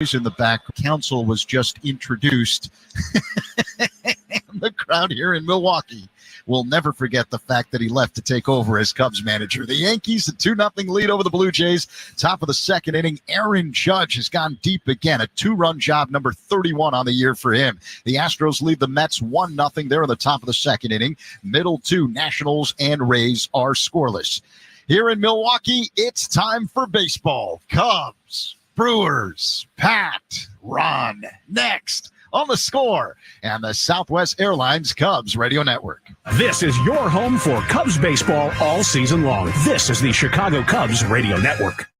in the back. Council was just introduced. The crowd here in Milwaukee will never forget the fact that he left to take over as Cubs manager. The Yankees, a 2-0 lead over the Blue Jays. Top of the second inning, Aaron Judge has gone deep again. A 2-run job, number 31 on the year for him. The Astros lead the Mets 1-0. They're in the top of the second inning. Middle two, Nationals and Rays are scoreless. Here in Milwaukee, it's time for baseball. Cubs, Brewers, Pat, Ron, next on The Score and the Southwest Airlines Cubs Radio Network. This is your home for Cubs baseball all season long. This is the Chicago Cubs Radio Network.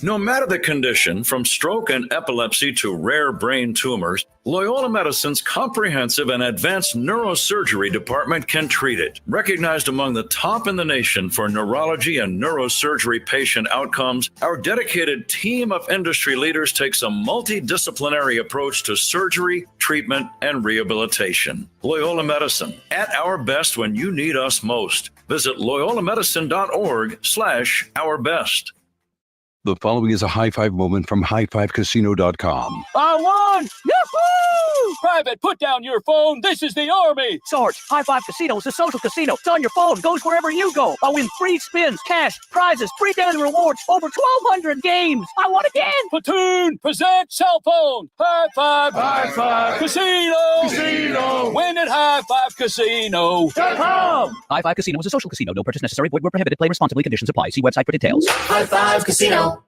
No matter the condition, from stroke and epilepsy to rare brain tumors, Loyola Medicine's comprehensive and advanced neurosurgery department can treat it. Recognized among the top in the nation for neurology and neurosurgery patient outcomes, our dedicated team of industry leaders takes a multidisciplinary approach to surgery, treatment, and rehabilitation. Loyola Medicine, at our best when you need us most. Visit loyolamedicine.org/ourbest. The following is a high-five moment from highfivecasino.com. I won! Yahoo! Private, put down your phone. This is the Army. Sarge, High Five Casino is a social casino. It's on your phone. Goes wherever you go. I win free spins, cash, prizes, free daily rewards, over 1,200 games. I won again. Platoon, present cell phone. High Five. High Five. Casino. Casino. Win at highfivecasino.com. High Five Casino is a social casino. No purchase necessary. Void where prohibited. Play responsibly. Conditions apply. See website for details. High Five Casino.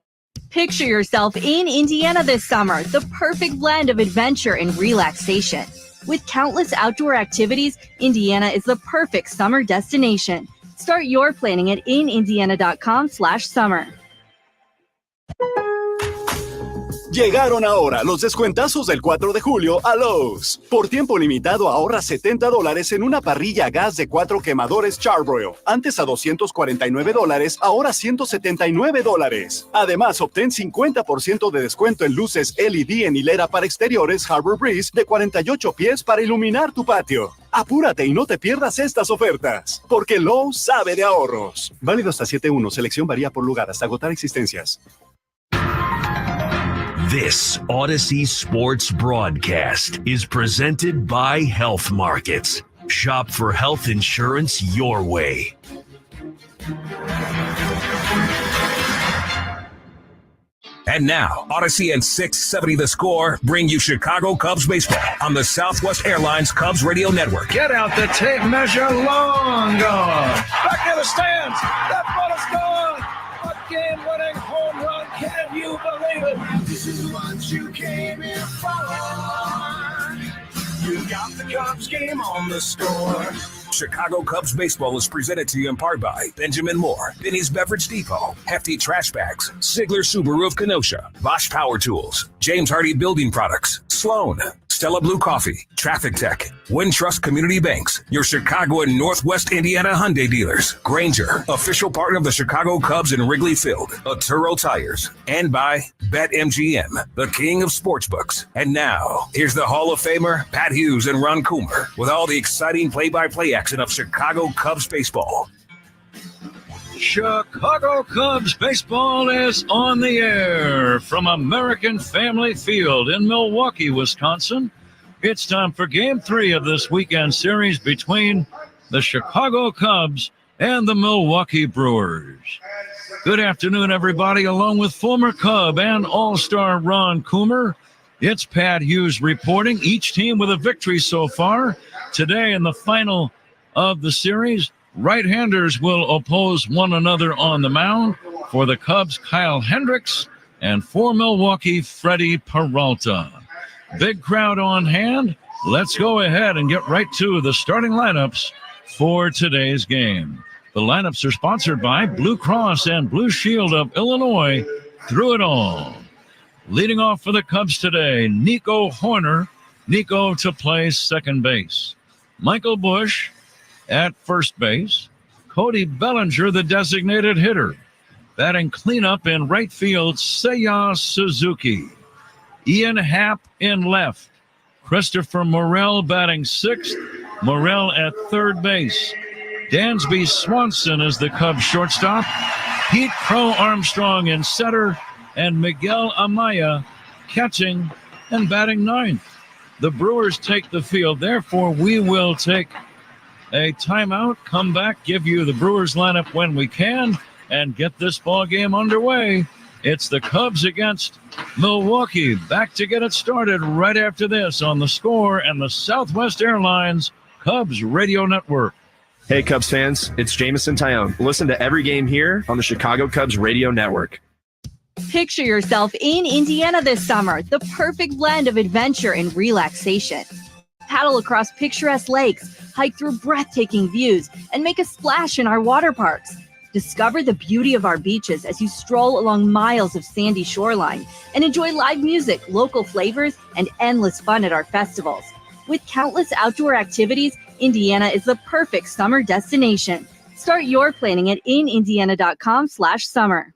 Picture yourself in Indiana this summer, the perfect blend of adventure and relaxation. With countless outdoor activities, Indiana is the perfect summer destination. Start your planning at inindiana.com/summer. Llegaron ahora los descuentazos del 4 de julio a Lowe's. Por tiempo limitado ahorra $70 en una parrilla a gas de 4 quemadores Charbroil. Antes a $249, ahora $179. Además, obtén 50% de descuento en luces LED en hilera para exteriores Harbor Breeze de 48 pies para iluminar tu patio. Apúrate y no te pierdas estas ofertas, porque Lowe's sabe de ahorros. Válido hasta 7/1. Selección varía por lugar hasta agotar existencias. This Odyssey Sports broadcast is presented by Health Markets. Shop for health insurance your way. And now, Odyssey and 670 The Score bring you Chicago Cubs baseball on the Southwest Airlines Cubs Radio Network. Get out the tape measure, long gone. Back to the stands. That ball is gone. A game-winning home run. Can you believe it? This is what you came here for. You got the Cubs game on The Score. Chicago Cubs baseball is presented to you in part by Benjamin Moore, Benny's Beverage Depot, Hefty Trash Bags, Ziegler Subaru of Kenosha, Bosch Power Tools, James Hardy Building Products, Sloan, Stella Blue Coffee, Traffic Tech, Wintrust Community Banks, your Chicago and Northwest Indiana Hyundai dealers, Granger, official partner of the Chicago Cubs in Wrigley Field, Atturo Tires, and by BetMGM, the king of sportsbooks. And now, here's the Hall of Famer, Pat Hughes and Ron Coomer, with all the exciting play-by-play action of Chicago Cubs baseball. Chicago Cubs baseball is on the air from American Family Field in Milwaukee, Wisconsin. It's time for Game 3 of this weekend series between the Chicago Cubs and the Milwaukee Brewers. Good afternoon, everybody. Along with former Cub and All-Star Ron Coomer, it's Pat Hughes reporting. Each team with a victory so far. Today in the final of the series, right-handers will oppose one another on the mound. For the Cubs, Kyle Hendricks, and for Milwaukee, Freddie Peralta. Big crowd on hand. Let's go ahead and get right to the starting lineups for today's game. The lineups are sponsored by Blue Cross and Blue Shield of Illinois, through it all. Leading off for the Cubs today, Nico Horner. Nico to play second base. Michael Busch at first base. Cody Bellinger, the designated hitter. Batting cleanup in right field, Seiya Suzuki. Ian Happ in left. Christopher Morel batting sixth. Morel at third base. Dansby Swanson is the Cubs shortstop. Pete Crow Armstrong in center. And Miguel Amaya catching and batting ninth. The Brewers take the field. Therefore, we will take a timeout, come back, give you the Brewers lineup when we can, and get this ball game underway. It's the Cubs against Milwaukee. Back to get it started right after this on The Score and the Southwest Airlines Cubs Radio Network. Hey, Cubs fans, it's Jamison Tyone. Listen to every game here on the Chicago Cubs Radio Network. Picture yourself in Indiana this summer, the perfect blend of adventure and relaxation. Paddle across picturesque lakes, hike through breathtaking views, and make a splash in our water parks. Discover the beauty of our beaches as you stroll along miles of sandy shoreline and enjoy live music, local flavors, and endless fun at our festivals. With countless outdoor activities, Indiana is the perfect summer destination. Start your planning at inindiana.com/summer.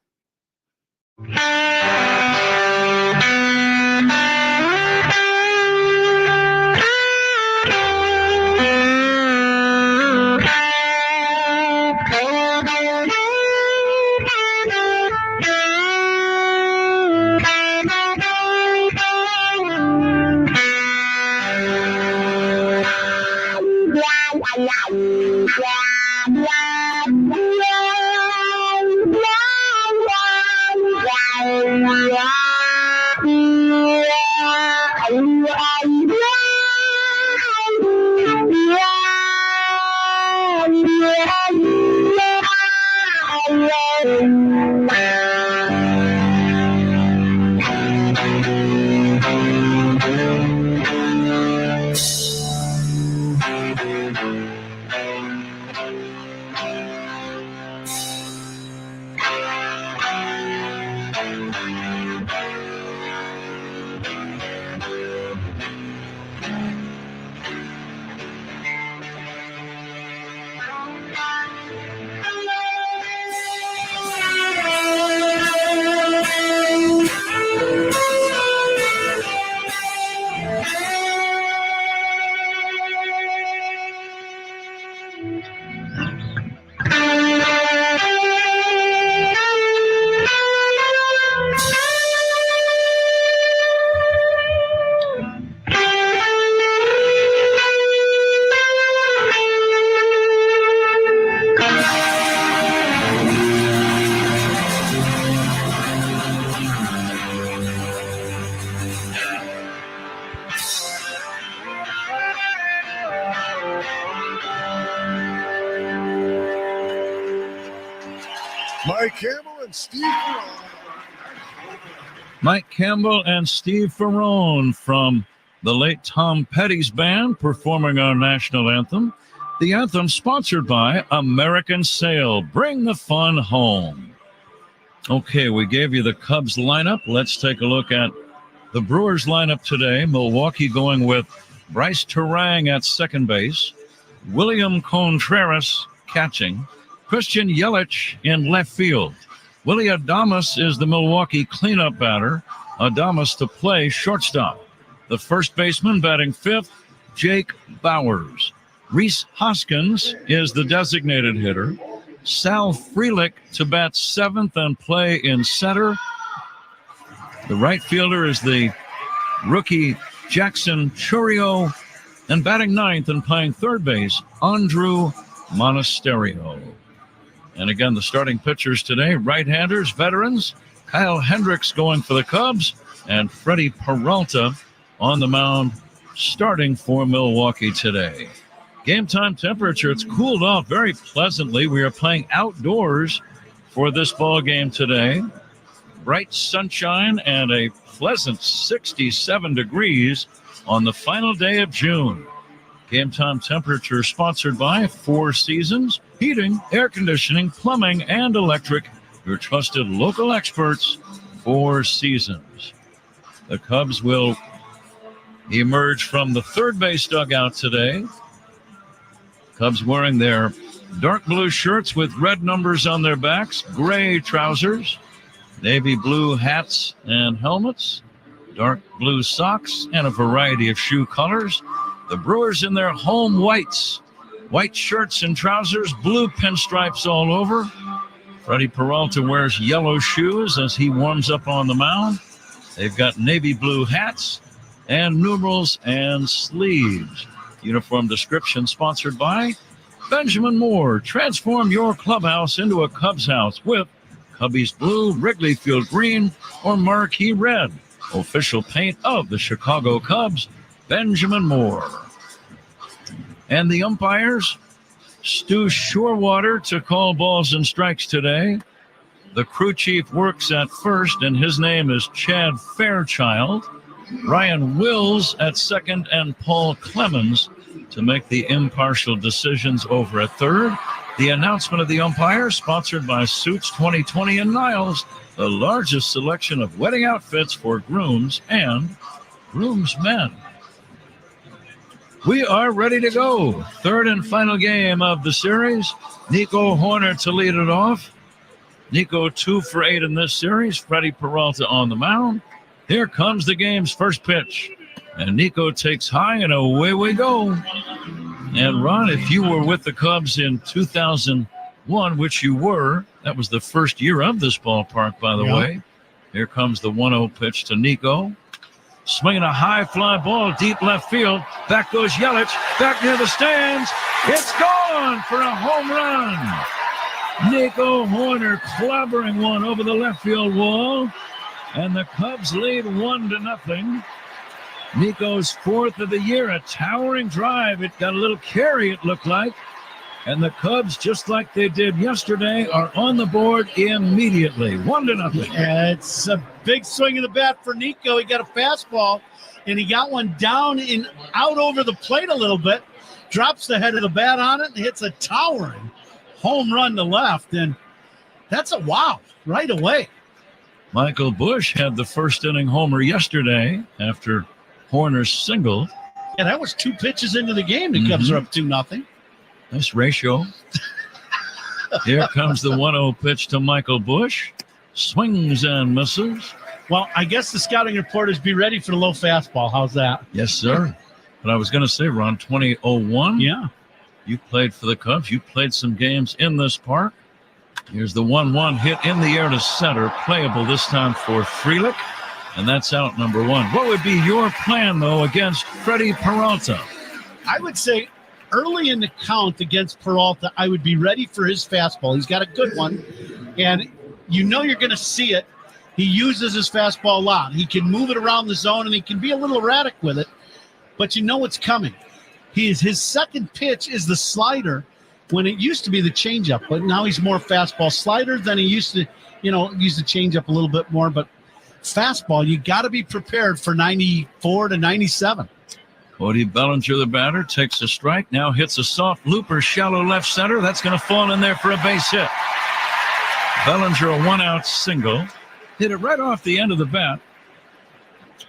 Mike Campbell and Steve Ferrone from the late Tom Petty's band performing our national anthem. The anthem sponsored by American Sail. Bring the fun home. Okay, we gave you the Cubs lineup. Let's take a look at the Brewers lineup today. Milwaukee going with Bryce Terang at second base, William Contreras catching, Christian Yelich in left field. Willie Adames is the Milwaukee cleanup batter. Adames to play shortstop. The first baseman batting fifth, Jake Bowers. Rhys Hoskins is the designated hitter. Sal Frelick to bat seventh and play in center. The right fielder is the rookie Jackson Chourio, and batting ninth and playing third base, Andrew Monasterio. And again, the starting pitchers today, right-handers, veterans, Kyle Hendricks going for the Cubs, and Freddie Peralta on the mound starting for Milwaukee today. Game time temperature, it's cooled off very pleasantly. We are playing outdoors for this ball game today. Bright sunshine and a pleasant 67 degrees on the final day of June. Game time temperature sponsored by Four Seasons, heating, air conditioning, plumbing, and electric. Your trusted local experts, Four Seasons. The Cubs will emerge from the third base dugout today. Cubs wearing their dark blue shirts with red numbers on their backs, gray trousers, navy blue hats and helmets, dark blue socks, and a variety of shoe colors. The Brewers in their home whites, white shirts and trousers, blue pinstripes all over. Freddie Peralta wears yellow shoes as he warms up on the mound. They've got navy blue hats and numerals and sleeves. Uniform description sponsored by Benjamin Moore. Transform your clubhouse into a Cubs house with Cubbies Blue, Wrigley Field Green, or Marquee Red. Official paint of the Chicago Cubs, Benjamin Moore. And the umpires, Stu Shorewater to call balls and strikes today. The crew chief works at first, and his name is Chad Fairchild. Ryan Wills at second, and Paul Clemens to make the impartial decisions over at third. The announcement of the umpire, sponsored by Suits 2020 and Niles, the largest selection of wedding outfits for grooms and groomsmen. We are ready to go. Third and final game of the series. Nico Horner to lead it off. Nico 2 for 8 in this series. Freddie Peralta on the mound. Here comes the game's first pitch. And Nico takes high, and away we go. And Ron, if you were with the Cubs in 2001, which you were, that was the first year of this ballpark, by the way. Here comes the 1-0 pitch to Nico. Swinging a high fly ball, deep left field. Back goes Yelich, back near the stands. It's gone for a home run. Nico Horner clobbering one over the left field wall. And the Cubs lead 1-0. Nico's fourth of the year, a towering drive. It got a little carry, it looked like. And the Cubs, just like they did yesterday, are on the board immediately. 1-0. Yeah, it's a big swing of the bat for Nico. He got a fastball, and he got one down and out over the plate a little bit. Drops the head of the bat on it and hits a towering home run to left. And that's a wow right away. Michael Busch had the first inning homer yesterday after Horner's single. Yeah, that was 2 pitches into the game. The Cubs are up 2-0. Nice ratio. Here comes the 1-0 pitch to Michael Busch. Swings and misses. Well, I guess the scouting reporters be ready for the low fastball. How's that? Yes, sir. But I was going to say, Ron, 2001. Yeah. You played for the Cubs. You played some games in this park. Here's the 1-1 hit in the air to center. Playable this time for Frelick. And that's out number 1. What would be your plan, though, against Freddie Peralta? I would say early in the count against Peralta, I would be ready for his fastball. He's got a good one, and you know you're going to see it. He uses his fastball a lot. He can move it around the zone, and he can be a little erratic with it, but you know it's coming. His second pitch is the slider when it used to be the changeup, but now he's more fastball slider than he used to, use the changeup a little bit more, but fastball, you got to be prepared for 94 to 97. Cody Bellinger, the batter, takes a strike, now hits a soft looper, shallow left center. That's going to fall in there for a base hit. Bellinger, a 1-out single. Hit it right off the end of the bat.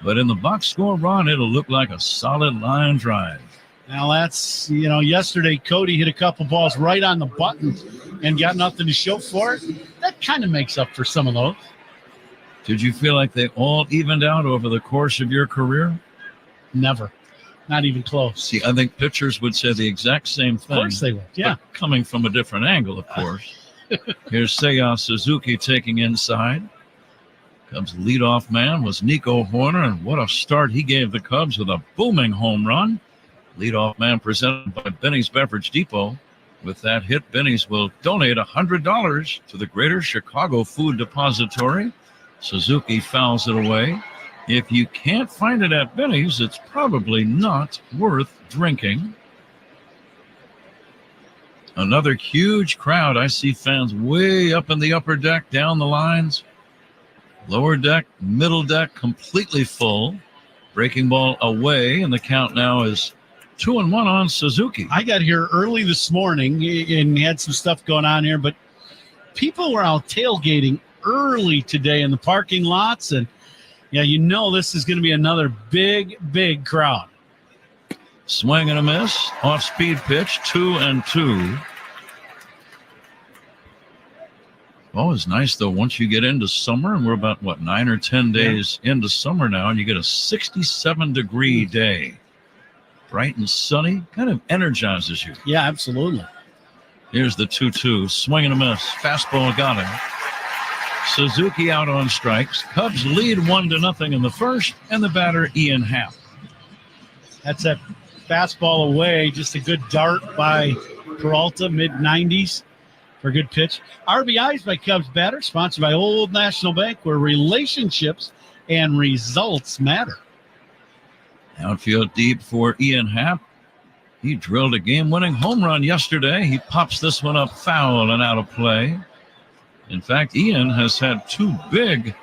But in the box score, Ron, it'll look like a solid line drive. Now that's, yesterday Cody hit a couple balls right on the button and got nothing to show for it. That kind of makes up for some of those. Did you feel like they all evened out over the course of your career? Never. Not even close. See, I think pitchers would say the exact same thing. Of course they would, yeah. But coming from a different angle, of course. Here's Seiya Suzuki taking inside. Cubs' leadoff man was Nico Horner, and what a start he gave the Cubs with a booming home run. Leadoff man presented by Benny's Beverage Depot. With that hit, Benny's will donate $100 to the Greater Chicago Food Depository. Suzuki fouls it away. If you can't find it at Benny's, it's probably not worth drinking. Another huge crowd. I see fans way up in the upper deck, down the lines. Lower deck, middle deck, completely full. Breaking ball away, and the count now is 2-1 on Suzuki. I got here early this morning and had some stuff going on here, but people were out tailgating early today in the parking lots, and yeah, this is going to be another big crowd. Swing and a miss. Off-speed pitch, 2-2. Always nice, though, once you get into summer, and we're about, 9 or 10 days into summer now, and you get a 67-degree day. Bright and sunny, kind of energizes you. Yeah, absolutely. Here's the 2-2. Swing and a miss. Fastball got him. Suzuki out on strikes. Cubs lead 1-0 in the first, and the batter, Ian Happ. That's a fastball away. Just a good dart by Peralta, mid-90s for a good pitch. RBIs by Cubs batter, sponsored by Old National Bank, where relationships and results matter. Outfield deep for Ian Happ. He drilled a game-winning home run yesterday. He pops this one up foul and out of play. In fact, Ian has had 2 big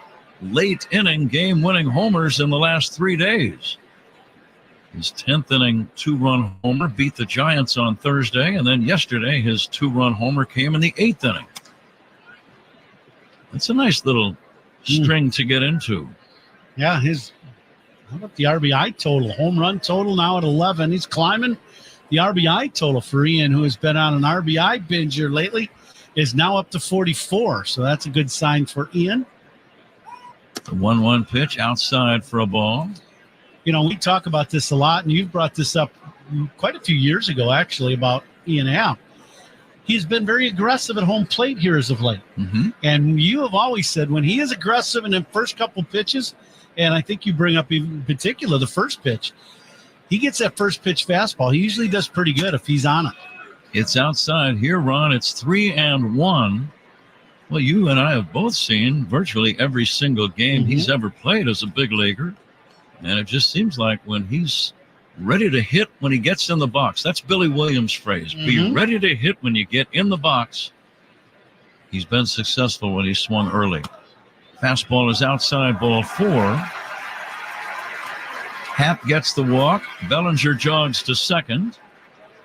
late-inning game-winning homers in the last 3 days. His 10th inning 2-run homer beat the Giants on Thursday, and then yesterday his 2-run homer came in the 8th inning. It's a nice little string to get into. Yeah, how about the RBI total? Home run total now at 11. He's climbing. The RBI total for Ian, who has been on an RBI binge here lately, is now up to 44. So that's a good sign for Ian. The 1-1 pitch outside for a ball. You know, we talk about this a lot, and you've brought this up quite a few years ago, actually, about Ian Happ. He's been very aggressive at home plate here as of late. Mm-hmm. And you have always said when he is aggressive in the first couple pitches, and I think you bring up in particular the first pitch, he gets that first pitch fastball. He usually does pretty good if he's on it. It's outside here, Ron. It's 3-1. Well, you and I have both seen virtually every single game he's ever played as a big leaguer. And it just seems like when he's ready to hit when he gets in the box, that's Billy Williams' phrase. Be ready to hit when you get in the box. He's been successful when he swung early. Fastball is outside, ball 4. Happ gets the walk. Bellinger jogs to second.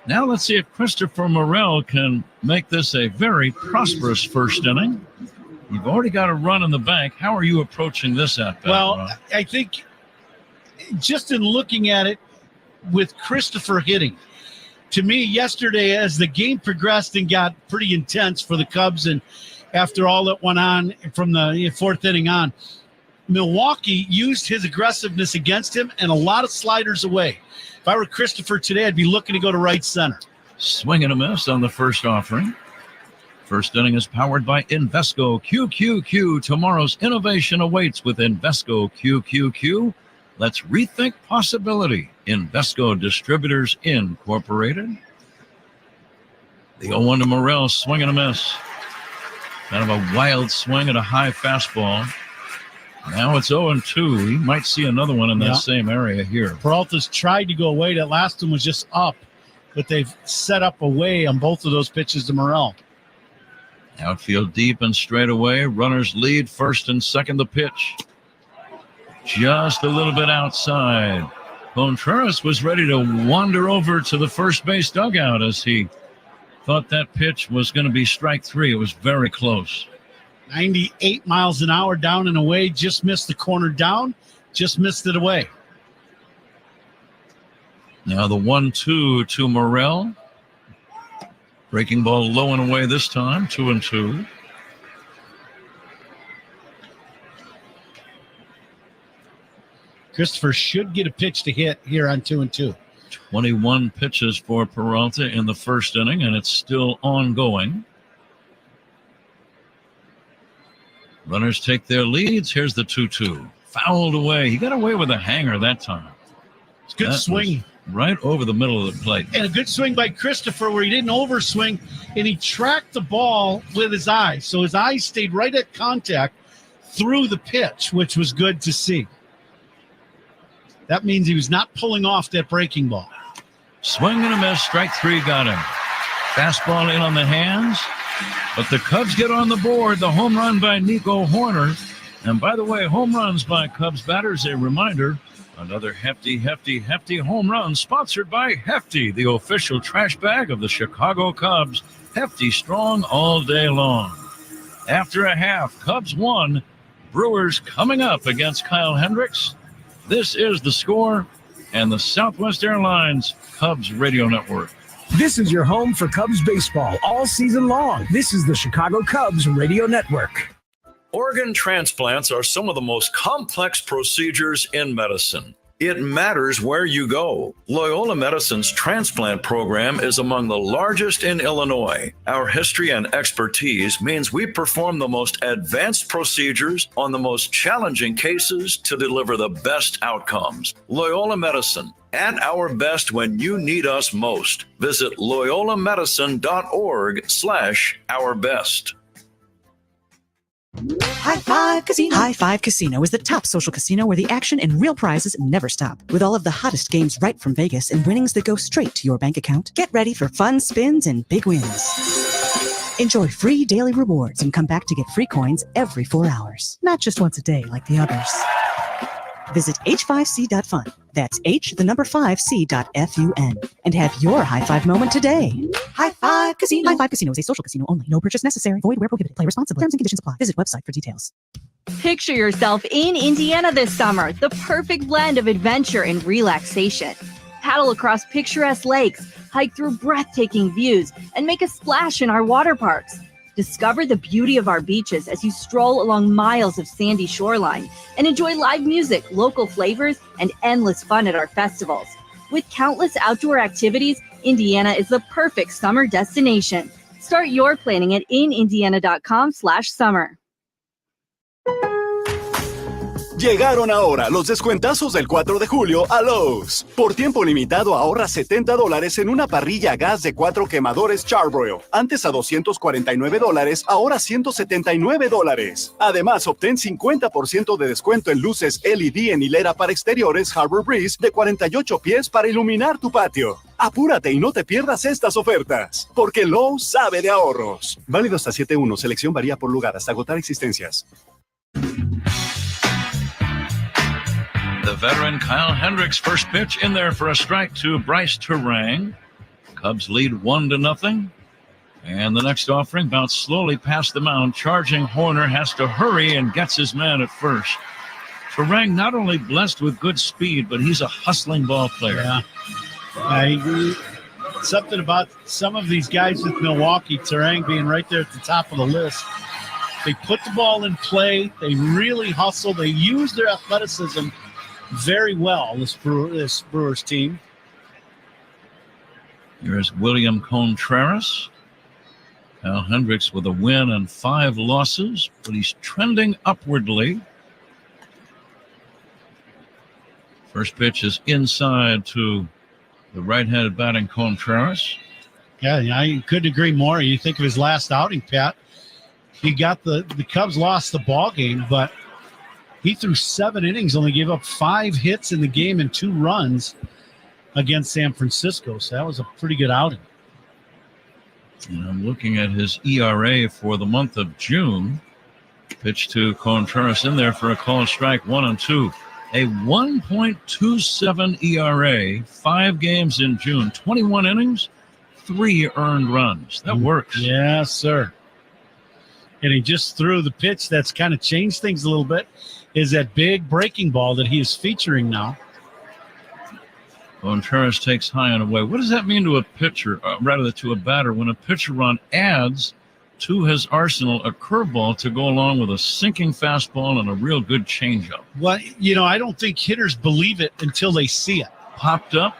Now let's see if Christopher Morel can make this a very prosperous first inning. You've already got a run in the bank. How are you approaching this at bat? Well, Ron? I think just in looking at it with Christopher hitting, to me yesterday as the game progressed and got pretty intense for the Cubs, and after all that went on from the 4th inning on, Milwaukee used his aggressiveness against him and a lot of sliders away. If I were Christopher today, I'd be looking to go to right center. Swing and a miss on the first offering. First inning is powered by Invesco QQQ. Tomorrow's innovation awaits with Invesco QQQ. Let's rethink possibility. Invesco Distributors Incorporated. The 0-1 to Morel, swing and a miss. Kind of a wild swing at a high fastball. Now it's 0-2. He might see another one in that same area here. Peralta's tried to go away. That last one was just up, but they've set up away on both of those pitches to Morel. Outfield deep and straight away. Runners lead first and second. The pitch just a little bit outside. Contreras was ready to wander over to the first base dugout as he thought that pitch was going to be strike 3. It was very close. 98 miles an hour down and away. Just missed the corner down. Just missed it away. Now the 1-2 to Morel. Breaking ball low and away this time. 2-2. Christopher should get a pitch to hit here on 2-2. 21 pitches for Peralta in the first inning, and it's still ongoing. Runners take their leads. Here's the 2-2. Fouled away. He got away with a hanger that time. It's a good swing. Right over the middle of the plate. And a good swing by Christopher where he didn't overswing, and he tracked the ball with his eyes. So his eyes stayed right at contact through the pitch, which was good to see. That means he was not pulling off that breaking ball. Swing and a miss. Strike 3 got him. Fastball in on the hands. But the Cubs get on the board. The home run by Nico Horner. And by the way, home runs by Cubs batters, a reminder, another hefty home run sponsored by Hefty, the official trash bag of the Chicago Cubs. Hefty strong all day long. After a half, Cubs 1, Brewers coming up against Kyle Hendricks. This is The Score and the Southwest Airlines Cubs Radio Network. This is your home for Cubs baseball all season long. This is the Chicago Cubs Radio Network. Organ transplants are some of the most complex procedures in medicine. It matters where you go. Loyola Medicine's transplant program is among the largest in Illinois. Our history and expertise means we perform the most advanced procedures on the most challenging cases to deliver the best outcomes. Loyola Medicine, at our best when you need us most. Visit loyolamedicine.org/ourbest. High Five Casino. High Five Casino is the top social casino where the action and real prizes never stop. With all of the hottest games right from Vegas and winnings that go straight to your bank account, get ready for fun spins and big wins. Enjoy free daily rewards and come back to get free coins every 4 hours. Not just once a day like the others. Visit h5c.fun. That's h5c.fun. And have your high five moment today. High Five Casino. High Five Casino is a social casino only. No purchase necessary. Void where prohibited. Play responsibly. Terms and conditions apply. Visit website for details. Picture yourself in Indiana this summer, the perfect blend of adventure and relaxation. Paddle across picturesque lakes, hike through breathtaking views, and make a splash in our water parks. Discover the beauty of our beaches as you stroll along miles of sandy shoreline and enjoy live music, local flavors, and endless fun at our festivals. With countless outdoor activities, Indiana is the perfect summer destination. Start your planning at inindiana.com/summer. Llegaron ahora los descuentazos del 4 de julio a Lowe's. Por tiempo limitado ahorra $70 en una parrilla a gas de 4 quemadores Charbroil. Antes a $249, ahora $179. Además, obtén 50% de descuento en luces LED en hilera para exteriores Harbor Breeze de 48 pies para iluminar tu patio. Apúrate y no te pierdas estas ofertas, porque Lowe's sabe de ahorros. Válido hasta 7/1. Selección varía por lugar hasta agotar existencias. The veteran Kyle Hendricks' first pitch in there for a strike to Bryce Terang. Cubs lead 1-0. And the next offering bounced slowly past the mound. Charging Horner has to hurry and gets his man at first. Terang not only blessed with good speed, but he's a hustling ball player. Yeah, I agree. Something about some of these guys with Milwaukee, Terang being right there at the top of the list. They put the ball in play. They really hustle. They use their athleticism very well, this Brewers team. Here's William Contreras. Kyle Hendricks with a win and 5 losses, but he's trending upwardly. First pitch is inside to the right-handed batting Contreras. Yeah, I couldn't agree more. You think of his last outing, Pat. He got the Cubs lost the ball game, but he threw 7 innings, only gave up 5 hits in the game and 2 runs against San Francisco. So that was a pretty good outing. And I'm looking at his ERA for the month of June. Pitch to Contreras in there for a called strike, 1-2. A 1.27 ERA, 5 games in June, 21 innings, 3 earned runs. That works. Yes, sir. And he just threw the pitch that's kind of changed things a little bit, is that big breaking ball that he is featuring now. Contreras takes high and away. What does that mean to a pitcher, rather to a batter, when a pitcher run adds to his arsenal a curveball to go along with a sinking fastball and a real good changeup? Well, I don't think hitters believe it until they see it. Popped up.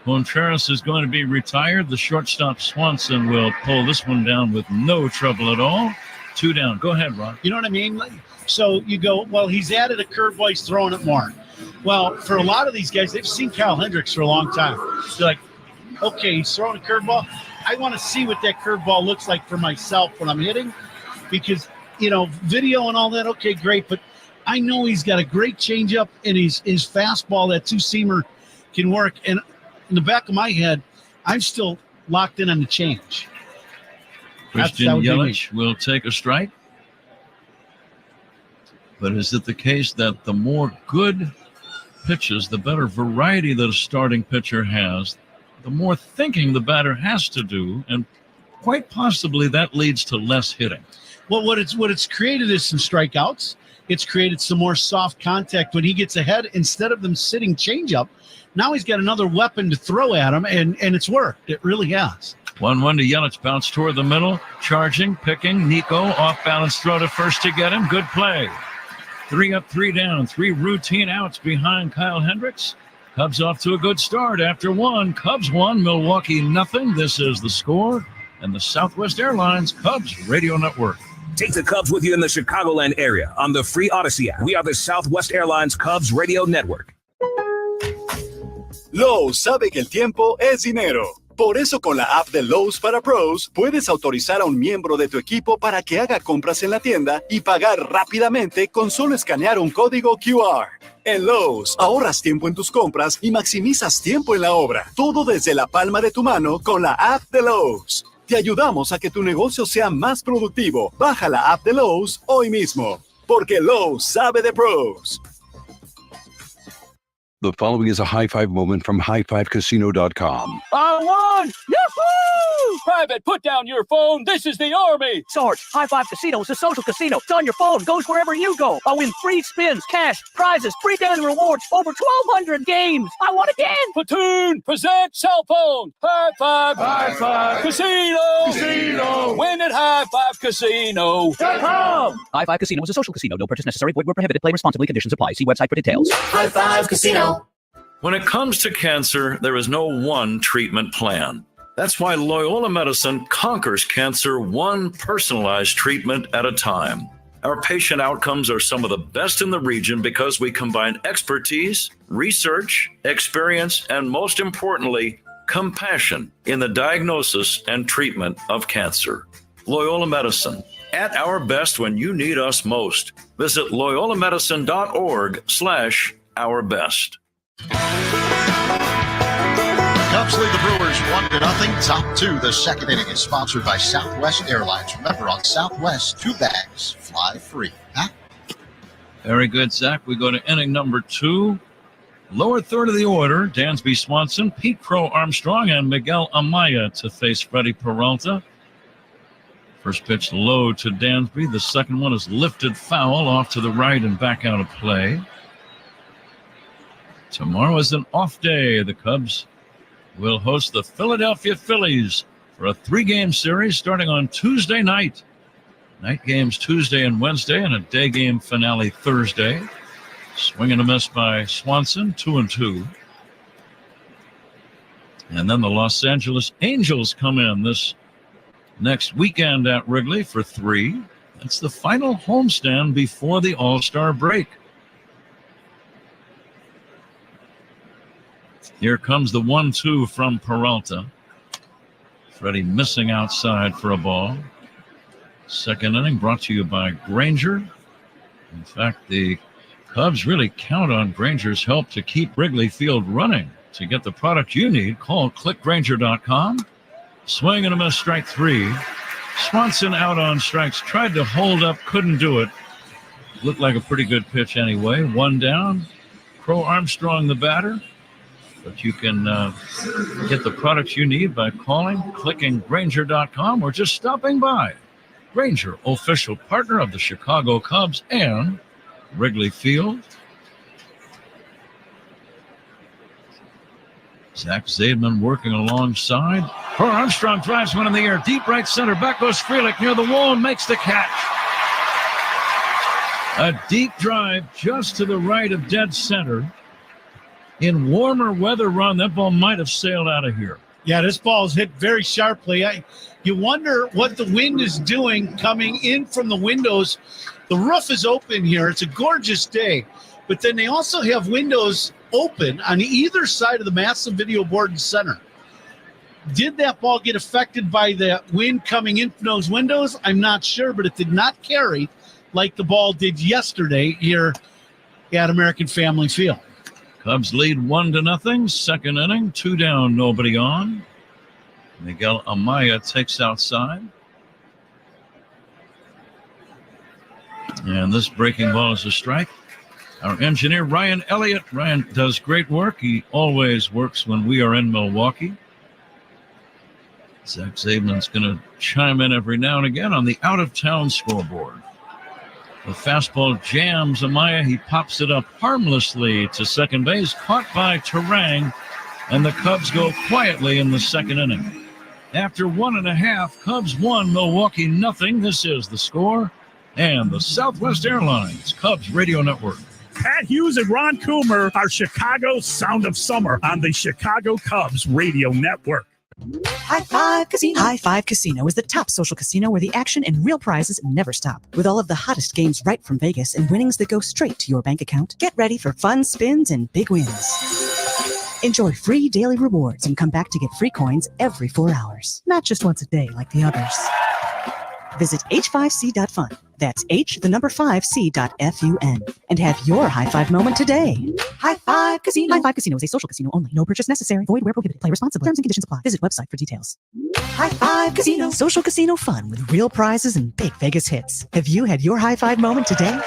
Contreras is going to be retired. The shortstop Swanson will pull this one down with no trouble at all. 2 down. Go ahead, Ron. You know what I mean? So you go, well, he's added a curveball. He's throwing it more. Well, for a lot of these guys, they've seen Kyle Hendricks for a long time. They're like, okay, he's throwing a curveball. I want to see what that curveball looks like for myself when I'm hitting, because, video and all that, okay, great. But I know he's got a great changeup, and his fastball, that 2-seamer, can work. And in the back of my head, I'm still locked in on the change. Christian Yelich will take a strike. But is it the case that the more good pitches, the better variety that a starting pitcher has, the more thinking the batter has to do, and quite possibly that leads to less hitting? Well, what it's created is some strikeouts. It's created some more soft contact when he gets ahead. Instead of them sitting changeup, now he's got another weapon to throw at him, and it's worked. It really has. 1-1 to Yelich, bounce toward the middle, charging, picking, Nico, off-balance throw to first to get him. Good play. 3 up, 3 down, 3 routine outs behind Kyle Hendricks. Cubs off to a good start after 1. Cubs 1, Milwaukee nothing. This is the score. And the Southwest Airlines Cubs Radio Network. Take the Cubs with you in the Chicagoland area on the free Odyssey app. We are the Southwest Airlines Cubs Radio Network. Lowe's sabe que el tiempo es dinero. Por eso con la app de Lowe's para Pros, puedes autorizar a un miembro de tu equipo para que haga compras en la tienda y pagar rápidamente con solo escanear un código QR. En Lowe's, ahorras tiempo en tus compras y maximizas tiempo en la obra. Todo desde la palma de tu mano con la app de Lowe's. Te ayudamos a que tu negocio sea más productivo. Baja la app de Lowe's hoy mismo. Porque Lowe's sabe de pros. The following is a high five moment from highfivecasino.com. I won! Yahoo! Private, put down your phone. This is the Army. Sarge, High Five Casino is a social casino. It's on your phone. Goes wherever you go. I win free spins, cash, prizes, free daily rewards, over 1,200 games. I won again. Platoon, present cell phone. High Five. High Five. Casino. Casino. Win at highfivecasino.com. High Five Casino is a social casino. No purchase necessary. Void where prohibited. Play responsibly. Conditions apply. See website for details. High Five Casino. When it comes to cancer, there is no one treatment plan. That's why Loyola Medicine conquers cancer one personalized treatment at a time. Our patient outcomes are some of the best in the region because we combine expertise, research, experience, and most importantly, compassion in the diagnosis and treatment of cancer. Loyola Medicine, at our best when you need us most. Visit loyolamedicine.org/ourbest. Cubs lead the Brewers 1-0. Top 2. The second inning is sponsored by Southwest Airlines. Remember, on Southwest, 2 bags fly free. Huh? Very good, Zach. We go to inning number 2. Lower third of the order, Dansby Swanson, Pete Crow Armstrong, and Miguel Amaya to face Freddie Peralta. First pitch low to Dansby. The second one is lifted foul off to the right and back out of play. Tomorrow is an off day. The Cubs will host the Philadelphia Phillies for a 3-game series starting on Tuesday night. Night games Tuesday and Wednesday, and a day game finale Thursday. Swing and a miss by Swanson, 2-2. And then the Los Angeles Angels come in this next weekend at Wrigley for 3. That's the final homestand before the All-Star break. Here comes the 1-2 from Peralta. Freddie missing outside for a ball. Second inning brought to you by Granger. In fact, the Cubs really count on Granger's help to keep Wrigley Field running. To get the product you need, call clickgranger.com. Swing and a miss, strike 3. Swanson out on strikes. Tried to hold up, couldn't do it. Looked like a pretty good pitch anyway. 1 down. Crow Armstrong the batter. But you can get the products you need by calling, clicking Granger.com, or just stopping by. Granger, official partner of the Chicago Cubs and Wrigley Field. Zach Zaidman working alongside. Crow Armstrong drives one in the air. Deep right center. Back goes Frelick near the wall and makes the catch. A deep drive just to the right of dead center. In warmer weather run, that ball might have sailed out of here. Yeah, this ball's hit very sharply. You wonder what the wind is doing coming in from the windows. The roof is open here. It's a gorgeous day. But then they also have windows open on either side of the massive video board in center. Did that ball get affected by the wind coming in from those windows? I'm not sure, but it did not carry like the ball did yesterday here at American Family Field. Cubs lead 1-0. Second inning, 2 down, nobody on. Miguel Amaya takes outside. And this breaking ball is a strike. Our engineer, Ryan Elliott. Ryan does great work. He always works when we are in Milwaukee. Zach Zaidman's going to chime in every now and again on the out-of-town scoreboard. The fastball jams Amaya. He pops it up harmlessly to second base, caught by Terang, and the Cubs go quietly in the second inning. After 1.5, Cubs 1, Milwaukee nothing. This is the score. and the Southwest Airlines Cubs Radio Network. Pat Hughes and Ron Coomer are Chicago's Sound of Summer on the Chicago Cubs Radio Network. High Five Casino. High Five Casino is the top social casino where the action and real prizes never stop. With all of the hottest games right from Vegas and winnings that go straight to your bank account, get ready for fun spins and big wins. Enjoy free daily rewards and come back to get free coins every 4 hours. Not just once a day like the others. Visit h5c.fun. That's h5c.fun. And have your high five moment today. High Five Casino. High Five Casino is a social casino only. No purchase necessary. Void where prohibited. Play responsibly. Terms and conditions apply. Visit website for details. High Five Casino. Social casino fun with real prizes and big Vegas hits. Have you had your high five moment today?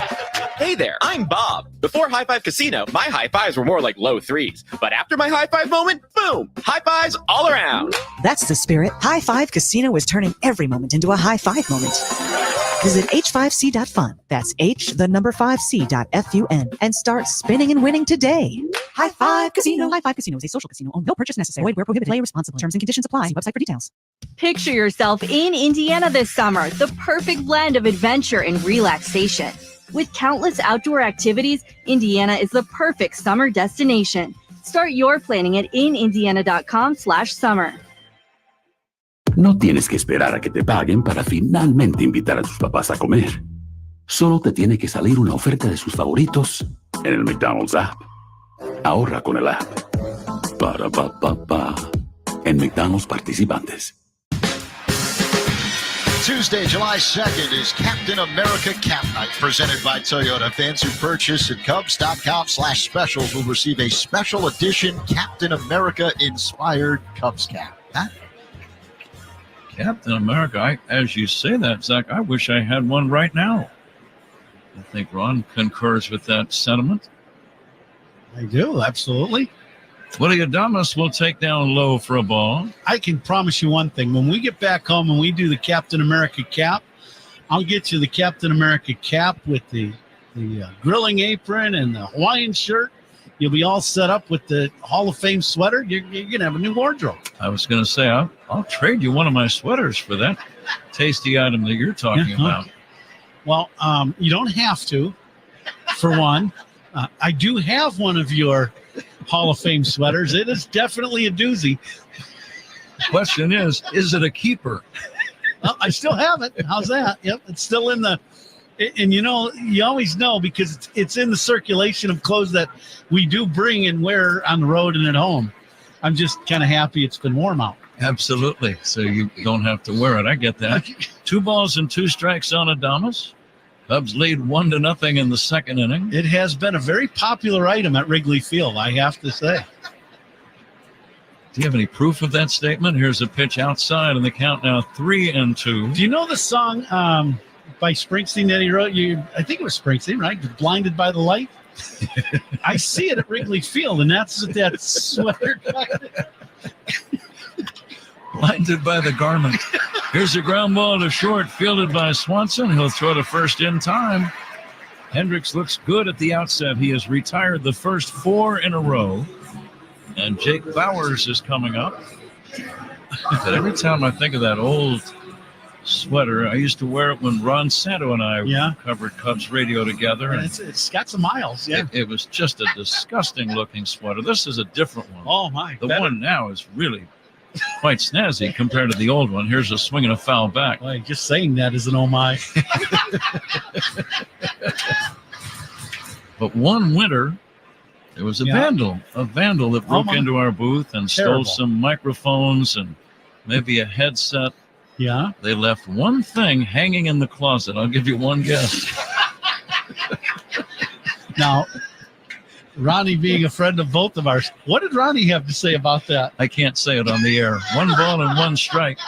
Hey there, I'm Bob. Before High Five Casino, my high fives were more like low threes. But after my high five moment, boom, high fives all around. That's the spirit. High Five Casino is turning every moment into a high five moment. Visit h5c.fun. That's h5c.fun and start spinning and winning today. High Five Casino. High Five Casino is a social casino only. No purchase necessary. Void where prohibited. Play responsibly. Terms and conditions apply. See website for details. Picture yourself in Indiana this summer, the perfect blend of adventure and relaxation. With countless outdoor activities, Indiana is the perfect summer destination. Start your planning at inindiana.com/summer. No tienes que esperar a que te paguen para finalmente invitar a tus papás a comer. Solo te tiene que salir una oferta de sus favoritos en el McDonald's app. Ahorra con el app. Para pa pa pa. En McDonald's participantes. Tuesday, July 2nd is Captain America Cap Night, presented by Toyota. Fans who purchase at Cubs.com/specials will receive a special edition Captain America inspired Cubs cap. Huh? Captain America, as you say that, Zach, I wish I had one right now. I think Ron concurs with that sentiment. I do, absolutely. Willie Adames will take down low for a ball. I can promise you one thing. When we get back home and we do the Captain America cap, I'll get you the Captain America cap with the grilling apron and the Hawaiian shirt. You'll be all set up with the Hall of Fame sweater. You're going to have a new wardrobe. I was going to say, I'll trade you one of my sweaters for that tasty item that you're talking about. Well, you don't have to, for one. I do have one of your Hall of Fame sweaters. It is definitely a doozy. The question is it a keeper? Well, I still have it. How's that? Yep, it's still in the... And you know, you always know because it's in the circulation of clothes that we do bring and wear on the road and at home. I'm just kind of happy it's been warm out. Absolutely. So you don't have to wear it. I get that. 2 balls and 2 strikes on Adames. Cubs lead 1-0 in the second inning. It has been a very popular item at Wrigley Field, I have to say. Do you have any proof of that statement? Here's a pitch outside, and the count now 3-2. Do you know the song by Springsteen that he wrote? I think it was Springsteen, right? Blinded by the Light. I see it at Wrigley Field, and that's that sweater. Blinded by the garment. Here's a ground ball to short, fielded by Swanson. He'll throw to first in time. Hendricks looks good at the outset. He has retired the first 4 in a row. And Jake Bowers is coming up. But every time I think of that old sweater, I used to wear it when Ron Santo and I covered Cubs radio together. And it's got some miles, It was just a disgusting looking sweater. This is a different one. Oh, my. The one now is really quite snazzy compared to the old one. Here's a swing and a foul back. Well, just saying that is an oh my. But one winter, there was a vandal that broke into our booth and stole some microphones and maybe a headset. Yeah. They left one thing hanging in the closet. I'll give you one guess. Now, Ronnie being a friend of both of ours, what did Ronnie have to say about that? I can't say it on the air. 1 ball and 1 strike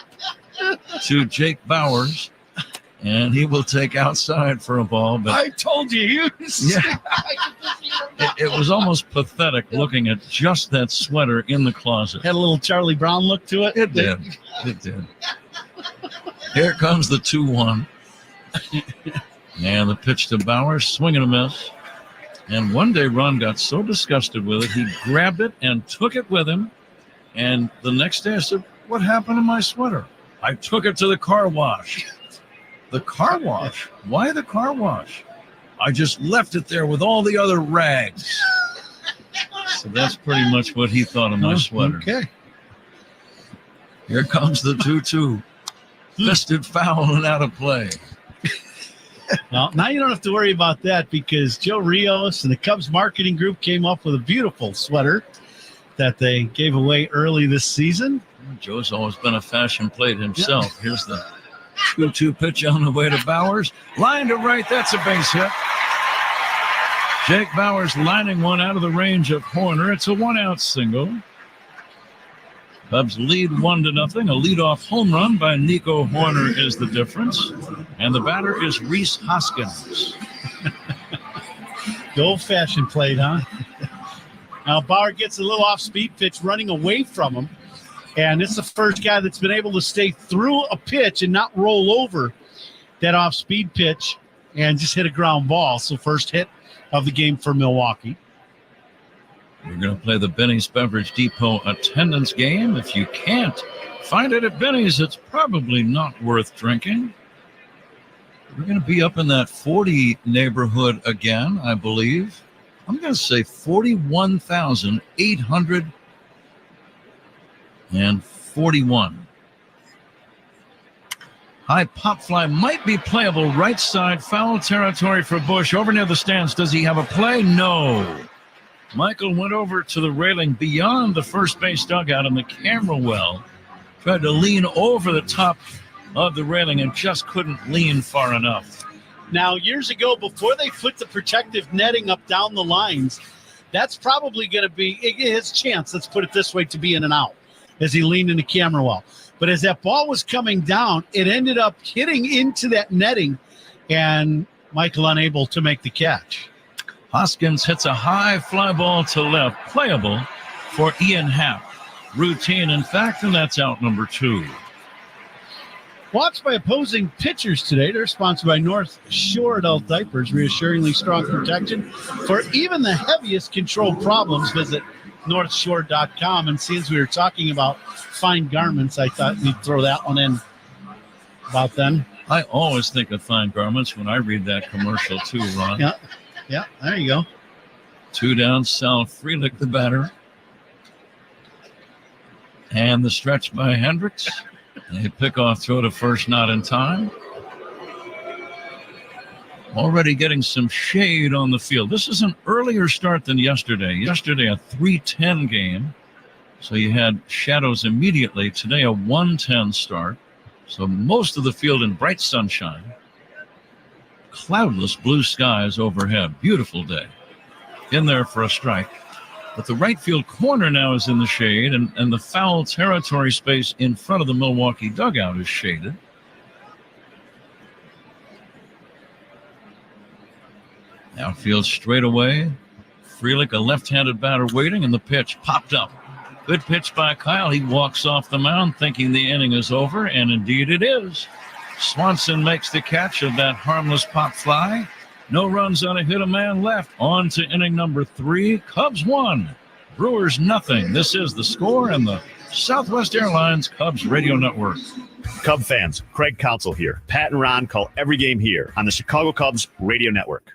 to Jake Bowers, and he will take outside for a ball. But I told you. It was almost pathetic looking at just that sweater in the closet. Had a little Charlie Brown look to it. It did. It did. Here comes the 2-1. And the pitch to Bowers, swing and a miss. And one day Ron got so disgusted with it, he grabbed it and took it with him. And the next day I said, what happened to my sweater? I took it to the car wash. The car wash. Why the car wash? I just left it there with all the other rags. So that's pretty much what he thought of my sweater. Okay. Here comes the 2-2. Fisted foul and out of play. Well, now you don't have to worry about that because Joe Rios and the Cubs marketing group came up with a beautiful sweater that they gave away early this season. Joe's always been a fashion plate himself. Yep. Here's the 2-2 pitch on the way to Bowers. Line to right, that's a base hit. Jake Bowers lining one out of the range of Horner. It's a 1-out single. Cubs lead 1-0. A leadoff home run by Nico Horner is the difference. And the batter is Rhys Hoskins. The old-fashioned plate, huh? Now Bauer gets a little off-speed pitch running away from him. And it's the first guy that's been able to stay through a pitch and not roll over that off-speed pitch and just hit a ground ball. So first hit of the game for Milwaukee. We're going to play the Benny's Beverage Depot attendance game. If you can't find it at Benny's, it's probably not worth drinking. We're going to be up in that 40 neighborhood again, I believe. I'm going to say 41,841. High pop fly might be playable. Right side, foul territory for Bush. Over near the stands. Does he have a play? No. Michael went over to the railing beyond the first base dugout, and the camera well tried to lean over the top of the railing and just couldn't lean far enough. Now, years ago, before they put the protective netting up down the lines, that's probably going to be his chance, let's put it this way, to be in and out as he leaned in the camera well. But as that ball was coming down, it ended up hitting into that netting, and Michael unable to make the catch. Hoskins hits a high fly ball to left, playable for Ian Happ. Routine, in fact, and that's out number 2. Walks by opposing pitchers today. They're sponsored by North Shore Adult Diapers, reassuringly strong protection for even the heaviest control problems. Visit northshore.com. And since we were talking about fine garments, I thought we'd throw that one in about then. I always think of fine garments when I read that commercial too, Ron. Yeah, there you go. 2 down, Sal Frelick, the batter. And the stretch by Hendricks. A pickoff throw to first, not in time. Already getting some shade on the field. This is an earlier start than yesterday. Yesterday, a 3:10 game. So you had shadows immediately. Today, a 1:10 start. So most of the field in bright sunshine. Cloudless blue skies overhead. Beautiful day. In there for a strike. But the right field corner now is in the shade, and the foul territory space in front of the Milwaukee dugout is shaded. Outfield straight away. Frelick, a left-handed batter waiting, and the pitch popped up. Good pitch by Kyle. He walks off the mound thinking the inning is over, and indeed it is. Swanson makes the catch of that harmless pop fly. No runs on a hit, a man left. On to inning number 3. Cubs 1, Brewers nothing. This is The Score and the Southwest Airlines Cubs Radio Network. Cub fans, Craig Counsell here. Pat and Ron call every game here on the Chicago Cubs Radio Network.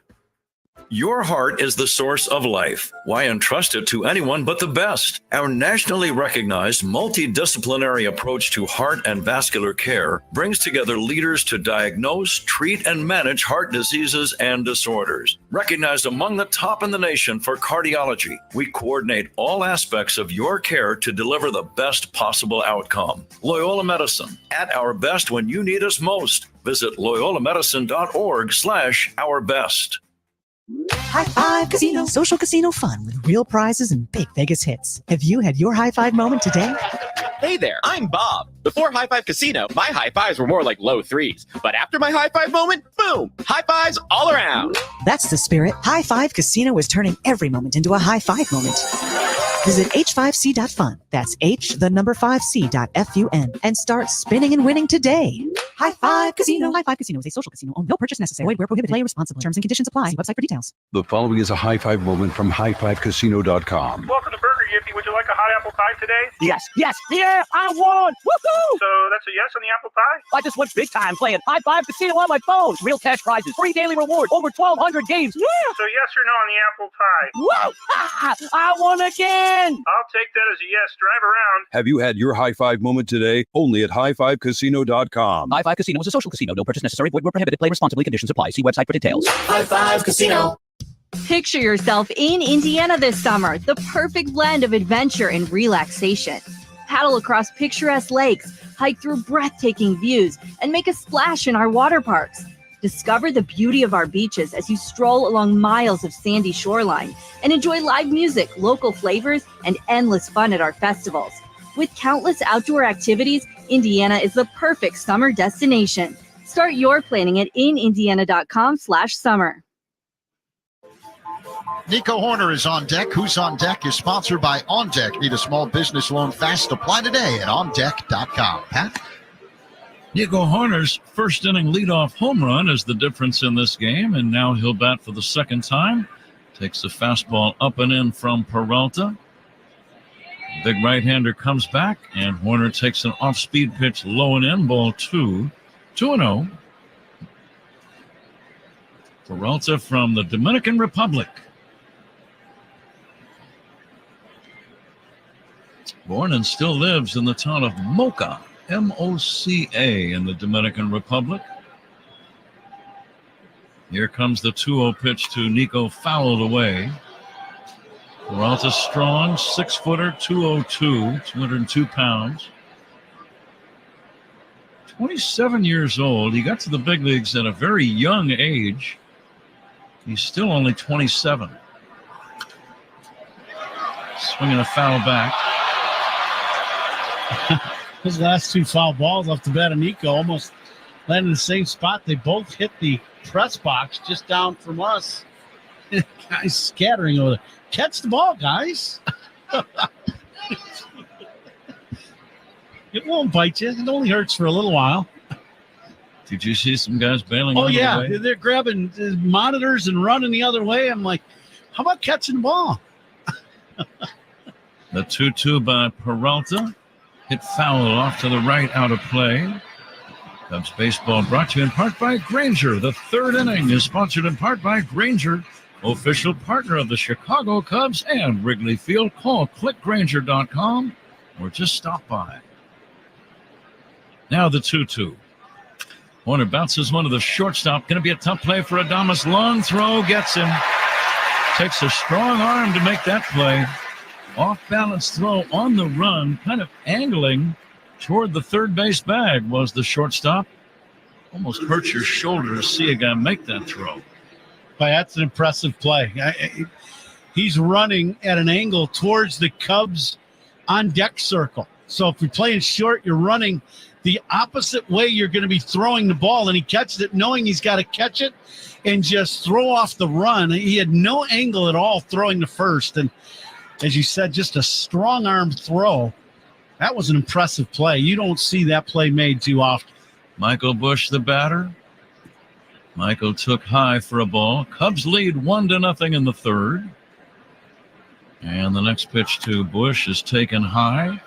Your heart is the source of life. Why entrust it to anyone but the best? Our nationally recognized multidisciplinary approach to heart and vascular care brings together leaders to diagnose, treat, and manage heart diseases and disorders. Recognized among the top in the nation for cardiology, we coordinate all aspects of your care to deliver the best possible outcome. Loyola Medicine, at our best when you need us most. Visit loyolamedicine.org/ourbest. High Five Casino. Social casino fun with real prizes and big Vegas hits. Have you had your high five moment today? Hey there, I'm Bob. Before High Five Casino, my high fives were more like low threes. But after my high five moment, boom, high fives all around. That's the spirit. High Five Casino is turning every moment into a high five moment. Visit h5c.fun. That's h5c.fun and start spinning and winning today. High Five Casino. High Five Casino is a social casino. No purchase necessary. Void where prohibited. Play responsibly. Terms and conditions apply. See website for details. The following is a high five moment from highfivecasino.com. Welcome to Burger Jiffy. Would you like a hot apple pie today? Yes, yeah, I won! Woohoo! So that's a yes on the apple pie? I just went big time playing High Five Casino on my phone. Real cash prizes, free daily rewards, over 1,200 games. Yeah! So yes or no on the apple pie? Whoa! I won again! I'll take that as a yes. Drive around. Have you had your high five moment today? Only at highfivecasino.com. High Five Casino is a social casino. No purchase necessary. Void where prohibited. Play responsibly. Conditions apply. See website for details. High Five Casino. Picture yourself in Indiana this summer, the perfect blend of adventure and relaxation. Paddle across picturesque lakes, hike through breathtaking views, and make a splash in our water parks. Discover the beauty of our beaches as you stroll along miles of sandy shoreline and enjoy live music, local flavors, and endless fun at our festivals. With countless outdoor activities, Indiana is the perfect summer destination. Start your planning at inindiana.com/summer. Nico Horner is on deck. Who's on Deck is sponsored by On Deck. Need a small business loan fast? Apply today at ondeck.com. Pat? Nico Horner's first inning leadoff home run is the difference in this game, and now he'll bat for the second time. Takes a fastball up and in from Peralta. Big right-hander comes back, and Horner takes an off-speed pitch low and in, ball 2. 2-0. Peralta from the Dominican Republic. Born and still lives in the town of Moca, M-O-C-A, in the Dominican Republic. Here comes the 2-0 pitch to Nico, fouled away. Peralta strong, 6-footer, 202, 202 pounds. 27 years old. He got to the big leagues at a very young age. He's still only 27. Swinging a foul back. His last two foul balls off the bat of Nico almost landed in the same spot. They both hit the press box just down from us. Guys scattering over there. Catch the ball, guys. It won't bite you. It only hurts for a little while. Did you see some guys bailing? Oh, over yeah. the way? They're grabbing monitors and running the other way. I'm like, how about catching the ball? The 2-2 by Peralta. Hit foul off to the right, out of play. Cubs baseball brought to you in part by Grainger. The third inning is sponsored in part by Grainger, official partner of the Chicago Cubs and Wrigley Field. Call clickgrainger.com or just stop by. Now the 2-2. Horner bounces one to the shortstop. Going to be a tough play for Adames. Long throw, gets him. Takes a strong arm to make that play. Off-balance throw on the run, kind of angling toward the third base bag was the shortstop. Almost hurts your shoulder to see a guy make that throw. But that's an impressive play. He's running at an angle towards the Cubs on deck circle. So if you're playing short, you're running the opposite way you're going to be throwing the ball, and he catches it knowing he's got to catch it and just throw off the run. He had no angle at all throwing to first, and as you said, just a strong arm throw. That was an impressive play. You don't see that play made too often. Michael Bush, the batter. Michael took high for a ball. Cubs lead 1-0 in the third. And the next pitch to Bush is taken high.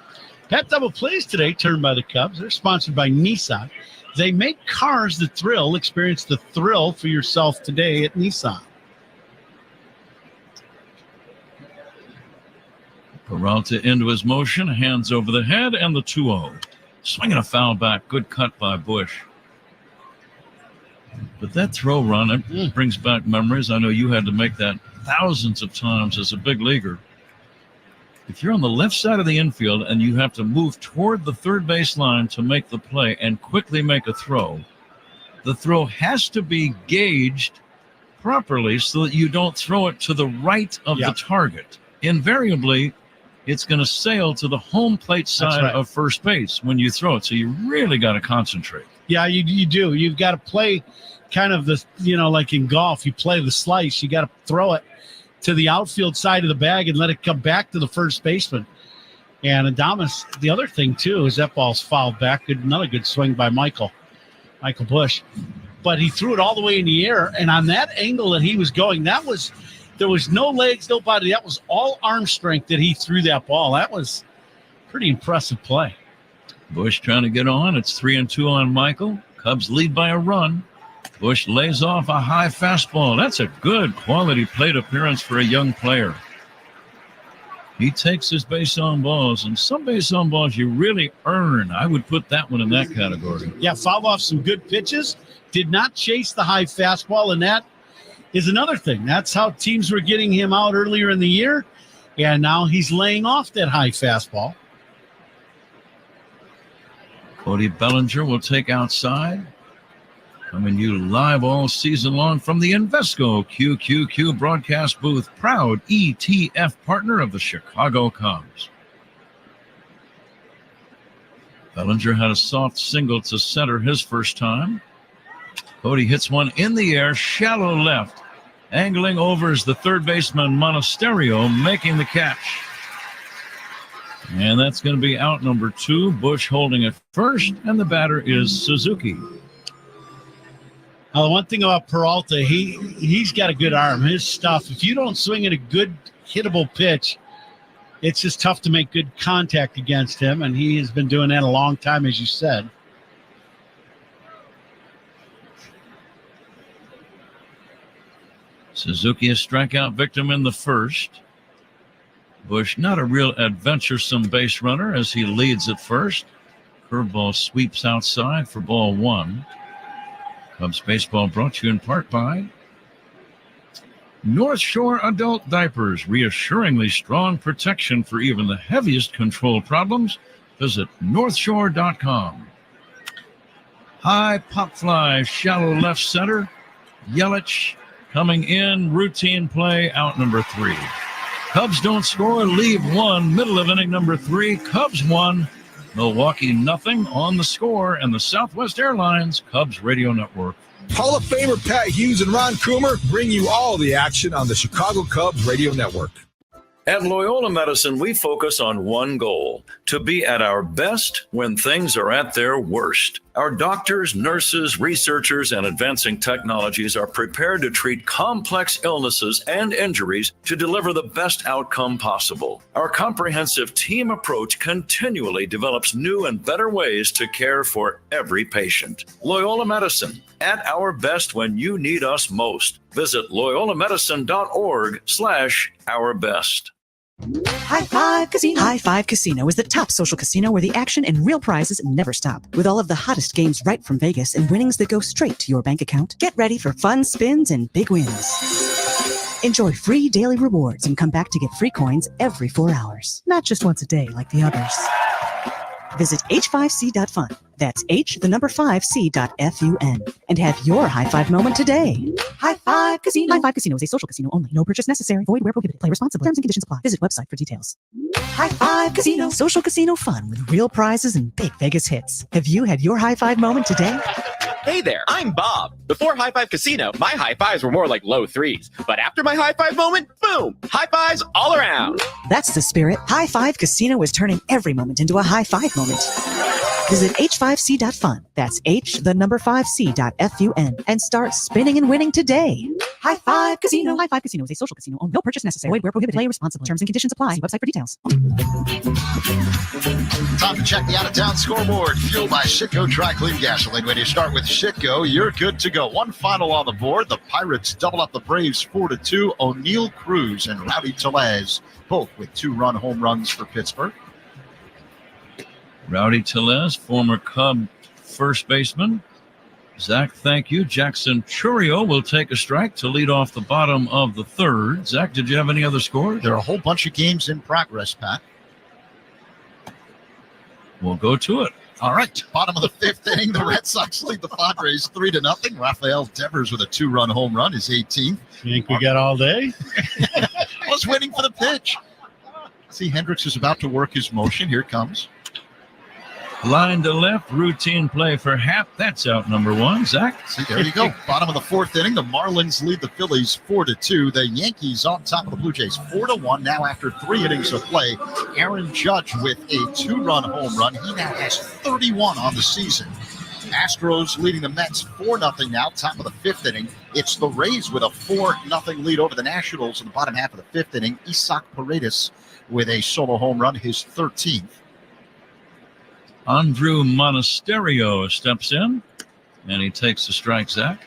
That double plays today, turned by the Cubs. They're sponsored by Nissan. They make cars that thrill. Experience the thrill for yourself today at Nissan. Peralta into his motion, hands over the head, and the 2-0. Swinging a foul back. Good cut by Bush. But that throw run, it brings back memories. I know you had to make that thousands of times as a big leaguer. If you're on the left side of the infield and you have to move toward the third base line to make the play and quickly make a throw, the throw has to be gauged properly so that you don't throw it to the right of the target. Invariably, it's going to sail to the home plate side of first base when you throw it. So you really got to concentrate. Yeah, you do. You've got to play kind of the, like in golf, you play the slice. You got to throw it to the outfield side of the bag and let it come back to the first baseman. And Adames, the other thing, too, is that ball's fouled back. Another good swing by Michael Bush. But he threw it all the way in the air. And on that angle that he was going, that was There was no legs, no body. That was all arm strength that he threw that ball. That was pretty impressive play. Bush trying to get on. It's 3-2 on Michael. Cubs lead by a run. Bush lays off a high fastball. That's a good quality plate appearance for a young player. He takes his base on balls, and some base on balls you really earn. I would put that one in that category. Yeah, fouled off some good pitches. Did not chase the high fastball, and that is another thing. That's how teams were getting him out earlier in the year, and now he's laying off that high fastball. Cody Bellinger will take outside. Coming you live all season long from the Invesco QQQ broadcast booth, proud ETF partner of the Chicago Cubs. Bellinger had a soft single to center his first time. Cody hits one in the air, shallow left. Angling over is the third baseman Monasterio, making the catch. And that's going to be out number 2. Bush holding it first, and the batter is Suzuki. Now, the one thing about Peralta, he's got a good arm. His stuff, if you don't swing at a good hittable pitch, it's just tough to make good contact against him, and he has been doing that a long time, as you said. Suzuki a strikeout victim in the first. Bush not a real adventuresome base runner as he leads at first. Curveball sweeps outside for ball 1. Cubs baseball brought to you in part by North Shore Adult Diapers, reassuringly strong protection for even the heaviest control problems. Visit northshore.com. High pop fly, shallow left center. Yelich coming in, routine play, out number 3. Cubs don't score, leave 1, middle of inning number 3. Cubs 1, Milwaukee nothing on the score, and the Southwest Airlines Cubs Radio Network. Hall of Famer Pat Hughes and Ron Coomer bring you all the action on the Chicago Cubs Radio Network. At Loyola Medicine, we focus on one goal: to be at our best when things are at their worst. Our doctors, nurses, researchers, and advancing technologies are prepared to treat complex illnesses and injuries to deliver the best outcome possible. Our comprehensive team approach continually develops new and better ways to care for every patient. Loyola Medicine, at our best when you need us most. Visit loyolamedicine.org/ourbest. High Five Casino. High Five Casino is the top social casino where the action and real prizes never stop. With all of the hottest games right from Vegas and winnings that go straight to your bank account, get ready for fun spins and big wins. Enjoy free daily rewards and come back to get free coins every 4 hours. Not just once a day like the others. Visit h5c.fun. That's h5c.fun. And have your high five moment today. High Five Casino. High Five Casino is a social casino only. No purchase necessary. Void where prohibited. Play responsibly. Terms and conditions apply. Visit website for details. High Five Casino. Social casino fun with real prizes and big Vegas hits. Have you had your high five moment today? Hey there, I'm Bob. Before High Five Casino, my high fives were more like low 3s. But after my high five moment, boom, high fives all around. That's the spirit. High Five Casino is turning every moment into a high five moment. Visit h5c.fun. That's h5c.fun. And start spinning and winning today. High Five Casino. High Five Casino is a social casino only. No purchase necessary. Void where prohibited. Play responsibly. Terms and conditions apply. See website for details. Time to check the out-of-town scoreboard. Fueled by Shitco Dry Clean Gasoline. When you start with Shitco, you're good to go. One final on the board. The Pirates double up the Braves 4-2. O'Neal Cruz and Rowdy Tellez, both with 2-run home runs for Pittsburgh. Rowdy Tellez, former Cub first baseman. Zach, thank you. Jackson Churio will take a strike to lead off the bottom of the third. Zach, did you have any other scores? There are a whole bunch of games in progress, Pat. We'll go to it. All right, bottom of the 5th inning, the Red Sox lead the Padres 3-0. Rafael Devers with a 2-run home run, his 18th. You think we got all day? I was waiting for the pitch. See, Hendricks is about to work his motion. Here it comes. Line to left, routine play for Happ. That's out number 1. Zach? See, there you go. Bottom of the 4th inning, the Marlins lead the Phillies 4-2. The Yankees on top of the Blue Jays 4-1. Now after 3 innings of play, Aaron Judge with a 2-run home run. He now has 31 on the season. Astros leading the Mets 4-0 now, top of the fifth inning. It's the Rays with a 4-0 lead over the Nationals in the bottom half of the fifth inning. Isaac Paredes with a solo home run, his 13th. Andrew Monasterio steps in, and he takes the strike, Zach.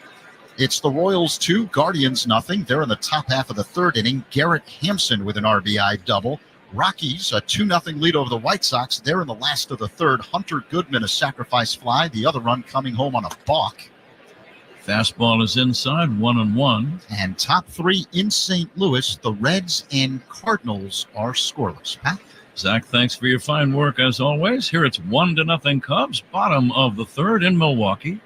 It's the Royals 2, Guardians 0. They're in the top half of the third inning. Garrett Hampson with an RBI double. Rockies, a 2-0 lead over the White Sox. They're in the last of the third. Hunter Goodman, a sacrifice fly. The other run coming home on a balk. Fastball is inside, 1-1. And top three in St. Louis, the Reds and Cardinals are scoreless. Pat? Zach, thanks for your fine work as always. Here it's 1-0 Cubs, bottom of the third in Milwaukee.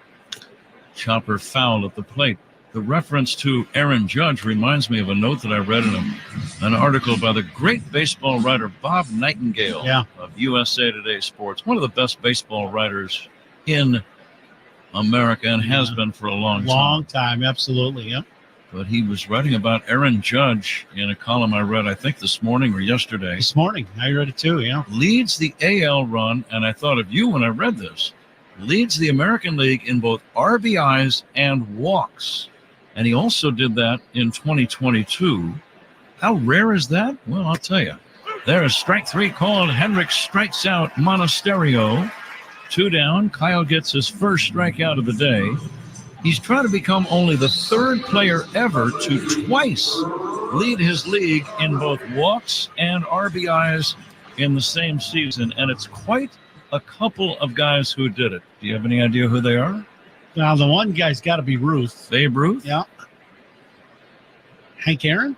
Chopper foul at the plate. The reference to Aaron Judge reminds me of a note that I read in an article by the great baseball writer Bob Nightingale of USA Today Sports, one of the best baseball writers in America and has been for a long time. Long time, absolutely, yep. But he was writing about Aaron Judge in a column I read, I think this morning or yesterday. This morning, I read it too, yeah. Leads the AL run, and I thought of you when I read this, leads the American League in both RBIs and walks. And he also did that in 2022. How rare is that? Well, I'll tell you. There's strike three called. Hendricks strikes out Monasterio. 2 down. Kyle gets his first strikeout of the day. He's trying to become only the third player ever to twice lead his league in both walks and RBIs in the same season. And it's quite a couple of guys who did it. Do you have any idea who they are? Now, the one guy's got to be Ruth. Babe Ruth? Yeah. Hank Aaron?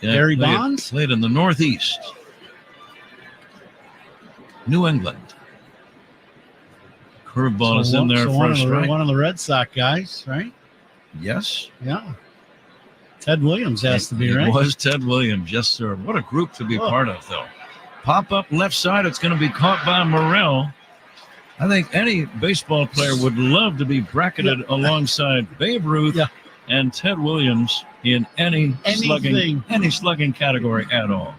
Barry Bonds? Played in the Northeast. New England. Curveball is in there for a strike. One of the Red Sox guys, right? Yes. Yeah. Ted Williams has to be, right? It was Ted Williams, yes, sir. What a group to be part of, though. Pop up left side. It's going to be caught by Morrell. I think any baseball player would love to be bracketed alongside Babe Ruth and Ted Williams in any slugging category at all.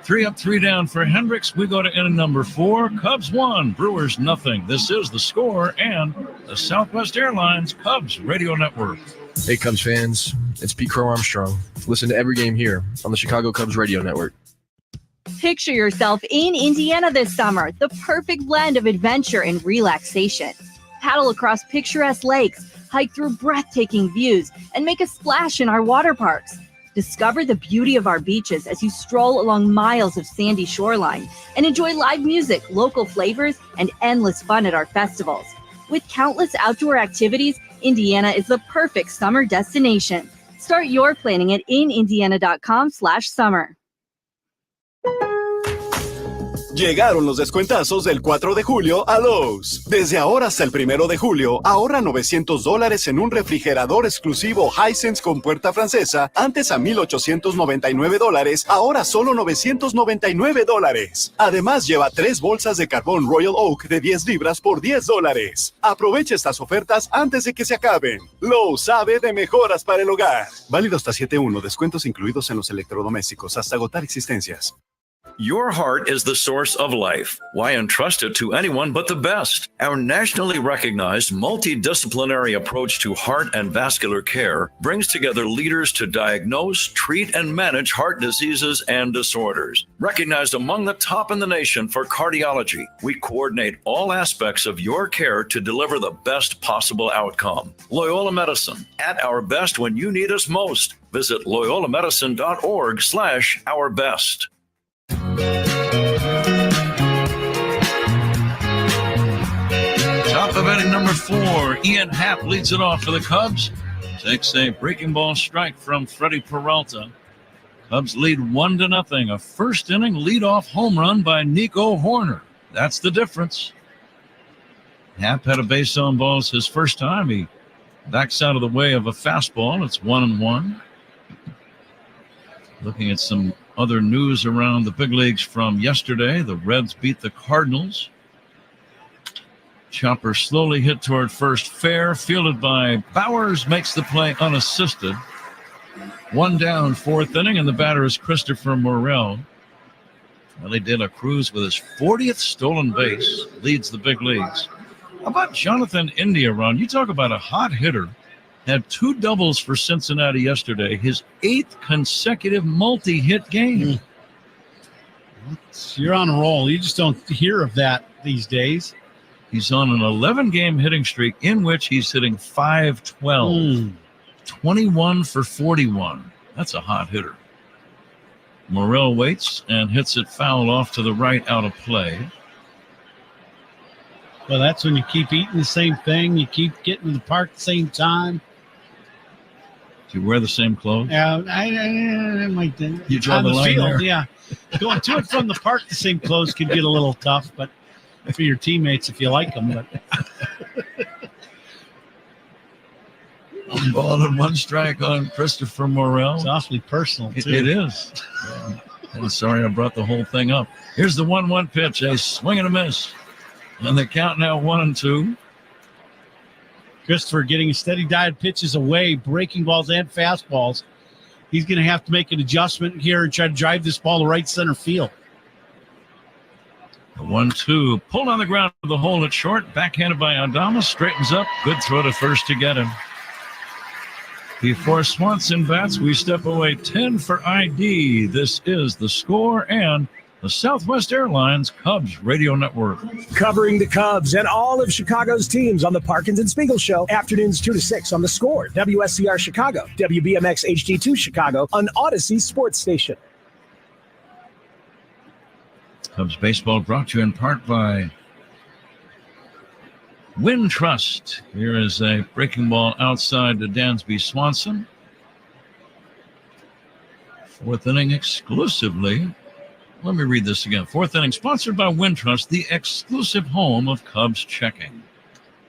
3 up, 3 down for Hendricks. We go to inning number 4. Cubs 1, Brewers 0. This is The Score and the Southwest Airlines Cubs Radio Network. Hey, Cubs fans. It's Pete Crow Armstrong. Listen to every game here on the Chicago Cubs Radio Network. Picture yourself in Indiana this summer, the perfect blend of adventure and relaxation. Paddle across picturesque lakes, hike through breathtaking views, and make a splash in our water parks. Discover the beauty of our beaches as you stroll along miles of sandy shoreline and enjoy live music, local flavors, and endless fun at our festivals. With countless outdoor activities, Indiana is the perfect summer destination. Start your planning at inindiana.com/summer. Llegaron los descuentazos del 4 de julio a Lowe's. Desde ahora hasta el 1 de julio, ahorra $900 en un refrigerador exclusivo Hisense con puerta francesa, antes a $1,899, ahora solo $999. Además, lleva 3 bolsas de carbón Royal Oak de 10 libras por $10. Aprovecha estas ofertas antes de que se acaben. Lowe's sabe de mejoras para el hogar. Válido hasta 7/1, descuentos incluidos en los electrodomésticos, hasta agotar existencias. Your heart is the source of life. Why entrust it to anyone but the best? Our nationally recognized multidisciplinary approach to heart and vascular care brings together leaders to diagnose, treat, and manage heart diseases and disorders. Recognized among the top in the nation for cardiology, we coordinate all aspects of your care to deliver the best possible outcome. Loyola Medicine, at our best when you need us most. Visit loyolamedicine.org/ourbest. Top of inning number 4, Ian Happ leads it off for the Cubs. Takes a breaking ball strike from Freddie Peralta. Cubs lead 1-0. A first inning leadoff home run by Nico Horner. That's the difference. Happ had a base on balls his first time. He backs out of the way of a fastball. It's 1-1. Looking at some other news around the big leagues from yesterday. The Reds beat the Cardinals. Chopper slowly hit toward first, fair, fielded by Bowers, makes the play unassisted. 1 down, 4th inning, and the batter is Christopher Morrell. Ellie De La Cruz with his 40th stolen base leads the big leagues. How about Jonathan India, Ron? You talk about a hot hitter. Had 2 doubles for Cincinnati yesterday. His 8th consecutive multi-hit game. You're on a roll. You just don't hear of that these days. He's on an 11-game hitting streak in which he's hitting .512. 21 for 41. That's a hot hitter. Morel waits and hits it foul off to the right, out of play. Well, that's when you keep eating the same thing. You keep getting to the park at the same time. Do you wear the same clothes? Yeah, I might. You draw the line there? Yeah. Going to and from the park, the same clothes can get a little tough, but for your teammates if you like them. But 1 ball and 1 strike on Christopher Morel. It's awfully personal, too. It is. Yeah. And sorry I brought the whole thing up. Here's the 1-1 pitch, a swing and a miss. And the count now 1-2. Christopher getting a steady diet pitches away, breaking balls and fastballs. He's going to have to make an adjustment here and try to drive this ball to right center field. The 1-2 pulled on the ground to the hole at short. Backhanded by Adames. Straightens up. Good throw to first to get him. Before Swanson bats, we step away 10 for ID. This is The Score and the Southwest Airlines Cubs Radio Network. Covering the Cubs and all of Chicago's teams on the Parkins and Spiegel Show. Afternoons 2 to 6 on The Score, WSCR Chicago, WBMX HD2 Chicago, on Odyssey Sports Station. Cubs baseball brought to you in part by Wintrust. Here is a breaking ball outside to Dansby Swanson. 4th inning exclusively. Let me read this again. 4th inning sponsored by Wintrust, the exclusive home of Cubs checking.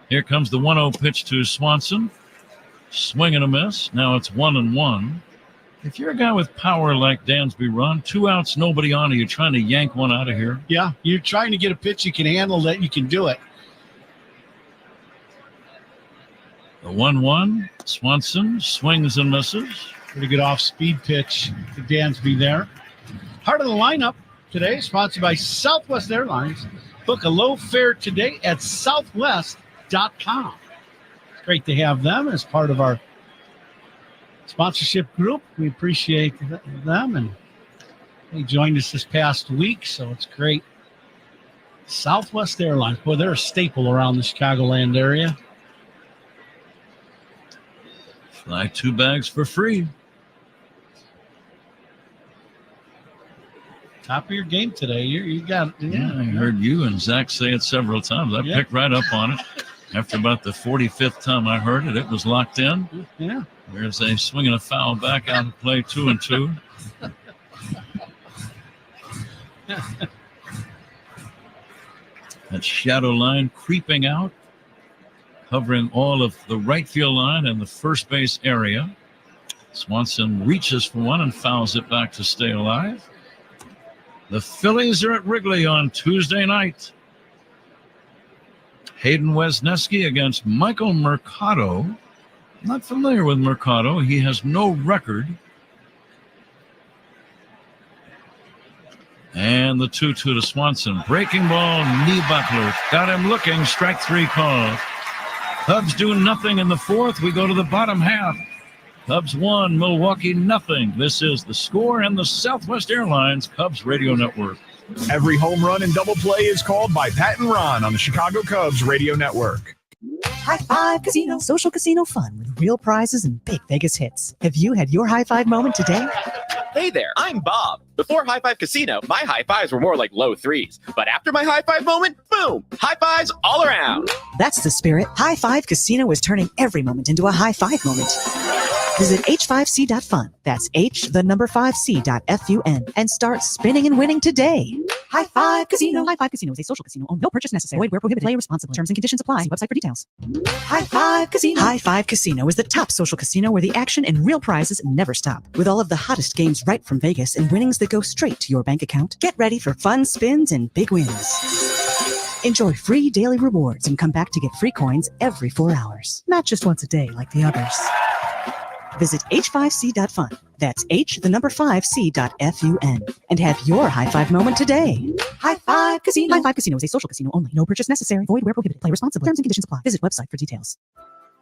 Here comes the 1-0 pitch to Swanson. Swing and a miss. Now it's 1-1. If you're a guy with power like Dansby, Ron, 2 outs, nobody on, are you trying to yank one out of here? Yeah, you're trying to get a pitch you can handle that you can do it. The 1-1. Swanson swings and misses. Pretty good off-speed pitch to Dansby there. Heart of the lineup today, sponsored by Southwest Airlines. Book a low fare today at southwest.com. It's great to have them as part of our sponsorship group. We appreciate them, and they joined us this past week, so it's great. Southwest Airlines, boy, they're a staple around the Chicagoland area. Fly 2 bags for free. Top of your game today. You got it. Yeah, I heard you and Zach say it several times. I picked right up on it. After about the 45th time I heard it, it was locked in. Yeah. There's a swing and a foul back out of play, 2-2. That shadow line creeping out, covering all of the right field line and the first base area. Swanson reaches for one and fouls it back to stay alive. The Phillies are at Wrigley on Tuesday night. Hayden Wesneski against Michael Mercado. Not familiar with Mercado. He has no record. And the 2-2 to Swanson. Breaking ball, knee buckler. Got him looking. Strike 3 call. Cubs do nothing in the 4th. We go to the bottom half. Cubs 1, Milwaukee nothing. This is The Score and the Southwest Airlines Cubs Radio Network. Every home run and double play is called by Pat and Ron on the Chicago Cubs Radio Network. High Five Casino, social casino fun with real prizes and big Vegas hits. Have you had your high five moment today? Hey there, I'm Bob. Before High Five Casino, my high fives were more like low 3s. But after my high five moment, boom, high fives all around. That's the spirit. High Five Casino is turning every moment into a high five moment. Visit h5c.fun. That's h5c.fun and start spinning and winning today. High Five Casino. High Five Casino is a social casino. No purchase necessary. Void where prohibited. Play responsibly. Terms and conditions apply. See website for details. High Five Casino. High Five Casino is the top social casino where the action and real prizes never stop. With all of the hottest games right from Vegas and winnings that go straight to your bank account, get ready for fun spins and big wins. Enjoy free daily rewards and come back to get free coins every 4 hours. Not just once a day like the others. Visit h5c.fun. That's H5C.FUN. And have your high five moment today. High Five Casino. High Five Casino is a social casino only. No purchase necessary. Void where prohibited. Play responsibly. Terms and conditions apply. Visit website for details.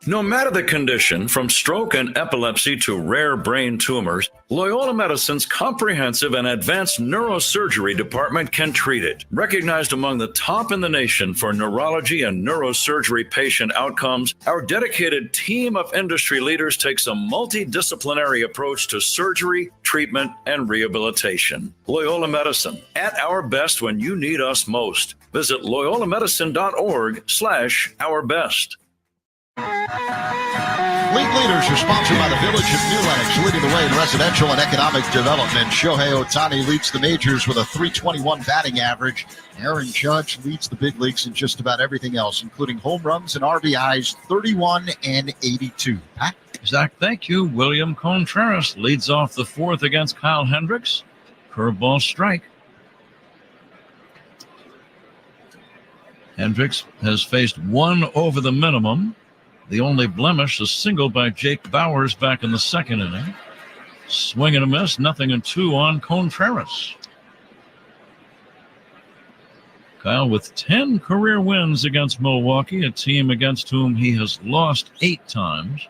No matter the condition, from stroke and epilepsy to rare brain tumors, Loyola Medicine's comprehensive and advanced neurosurgery department can treat it. Recognized among the top in the nation for neurology and neurosurgery patient outcomes, our dedicated team of industry leaders takes a multidisciplinary approach to surgery, treatment, and rehabilitation. Loyola Medicine, at our best when you need us most. Visit loyolamedicine.org/ourbest. League Leaders are sponsored by the Village of New Lenox, leading the way in residential and economic development. Shohei Ohtani leads the majors with a .321 batting average. Aaron Judge leads the big leagues in just about everything else, including home runs and RBIs, 31 and 82. Pat? Zach, thank you. William Contreras leads off the fourth against Kyle Hendricks. Curveball strike. Hendricks has faced one over the minimum. The only blemish, a single by Jake Bowers back in the second inning. Swing and a miss, 0-2 on Contreras. Kyle with 10 career wins against Milwaukee, a team against whom he has lost 8 times.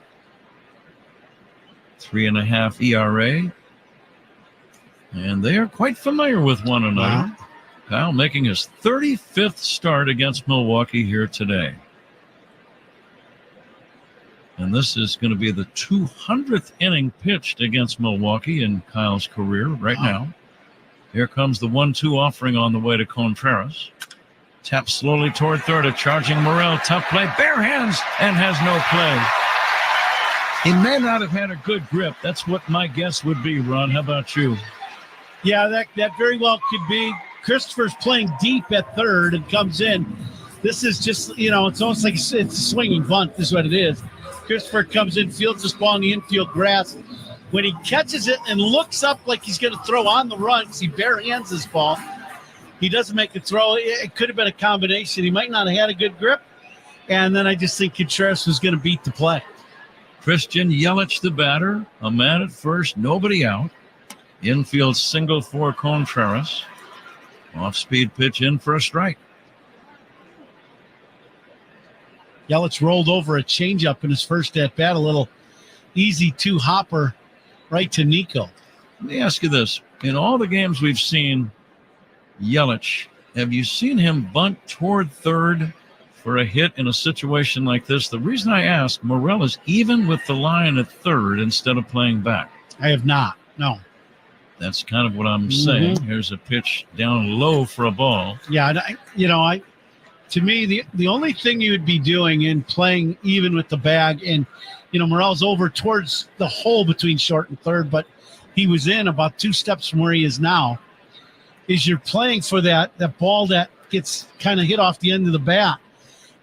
3.5 ERA. And they are quite familiar with one another. Wow. Kyle making his 35th start against Milwaukee here today. And this is going to be the 200th inning pitched against Milwaukee in Kyle's career right now. Here comes the 1-2 offering on the way to Contreras. Taps slowly toward third, a charging Morel. Tough play, bare hands, and has no play. He may not have had a good grip. That's what my guess would be, Ron. How about you? Yeah, that very well could be. Christopher's playing deep at third and comes in. This is just, it's almost like it's a swinging bunt. This is what it is. Christopher comes in, fields this ball in the infield grass. When he catches it and looks up like he's going to throw on the run because he bare hands this ball, he doesn't make a throw. It could have been a combination. He might not have had a good grip. And then I just think Contreras was going to beat the play. Christian Yelich, the batter, a man at first, nobody out. Infield single for Contreras. Off-speed pitch in for a strike. Yelich rolled over a changeup in his first at-bat, a little easy two-hopper right to Nico. Let me ask you this. In all the games we've seen Yelich, have you seen him bunt toward third for a hit in a situation like this? The reason I ask, Morel is even with the line at third instead of playing back. I have not, no. That's kind of what I'm saying. Here's a pitch down low for a ball. Yeah, to me, the only thing you would be doing in playing even with the bag, and, Morel's over towards the hole between short and third, but he was in about 2 steps from where he is now, is you're playing for that ball that gets kind of hit off the end of the bat.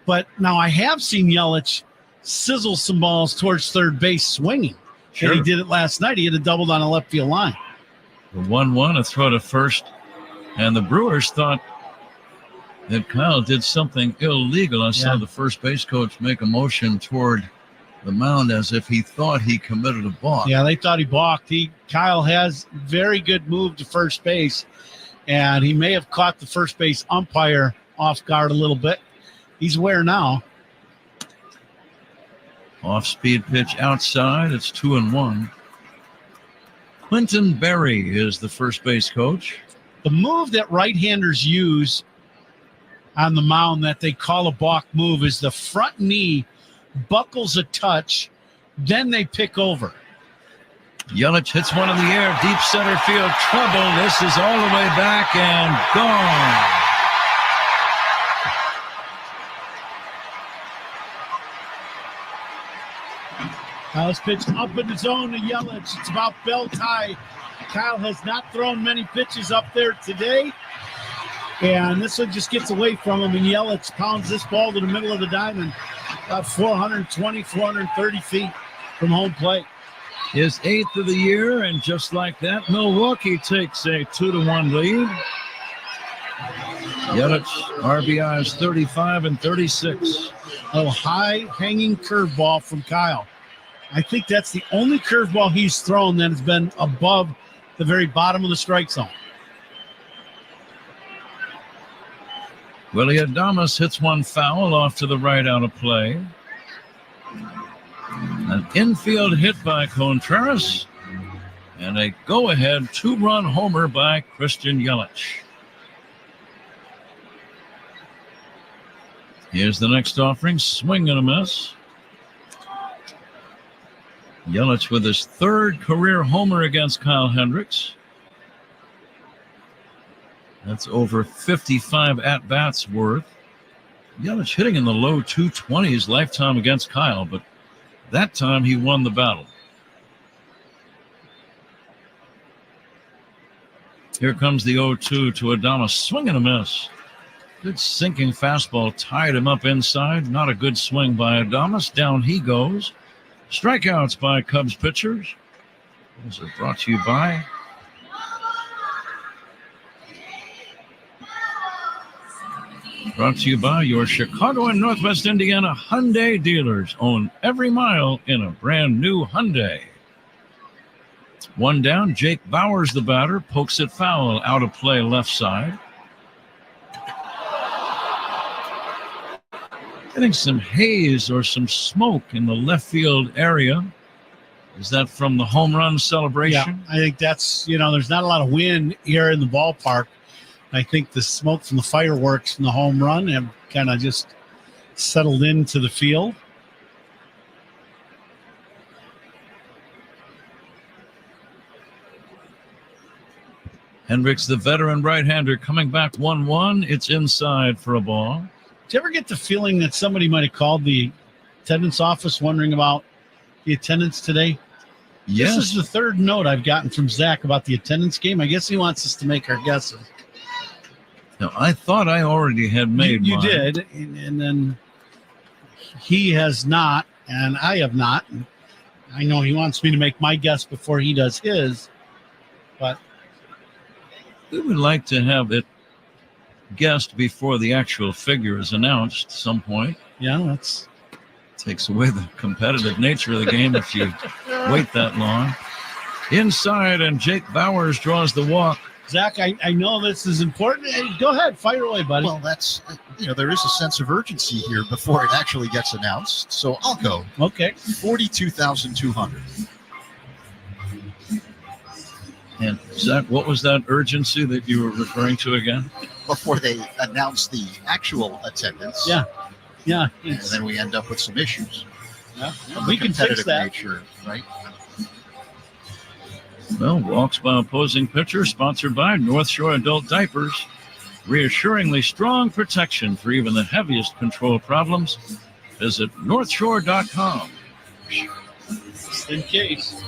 But now I have seen Yelich sizzle some balls towards third base swinging. Sure. And he did it last night. He had a double on a left field line. The 1-1, a throw to first, and the Brewers thought that Kyle did something illegal. I saw the first base coach make a motion toward the mound as if he thought he committed a balk. Yeah, they thought he balked. Kyle has very good move to first base, and he may have caught the first base umpire off guard a little bit. He's aware now. Off-speed pitch outside. It's 2-1. Clinton Berry is the first base coach. The move that right-handers use on the mound that they call a balk move is the front knee buckles a touch, then they pick over. Yelich hits one in the air, deep center field, trouble. This is all the way back and gone. Kyle's pitch up in the zone to Yelich. It's about belt high. Kyle has not thrown many pitches up there today. And this one just gets away from him, and Yelich pounds this ball to the middle of the diamond, about 420, 430 feet from home plate. His 8th of the year, and just like that, Milwaukee takes a 2-1 lead. Yelich, RBIs 35 and 36. A high hanging curveball from Kyle. I think that's the only curveball he's thrown that has been above the very bottom of the strike zone. Willie Adames hits one foul off to the right out of play. An infield hit by Contreras. And a go-ahead 2-run homer by Christian Yelich. Here's the next offering. Swing and a miss. Yelich with his third career homer against Kyle Hendricks. That's over 55 at-bats worth. Yelich hitting in the low 220s lifetime against Kyle, but that time he won the battle. Here comes the 0-2 to Adames. Swing and a miss. Good sinking fastball tied him up inside. Not a good swing by Adames. Down he goes. Strikeouts by Cubs pitchers. Those are brought to you by your Chicago and Northwest Indiana Hyundai dealers. Own every mile in a brand new Hyundai. One down, Jake Bauers, the batter, pokes it foul out of play left side. Getting some haze or some smoke in the left field area. Is that from the home run celebration? Yeah, I think that's, there's not a lot of wind here in the ballpark. I think the smoke from the fireworks from the home run have kind of just settled into the field. Hendricks, the veteran right-hander, coming back 1-1. It's inside for a ball. Did you ever get the feeling that somebody might have called the attendance office wondering about the attendance today? Yes. This is the third note I've gotten from Zach about the attendance game. I guess he wants us to make our guesses. Now, I thought I already had made You mine. did, and then he has not, and I have not. And I know he wants me to make my guess before he does his, but we would like to have it guessed before the actual figure is announced at some point. Yeah, that's takes away the competitive nature of the game if you wait that long. Inside, and Jake Bauers draws the walk. Zach, I know this is important. Hey, go ahead, fire away, buddy. Well, that's, there is a sense of urgency here before it actually gets announced. So I'll go. Okay. 42,200. And Zach, what was that urgency that you were referring to again? Before they announce the actual attendance. Yeah. And then we end up with some issues. Yeah. From We the can fix competitive that. nature, right? Well, walks by opposing pitcher, sponsored by North Shore Adult Diapers. Reassuringly strong protection for even the heaviest control problems. Visit northshore.com. Just in case.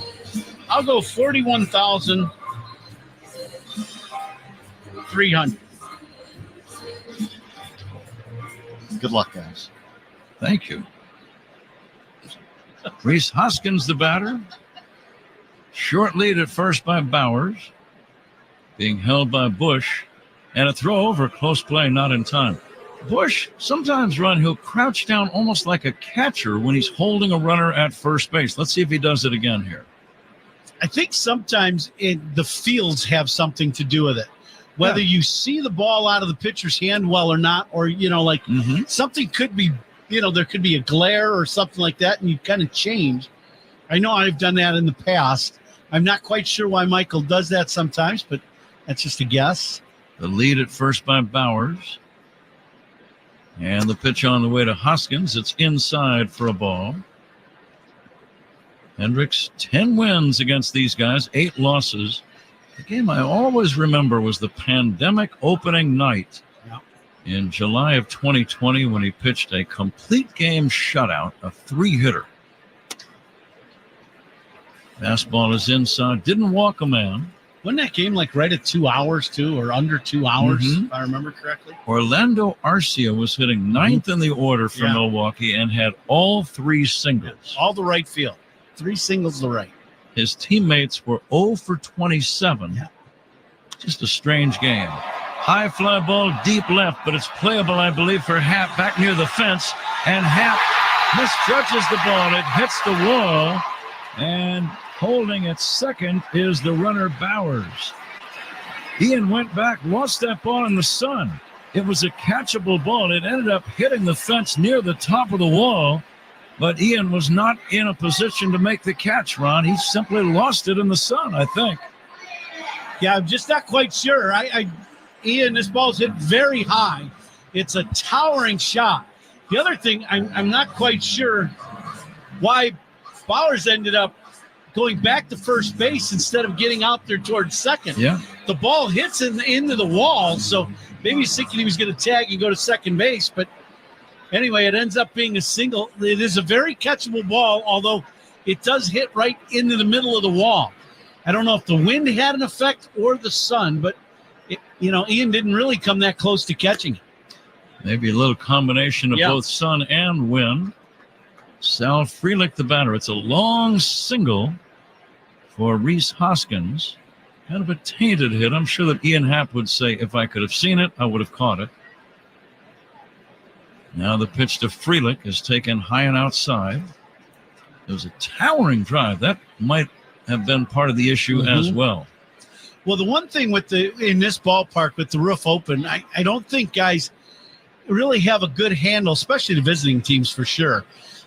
I'll go 41,300. Good luck, guys. Thank you. Rhys Hoskins, the batter. Short lead at first by Bauers. Being held by Bush. And a throw over, close play, not in time. Bush sometimes he'll crouch down almost like a catcher when he's holding a runner at first base. Let's see if he does it again here. I think sometimes the fields have something to do with it. Whether you see the ball out of the pitcher's hand well or not, or, something could be, there could be a glare or something like that, and you kind of change. I know I've done that in the past. I'm not quite sure why Michael does that sometimes, but that's just a guess. The lead at first by Bauers. And the pitch on the way to Hoskins. It's inside for a ball. Hendricks, 10 wins against these guys, 8 losses. The game I always remember was the pandemic opening night in July of 2020 when he pitched a complete game shutout, a 3-hitter. Fastball is inside. Didn't walk a man. Wasn't that game like right at 2 hours, too, or under 2 hours, if I remember correctly? Orlando Arcia was hitting ninth in the order for Milwaukee and had all 3 singles. All the right field. 3 singles to right. His teammates were 0 for 27. Just a strange game. High fly ball, deep left, but it's playable, I believe, for Happ back near the fence. And Happ misjudges the ball. It hits the wall, and holding at second is the runner Bowers. Ian went back, lost that ball in the sun. It was a catchable ball. It ended up hitting the fence near the top of the wall, but Ian was not in a position to make the catch, Ron. He simply lost it in the sun, I think. Yeah, I'm just not quite sure. Ian, this ball's hit very high. It's a towering shot. The other thing, I'm not quite sure why Bowers ended up going back to first base instead of getting out there towards second. Yeah. The ball hits into the wall, so maybe he's thinking he was going to tag and go to second base. But anyway, it ends up being a single. It is a very catchable ball, although it does hit right into the middle of the wall. I don't know if the wind had an effect or the sun, but, Ian didn't really come that close to catching it. Maybe a little combination of both sun and wind. Sal Frelick, the batter. It's a long single for Rhys Hoskins. Kind of a tainted hit. I'm sure that Ian Happ would say, if I could have seen it, I would have caught it. Now the pitch to Frelick is taken high and outside. It was a towering drive. That might have been part of the issue as well. Well, the one thing in this ballpark with the roof open, I don't think guys really have a good handle, especially the visiting teams for sure,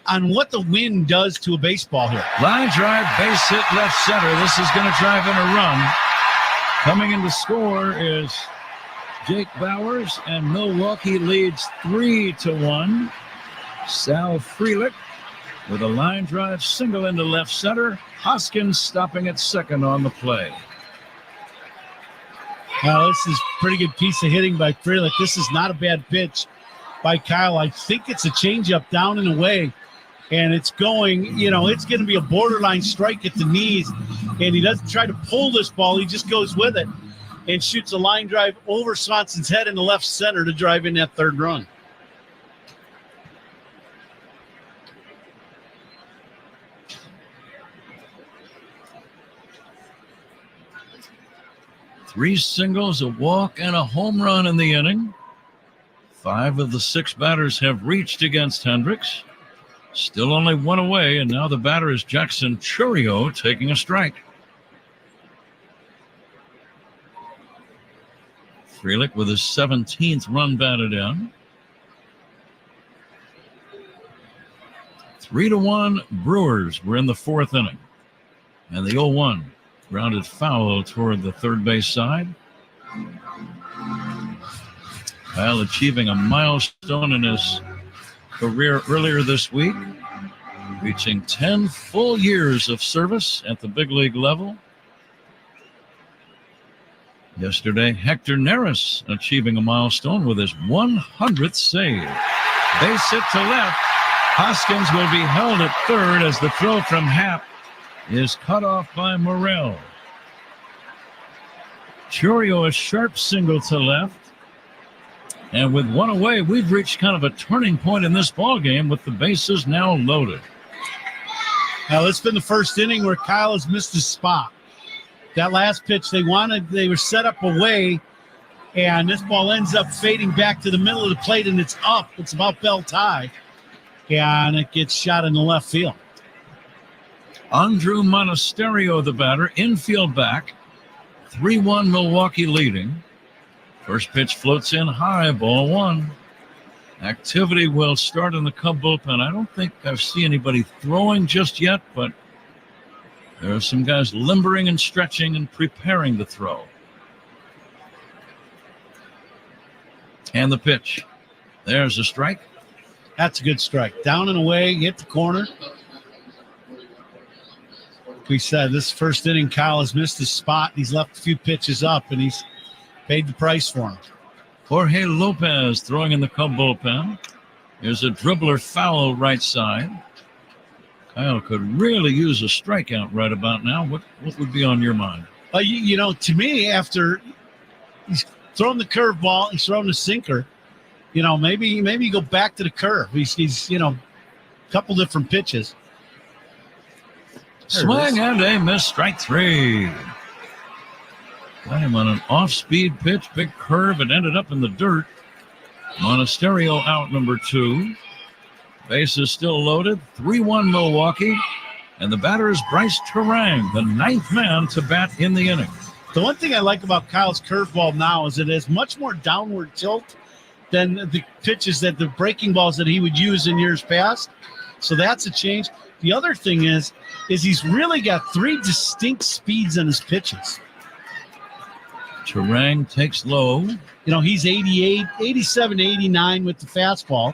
on what the wind does to a baseball here. Line drive, base hit, left center. This is going to drive in a run. Coming in to score is Jake Bowers, and Milwaukee leads 3-1. Sal Frelick with a line drive single into left center. Hoskins stopping at second on the play. Now, this is a pretty good piece of hitting by Frelick. This is not a bad pitch by Kyle. I think it's a changeup down and away, and it's going, it's going to be a borderline strike at the knees, and he doesn't try to pull this ball. He just goes with it and shoots a line drive over Swanson's head in the left center to drive in that third run. Three singles, a walk, and a home run in the inning. 5 of the 6 batters have reached against Hendricks. Still only one away, and now the batter is Jackson Chourio taking a strike. Frelick with his 17th run batted in. 3-1 Brewers. We're in the 4th inning. And the 0-1 grounded foul toward the third base side. Kyle achieving a milestone in his career earlier this week, reaching 10 full years of service at the big league level. Yesterday, Hector Neris achieving a milestone with his 100th save. Base hit to left. Hoskins will be held at third as the throw from Happ is cut off by Morrell. Chourio, a sharp single to left. And with one away, we've reached kind of a turning point in this ball game with the bases now loaded. Now, it's been the first inning where Kyle has missed his spot. That last pitch they were set up away, and this ball ends up fading back to the middle of the plate, and it's up. It's about bell tie, and it gets shot in the left field. Andrew Monasterio, the batter, infield back. 3-1 Milwaukee leading. First pitch floats in high, ball 1. Activity will start in the Cub bullpen. I don't think I see anybody throwing just yet, but there are some guys limbering and stretching and preparing to throw. And the pitch. There's a strike. That's a good strike. Down and away, hit the corner. We said this first inning, Kyle has missed his spot. He's left a few pitches up, and he's paid the price for him. Jorge Lopez throwing in the Cub bullpen. There's a dribbler foul right side. Kyle could really use a strikeout right about now. What would be on your mind? To me, after he's thrown the curveball, he's thrown the sinker, maybe you go back to the curve. He's a couple different pitches. Swing and a miss, strike 3. Got him on an off-speed pitch, big curve. It ended up in the dirt. Monasterio out, number 2. Bases still loaded. 3-1 Milwaukee. And the batter is Bryce Terang, the ninth man to bat in the inning. The one thing I like about Kyle's curveball now is it has much more downward tilt than the pitches that the breaking balls that he would use in years past. So that's a change. The other thing is he's really got three distinct speeds on his pitches. Terang takes low. He's 88, 87 to 89 with the fastball.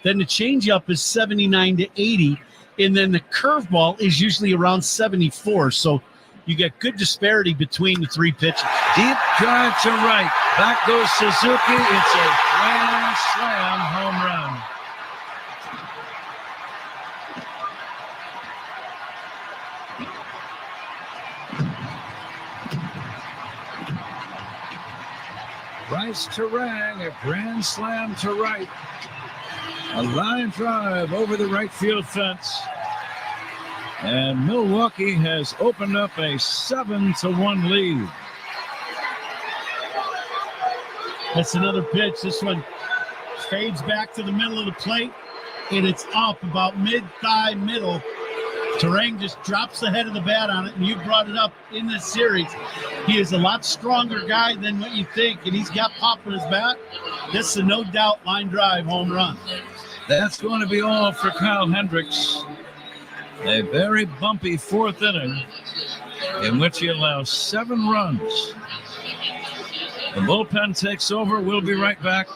Then the changeup is 79 to 80. And then the curveball is usually around 74. So you get good disparity between the three pitches. Deep drive to right. Back goes Suzuki. It's a grand slam home run. Bryce Terang, a grand slam to right. A line drive over the right field fence. And Milwaukee has opened up a 7-1 lead. That's another pitch. This one fades back to the middle of the plate, and it's up about mid-thigh middle. Terang just drops the head of the bat on it, and you brought it up in this series. He is a lot stronger guy than what you think, and he's got pop in his bat. This is a no-doubt line drive home run. That's going to be all for Kyle Hendricks. A very bumpy fourth inning in which he allows 7 runs. The bullpen takes over. We'll be right back.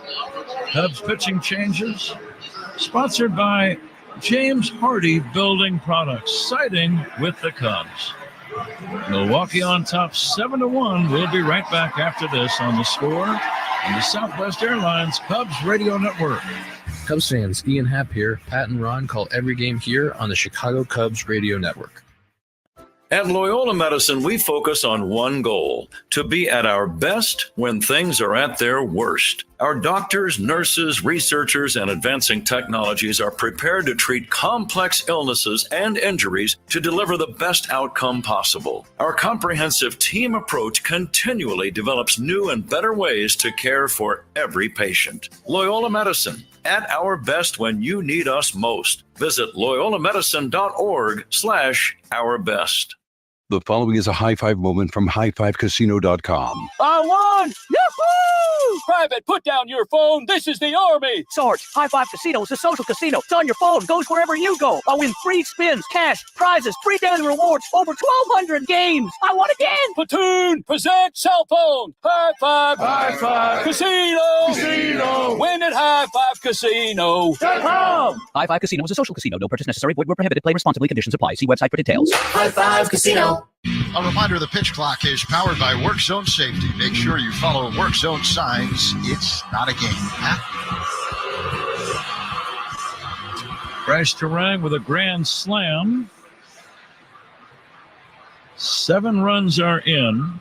Cubs pitching changes. Sponsored by James Hardy Building Products, siding with the Cubs. Milwaukee on top 7-1. We'll be right back after this on The Score and the Southwest Airlines Cubs Radio Network. Cubs fans, Ian Happ here. Pat and Ron call every game here on the Chicago Cubs Radio Network. At Loyola Medicine, we focus on one goal: to be at our best when things are at their worst. Our doctors, nurses, researchers, and advancing technologies are prepared to treat complex illnesses and injuries to deliver the best outcome possible. Our comprehensive team approach continually develops new and better ways to care for every patient. Loyola Medicine, at our best when you need us most. Visit loyolamedicine.org/ourbest. The following is a high five moment from highfivecasino.com. I won! Yahoo! Private, put down your phone. This is the Army. Sarge, High Five Casino is a social casino. It's on your phone. Goes wherever you go. I win free spins, cash, prizes, free daily rewards, over 1,200 games. I won again. Platoon, present cell phone. High Five. High Five. Casino. Casino. Win at highfivecasino.com. High Five Casino is a social casino. No purchase necessary. Void where prohibited. Play responsibly. Conditions apply. See website for details. High Five Casino. A reminder, the pitch clock is powered by Work Zone Safety. Make sure you follow Work Zone signs. It's not a game. Bryce Terang with a grand slam. 7 runs are in.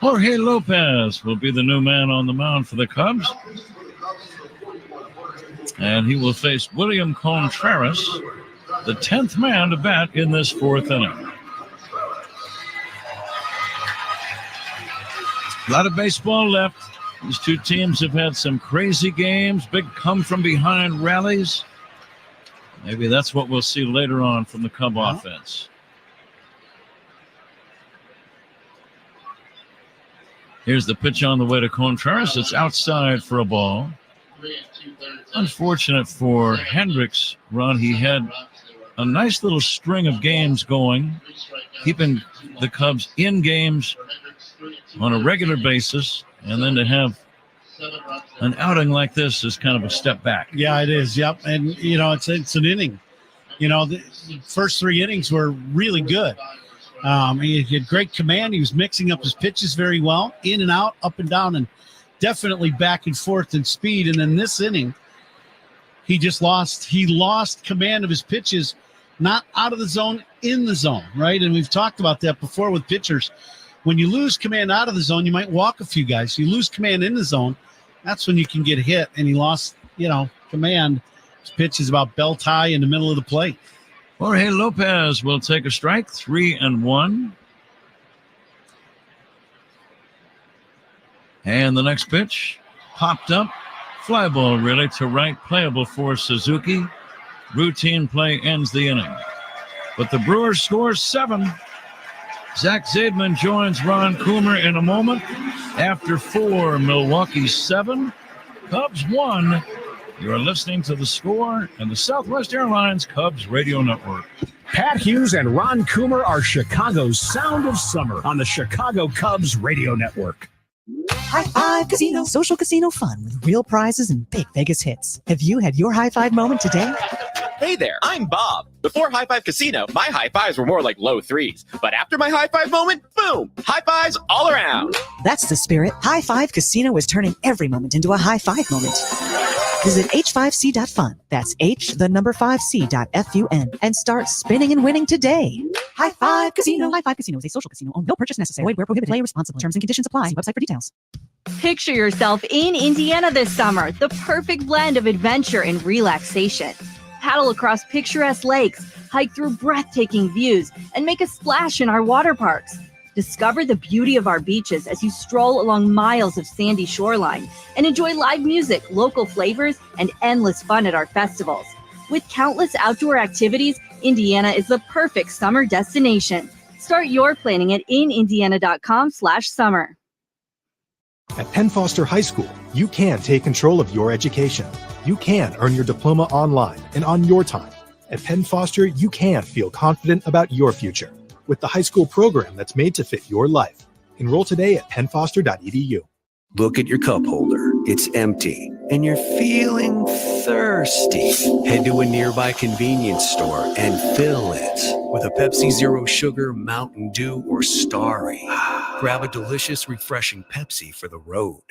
Jorge Lopez will be the new man on the mound for the Cubs. And he will face William Contreras, the 10th man to bat in this 4th inning. A lot of baseball left. These two teams have had some crazy games, big come-from-behind rallies. Maybe that's what we'll see later on from the Cub offense. Here's the pitch on the way to Contreras. It's outside for a ball. Unfortunate for Hendricks, Ron. He had a nice little string of games going, keeping the Cubs in games on a regular basis, and then to have an outing like this is kind of a step back. Yeah, it is. Yep. And, it's an inning. The first 3 innings were really good. He had great command. He was mixing up his pitches very well, in and out, up and down, and definitely back and forth in speed. And then this inning, he lost command of his pitches, not out of the zone, in the zone, right? And we've talked about that before with pitchers. When you lose command out of the zone, you might walk a few guys. You lose command in the zone, that's when you can get hit. And he lost, command. His pitch is about belt high in the middle of the plate. Jorge Lopez will take a strike, 3-1. And the next pitch popped up, Fly ball really to right, playable for Suzuki. Routine play ends the inning. But the Brewers score 7. Zach Zaidman joins Ron Coomer in a moment. After 4, Milwaukee 7, Cubs 1. You're listening to The Score and the Southwest Airlines Cubs Radio Network. Pat Hughes and Ron Coomer are Chicago's Sound of Summer on the Chicago Cubs Radio Network. High Five Casino. Social casino fun with real prizes and big Vegas hits. Have you had your high five moment today? Hey there, I'm Bob. Before High Five Casino, my high fives were more like low threes. But after my high five moment, boom, high fives all around. That's the spirit. High Five Casino is turning every moment into a high five moment. Visit h5c.fun. That's h5c.fun and start spinning and winning today. High Five Casino. High Five Casino is a social casino. No purchase necessary. Void where prohibited. Play responsibly. Terms and conditions apply. See website for details. Picture yourself in Indiana this summer, the perfect blend of adventure and relaxation. Paddle across picturesque lakes, hike through breathtaking views, and make a splash in our water parks. Discover the beauty of our beaches as you stroll along miles of sandy shoreline and enjoy live music, local flavors, and endless fun at our festivals. With countless outdoor activities, Indiana is the perfect summer destination. Start your planning at inindiana.com/summer. At Penn Foster High School, you can take control of your education. You can earn your diploma online and on your time. At Penn Foster, you can feel confident about your future with the high school program that's made to fit your life. Enroll today at pennfoster.edu. Look at your cup holder. It's empty, and you're feeling thirsty. Head to a nearby convenience store and fill it with a Pepsi Zero Sugar, Mountain Dew, or Starry. Grab a delicious, refreshing Pepsi for the road.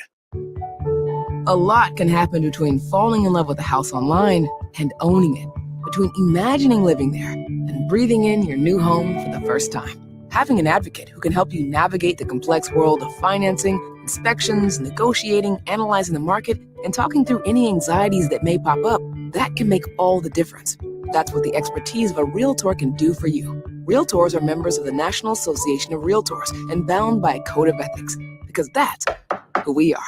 A lot can happen between falling in love with a house online and owning it, between imagining living there and breathing in your new home for the first time. Having an advocate who can help you navigate the complex world of financing, inspections, negotiating, analyzing the market, and talking through any anxieties that may pop up, that can make all the difference. That's what the expertise of a Realtor can do for you. Realtors are members of the National Association of Realtors and bound by a code of ethics, because that's who we are.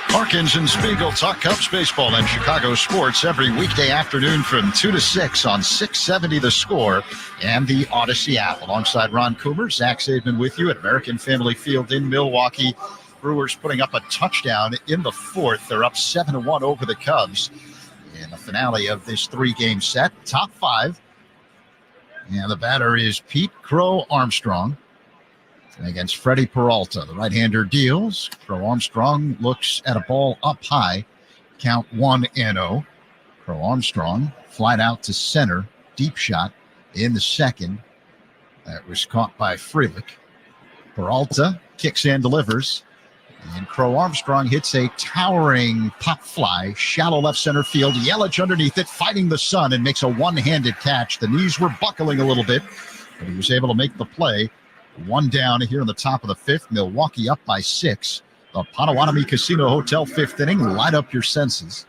Parkins and Spiegel talk Cubs baseball and Chicago sports every weekday afternoon from 2 to 6 on 670 The Score and the Odyssey app. Alongside Ron Coomer, Zach Zaidman with you at American Family Field in Milwaukee. Brewers putting up a touchdown in the fourth. They're up 7-1 over the Cubs in the finale of this three-game set. Top five. And the batter is Pete Crow Armstrong against Freddie Peralta. The right-hander deals. Crow Armstrong looks at a ball up high. Count 1-0. Crow Armstrong flied out to center. Deep shot in the second. That was caught by Frelick. Peralta kicks and delivers. And Crow Armstrong hits a towering pop fly, shallow left center field. Yelich underneath it, fighting the sun, and makes a one-handed catch. The knees were buckling a little bit, but he was able to make the play. One down here in the top of the fifth. Milwaukee up by 6. The Potawatomi Casino Hotel fifth inning. Light up your senses.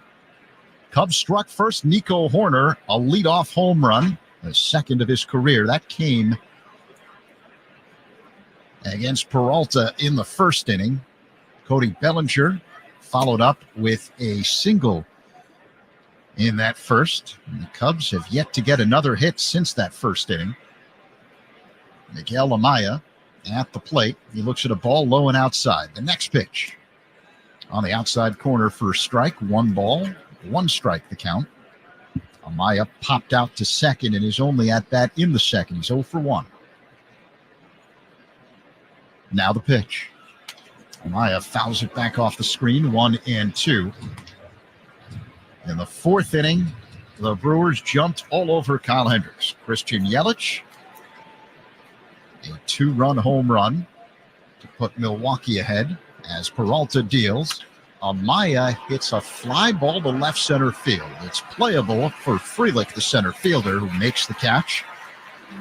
Cubs struck first. Nico Horner, a leadoff home run, the second of his career. That came against Peralta in the first inning. Cody Bellinger followed up with a single in that first. And the Cubs have yet to get another hit since that first inning. Miguel Amaya at the plate. He looks at a ball low and outside. The next pitch on the outside corner for a strike. 1 ball, 1 strike the count. Amaya popped out to second and is only at bat in the second. He's 0 for 1. Now the pitch. Amaya fouls it back off the screen. 1-2. In the fourth inning, the Brewers jumped all over Kyle Hendricks. Christian Yelich, a 2-run home run to put Milwaukee ahead as Peralta deals. Amaya hits a fly ball to left center field. It's playable for Frelick, the center fielder, who makes the catch.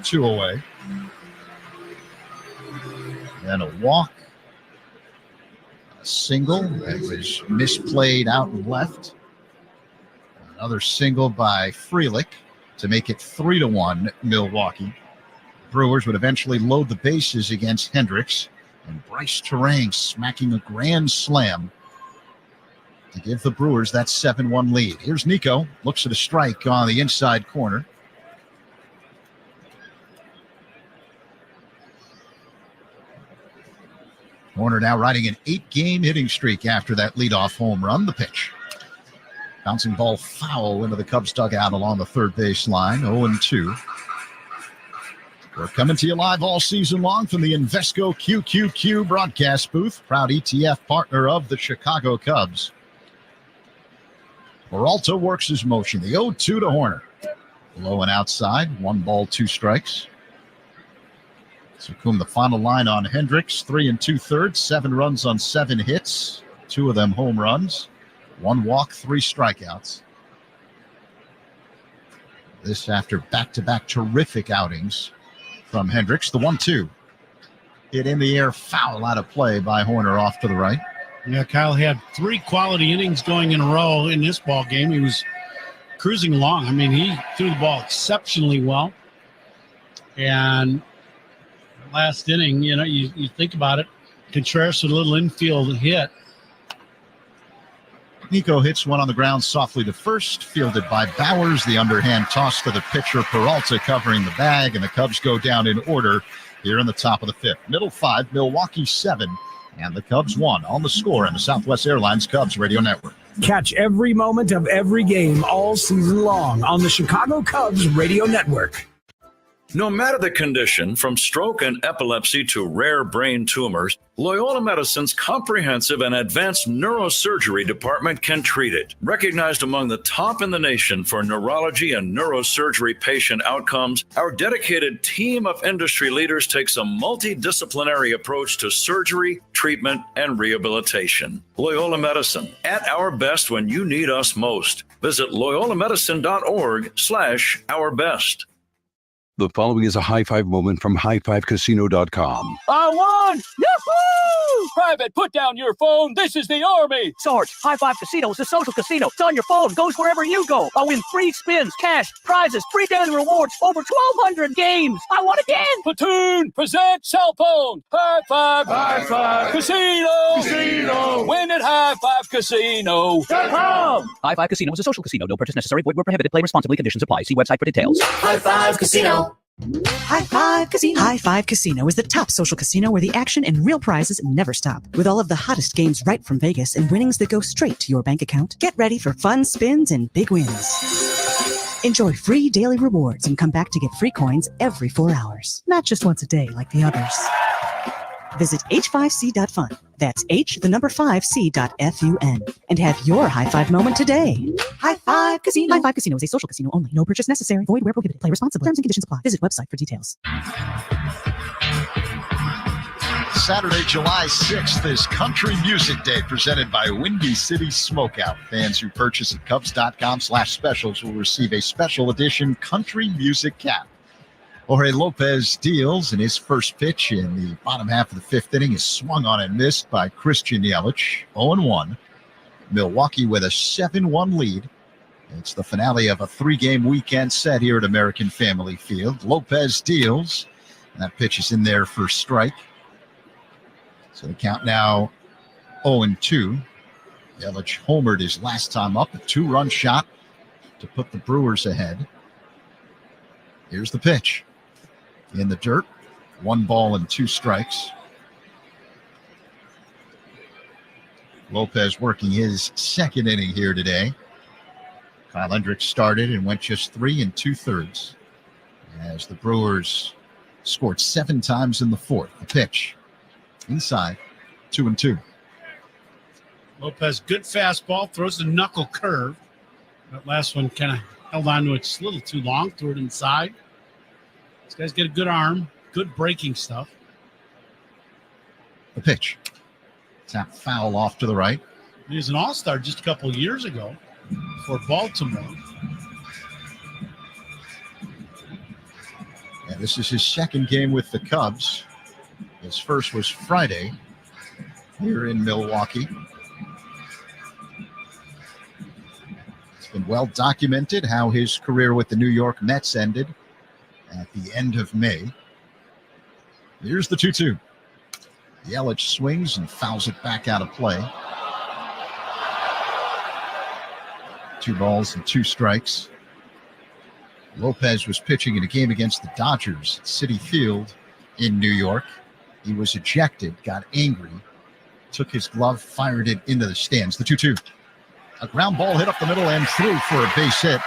2 away. And a walk. A single that was misplayed out and left. Another single by Frelick to make it 3-1 Milwaukee. Brewers would eventually load the bases against Hendricks, and Bryce Terang smacking a grand slam to give the Brewers that 7-1 lead. Here's Nico. Looks at a strike on the inside corner. Horner now riding an 8-game hitting streak after that leadoff home run. The pitch. Bouncing ball foul into the Cubs dugout along the third base line. 0-2. We're coming to you live all season long from the Invesco QQQ broadcast booth. Proud ETF partner of the Chicago Cubs. Peralta works his motion. The 0-2 to Horner. Low and outside. 1 ball, 2 strikes. Succumb the final line on Hendricks. 3 2/3. 7 runs on 7 hits. 2 of them home runs. 1 walk, 3 strikeouts. This after back-to-back terrific outings from Hendricks. The 1-2. Hit in the air, foul out of play by Horner off to the right. Yeah, Kyle had 3 quality innings going in a row in this ball game. He was cruising along. I mean, he threw the ball exceptionally well. And last inning, you think about it, Contreras with a little infield hit. Nico hits one on the ground softly to first, fielded by Bowers. The underhand toss to the pitcher, Peralta covering the bag, and the Cubs go down in order here in the top of the 5th. Middle 5, Milwaukee 7, and the Cubs 1 on the score in the Southwest Airlines Cubs Radio Network. Catch every moment of every game all season long on the Chicago Cubs Radio Network. No matter the condition, from stroke and epilepsy to rare brain tumors, Loyola Medicine's comprehensive and advanced neurosurgery department can treat it. Recognized among the top in the nation for neurology and neurosurgery patient outcomes, our dedicated team of industry leaders takes a multidisciplinary approach to surgery, treatment, and rehabilitation. Loyola Medicine, at our best when you need us most. Visit loyolamedicine.org/ourbest. The following is a high five moment from highfivecasino.com. I won! Yahoo! Private, put down your phone. This is the Army. Sarge, High Five Casino is a social casino. It's on your phone. Goes wherever you go. I win free spins, cash, prizes, free daily rewards, over 1,200 games. I won again. Platoon, present cell phone. High Five. High Five. Casino. Casino. Win at highfivecasino.com. High Five Casino is a social casino. No purchase necessary. Void where prohibited. Play responsibly. Conditions apply. See website for details. High Five Casino. High Five Casino. High Five Casino is the top social casino where the action and real prizes never stop. With all of the hottest games right from Vegas and winnings that go straight to your bank account, get ready for fun spins and big wins. Enjoy free daily rewards and come back to get free coins every 4 hours. Not just once a day like the others. Visit h5c.fun. That's h5c.fun. And have your high five moment today. High Five Casino. High Five Casino is a social casino only. No purchase necessary. Void where prohibited. Play responsibly. Terms and conditions apply. Visit website for details. Saturday, July 6th is Country Music Day, presented by Windy City Smokeout. Fans who purchase at Cubs.com/specials will receive a special edition country music cap. Jorge Lopez deals, and his first pitch in the bottom half of the 5th inning is swung on and missed by Christian Yelich. 0-1. Milwaukee with a 7-1 lead. It's the finale of a 3-game weekend set here at American Family Field. Lopez deals, and that pitch is in there for strike. So the count now 0-2. Yelich homered his last time up, a 2-run shot to put the Brewers ahead. Here's the pitch. In the dirt, 1 ball and 2 strikes. Lopez working his 2nd inning here today. Kyle Hendricks started and went just 3 2/3 as the Brewers scored 7 times in the 4th. The pitch inside, 2-2. Lopez, good fastball, throws the knuckle curve. That last one kind of held on to it a little too long, threw it inside. This guy's got a good arm, good breaking stuff. The pitch. Tap foul off to the right. He was an all-star just a couple of years ago for Baltimore. And this is his 2nd game with the Cubs. His first was Friday here in Milwaukee. It's been well documented how his career with the New York Mets ended at the end of May. Here's the 2-2. Yelich swings and fouls it back out of play. 2 balls and 2 strikes. Lopez was pitching in a game against the Dodgers at Citi Field in New York. He was ejected, got angry, took his glove, fired it into the stands. The 2-2. A ground ball hit up the middle and through for a base hit.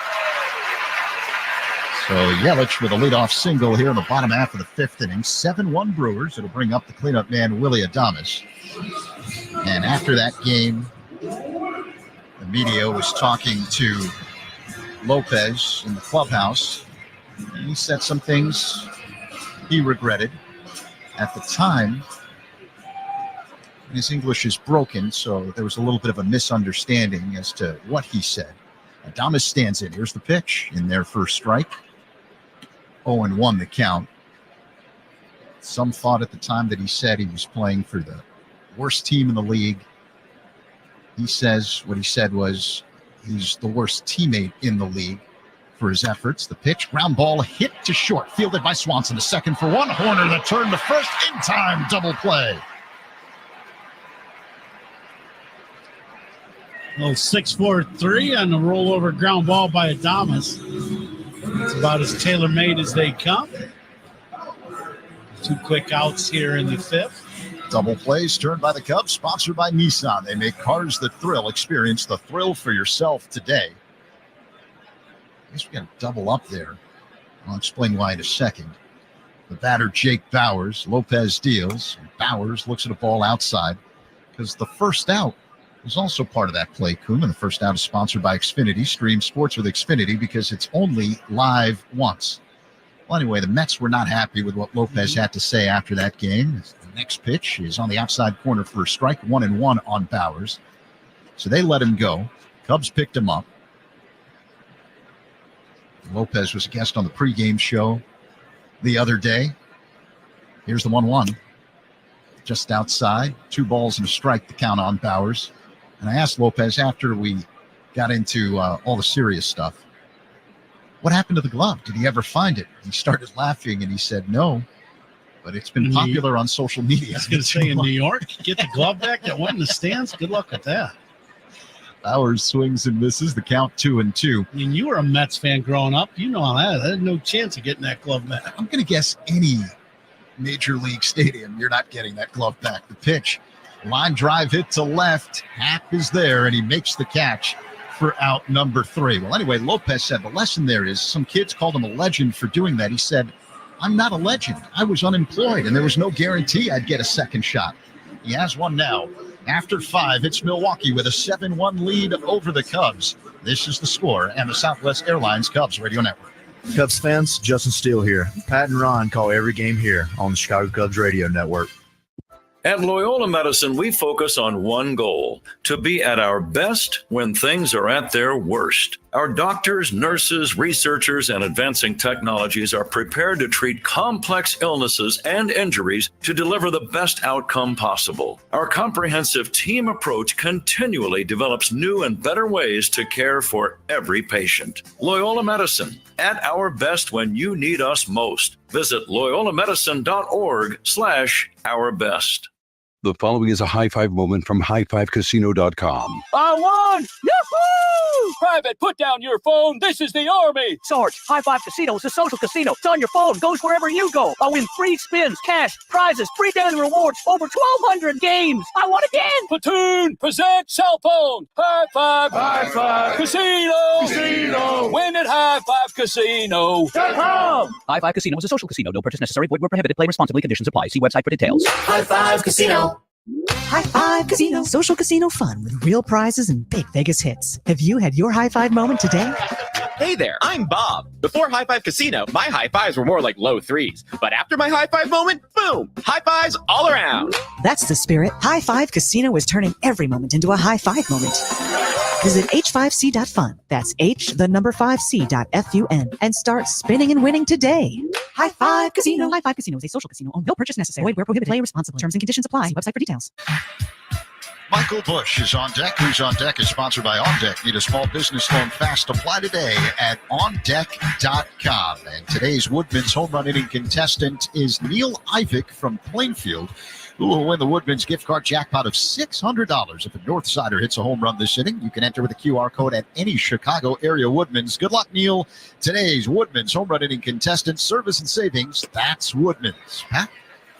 So Yelich with a leadoff single here in the bottom half of the 5th inning. 7-1 Brewers. It'll bring up the cleanup man, Willie Adames. And after that game, the media was talking to Lopez in the clubhouse. And he said some things he regretted. At the time, his English is broken, so there was a little bit of a misunderstanding as to what he said. Adames stands in. Here's the pitch in their first strike. 0-1 the count. Some thought at the time that he said he was playing for the worst team in the league. He says what he said was he's the worst teammate in the league for his efforts. The pitch, ground ball hit to short, fielded by Swanson. The second for 1. Horner the turn to first in time. Double play. Little 6-4-3 on the rollover ground ball by Adames. It's about as tailor-made as they come. 2 quick outs here in the 5th. Double plays turned by the Cubs, sponsored by Nissan. They make cars that thrill. Experience the thrill for yourself today. I guess we got a double up there. I'll explain why in a second. The batter, Jake Bauers. Lopez deals. Bauers looks at a ball outside because the first out was also part of that play, Koeman. The first out is sponsored by Xfinity. Stream sports with Xfinity because it's only live once. Well, anyway, the Mets were not happy with what Lopez had to say after that game. The next pitch is on the outside corner for a strike, 1-1 on Bauers. So they let him go. Cubs picked him up. Lopez was a guest on the pregame show the other day. Here's the 1-1. Just outside, 2 balls and a strike, the count on Bauers. And I asked Lopez after we got into all the serious stuff, what happened to the glove? Did he ever find it? He started laughing and he said no, but it's been popular on social media. I was going to say in New York, get the glove back that went in the stands. Good luck with that. Bauers swings and misses, the count 2-2. I mean, you were a Mets fan growing up. You know that. There's no chance of getting that glove back. I'm going to guess any major league stadium, you're not getting that glove back. The pitch, line drive hit to left. Happ is there, and he makes the catch for out number 3. Well, anyway, Lopez said the lesson there is some kids called him a legend for doing that. He said, I'm not a legend. I was unemployed, and there was no guarantee I'd get a second shot. He has one now. After 5, it's Milwaukee with a 7-1 lead over the Cubs. This is the score and the Southwest Airlines Cubs Radio Network. Cubs fans, Justin Steele here. Pat and Ron call every game here on the Chicago Cubs Radio Network. At Loyola Medicine, we focus on one goal, to be at our best when things are at their worst. Our doctors, nurses, researchers, and advancing technologies are prepared to treat complex illnesses and injuries to deliver the best outcome possible. Our comprehensive team approach continually develops new and better ways to care for every patient. Loyola Medicine, at our best when you need us most. Visit loyolamedicine.org/ourbest. The following is a high five moment from highfivecasino.com. I won! Yahoo! Private, put down your phone. This is the Army. Sarge, High Five Casino is a social casino. It's on your phone. Goes wherever you go. I win free spins, cash, prizes, free daily rewards, over 1,200 games. I won again. Platoon, present cell phone. High Five. High Five. Casino. Casino. Win at highfivecasino.com. High Five Casino is a social casino. No purchase necessary. Void where prohibited. Play responsibly. Conditions apply. See website for details. High Five Casino. High Five Casino. Social casino fun with real prizes and big Vegas hits. Have you had your high five moment today? Hey there, I'm Bob. Before High Five Casino, my high fives were more like low 3s. But after my high five moment, boom, high fives all around. That's the spirit. High Five Casino is turning every moment into a high five moment. Visit h5c.fun. That's h5c.fun and start spinning and winning today. High Five Casino. High Five Casino is a social casino. No purchase necessary. Void where prohibited. Play responsibly. Terms and conditions apply. See website for details. Michael Bush is on deck. Who's on deck is sponsored by On Deck. Need a small business loan fast? Apply today at ondeck.com. And today's Woodman's home run inning contestant is Neil Ivick from Plainfield, who will win the Woodman's gift card jackpot of $600 if a Northsider hits a home run this inning. You can enter with a QR code at any Chicago area Woodman's. Good luck, Neil. Today's Woodman's home run inning contestant, service and savings. That's Woodman's. Pat?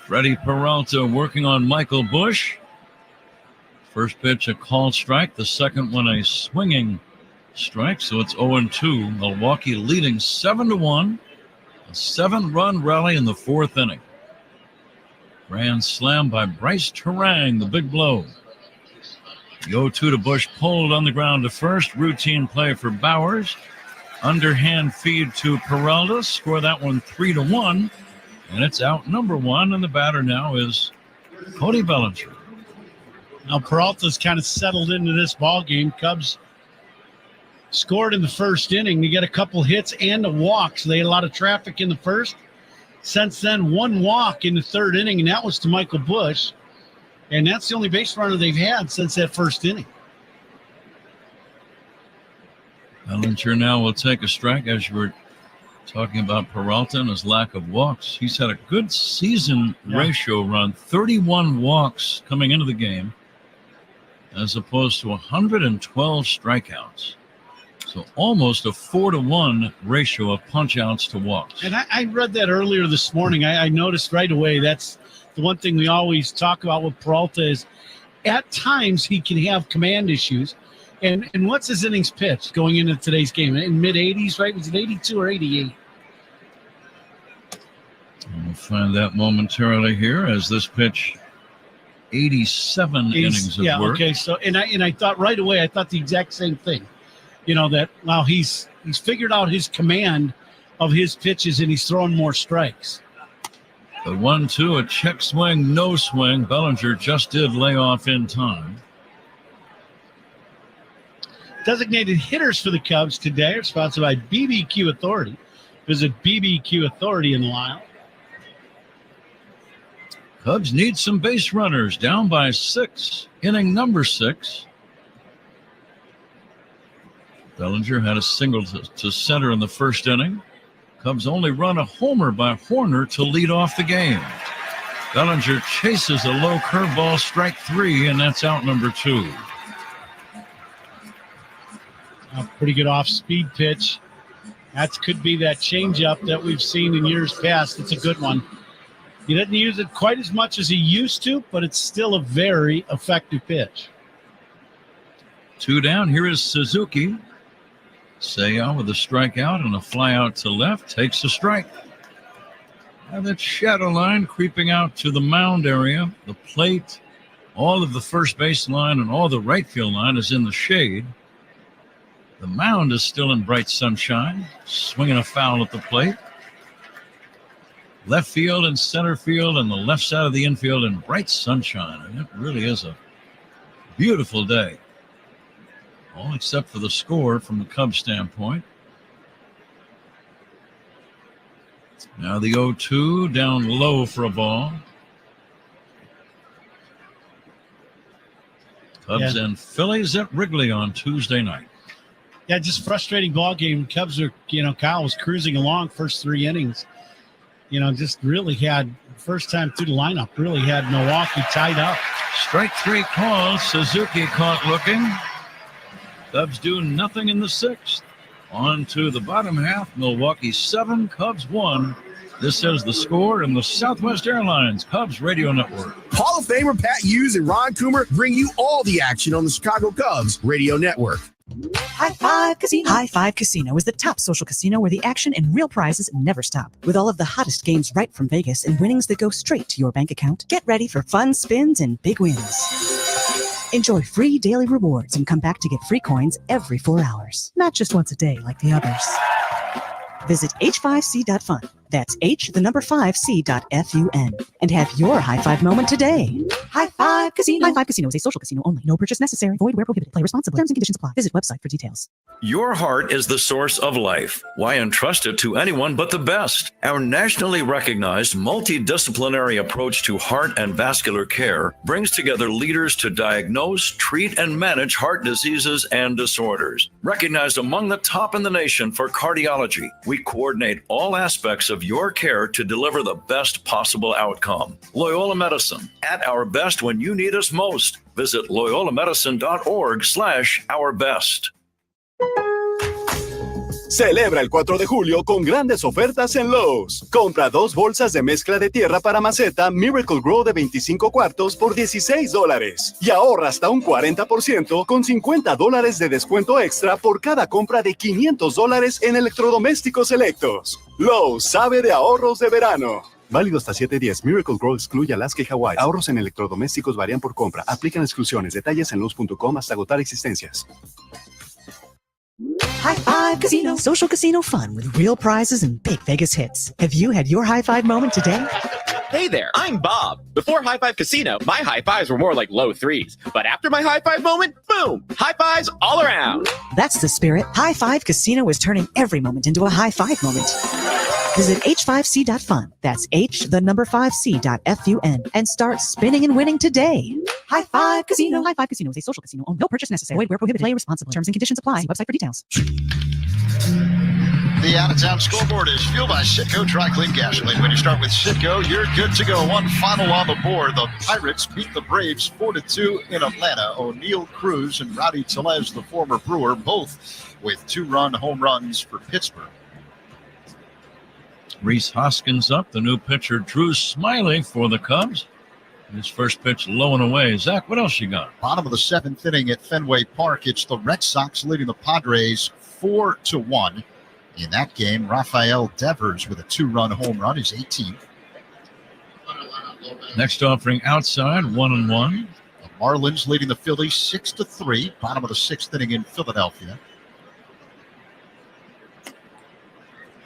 Freddie Peralta working on Michael Busch. First pitch, a called strike. The second one, a swinging strike. So it's 0-2. Milwaukee leading 7-1. A 7-run rally in the fourth inning. Grand slam by Bryce Terang, the big blow. The 0-2 to Busch, pulled on the ground to first. Routine play for Bowers. Underhand feed to Peralta. Score that one 3-1. And it's out number one. And the batter now is Cody Bellinger. Now Peralta's kind of settled into this ball game. Cubs scored in the first inning. They get a couple hits and a walk, so they had a lot of traffic in the first. Since then, one walk in the third inning, and that was to Michael Busch. And that's the only base runner they've had since that first inning. Bellinger now will take a strike. As you were talking about Peralta and his lack of walks, he's had a good season ratio run, 31 walks coming into the game, as opposed to 112 strikeouts. So almost a 4-to-1 ratio of punch-outs to walks. And I read that earlier this morning. I noticed right away that's the one thing we always talk about with Peralta is at times he can have command issues. And what's his innings pitch going into today's game? In mid-80s, right? Was it 82 or 88? We'll find that momentarily here as this pitch, 87 innings of work. Okay. So and I thought right away, I thought the exact same thing. You know, that wow, he's figured out his command of his pitches and he's throwing more strikes. The 1-2, a check swing, no swing. Bellinger just did lay off in time. Designated hitters for the Cubs today are sponsored by BBQ Authority. Visit BBQ Authority in Lisle. Cubs need some base runners, down by 6, inning number 6. Bellinger had a single to center in the first inning. Cubs only run a homer by Horner to lead off the game. Bellinger chases a low curveball, strike 3, and that's out number 2. A pretty good off-speed pitch. That could be that changeup that we've seen in years past. It's a good one. He doesn't use it quite as much as he used to, but it's still a very effective pitch. 2 down. Here is Suzuki. Seiya with a strikeout and a fly out to left takes a strike. Now that shadow line creeping out to the mound area, the plate, all of the first base line and all the right field line is in the shade. The mound is still in bright sunshine, swinging a foul at the plate. Left field and center field and the left side of the infield in bright sunshine. And it really is a beautiful day. All except for the score from the Cubs standpoint. Now the 0-2 down low for a ball. Cubs and Phillies at Wrigley on Tuesday night. Yeah, just frustrating ball game. Cubs are, Kyle was cruising along first 3 innings. Just really had, first time through the lineup, really had Milwaukee tied up. Strike 3 call. Suzuki caught looking. Cubs do nothing in the 6th. On to the bottom half. Milwaukee 7, Cubs 1. This is the score in the Southwest Airlines Cubs Radio Network. Hall of Famer Pat Hughes and Ron Coomer bring you all the action on the Chicago Cubs Radio Network. High Five Casino. High Five Casino is the top social casino where the action and real prizes never stop. With all of the hottest games right from Vegas and winnings that go straight to your bank account, get ready for fun spins and big wins. Enjoy free daily rewards and come back to get free coins every 4 hours. Not just once a day like the others. Visit h5c.fun. That's h5c.fun. And have your high five moment today. High Five Casino. High Five Casino is a social casino only. No purchase necessary. Void where prohibited. Play responsibly. Terms and conditions apply. Visit website for details. Your heart is the source of life. Why entrust it to anyone but the best? Our nationally recognized multidisciplinary approach to heart and vascular care brings together leaders to diagnose, treat, and manage heart diseases and disorders. Recognized among the top in the nation for cardiology, we coordinate all aspects of your care to deliver the best possible outcome. Loyola Medicine, at our best when you need us most. Visit loyolamedicine.org/ourbest. Celebra el 4 de julio con grandes ofertas en Lowe's. Compra 2 bolsas de mezcla de tierra para maceta Miracle Grow de 25 cuartos por $16 y ahorra hasta un 40% con $50 de descuento extra por cada compra de $500 en electrodomésticos selectos. Lowe's sabe de ahorros de verano. Válido hasta 7 días. Miracle Grow excluye Alaska y Hawái. Ahorros en electrodomésticos varían por compra. Aplican exclusiones. Detalles en Lowe's.com hasta agotar existencias. High Five Casino. Social casino fun with real prizes and big Vegas hits. Have you had your high five moment today? Hey there, I'm Bob. Before High Five Casino, my high fives were more like low threes. But after my high five moment, boom, high fives all around. That's the spirit. High Five Casino is turning every moment into a high five moment. Visit h5c.fun. That's h5c.fun and start spinning and winning today. High Five Casino. High Five Casino is a social casino. No purchase necessary. Void where prohibited. Play responsibly. Terms and conditions apply. See website for details. The out-of-town scoreboard is fueled by Citgo Dry Clean Gasoline. When you start with Citgo, you're good to go. One final on the board. The Pirates beat the Braves 4-2 in Atlanta. O'Neal Cruz and Rowdy Tellez, the former Brewer, both with 2-run home runs for Pittsburgh. Rhys Hoskins up, the new pitcher Drew Smyly for the Cubs. His first pitch low and away. Zach, what else you got? Bottom of the 7th inning at Fenway Park. It's the Red Sox leading the Padres 4-1. In that game, Rafael Devers with a 2-run home run is 18th. Next offering outside, 1-1. The Marlins leading the Phillies 6-3. Bottom of the 6th inning in Philadelphia.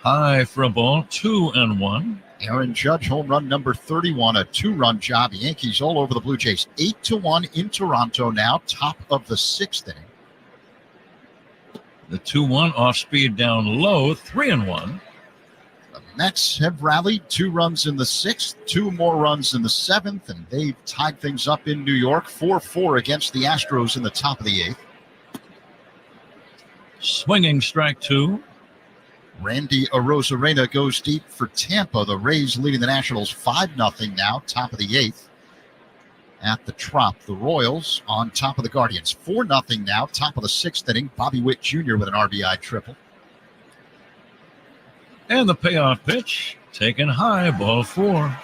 High for a ball, 2-1. Aaron Judge, home run number 31, a 2-run job. Yankees all over the Blue Jays. 8-1 in Toronto now, top of the 6th inning. The 2-1 off speed down low, 3-1. The Mets have rallied 2 runs in the 6th, 2 more runs in the 7th, and they've tied things up in New York, 4-4 against the Astros in the top of the 8th. Swinging strike 2. Randy Arozarena goes deep for Tampa. The Rays leading the Nationals 5-0 now, top of the 8th. At the Trop, the Royals on top of the Guardians. 4-0 now, top of the 6th inning. Bobby Witt Jr. with an RBI triple. And the payoff pitch, taken high, ball 4.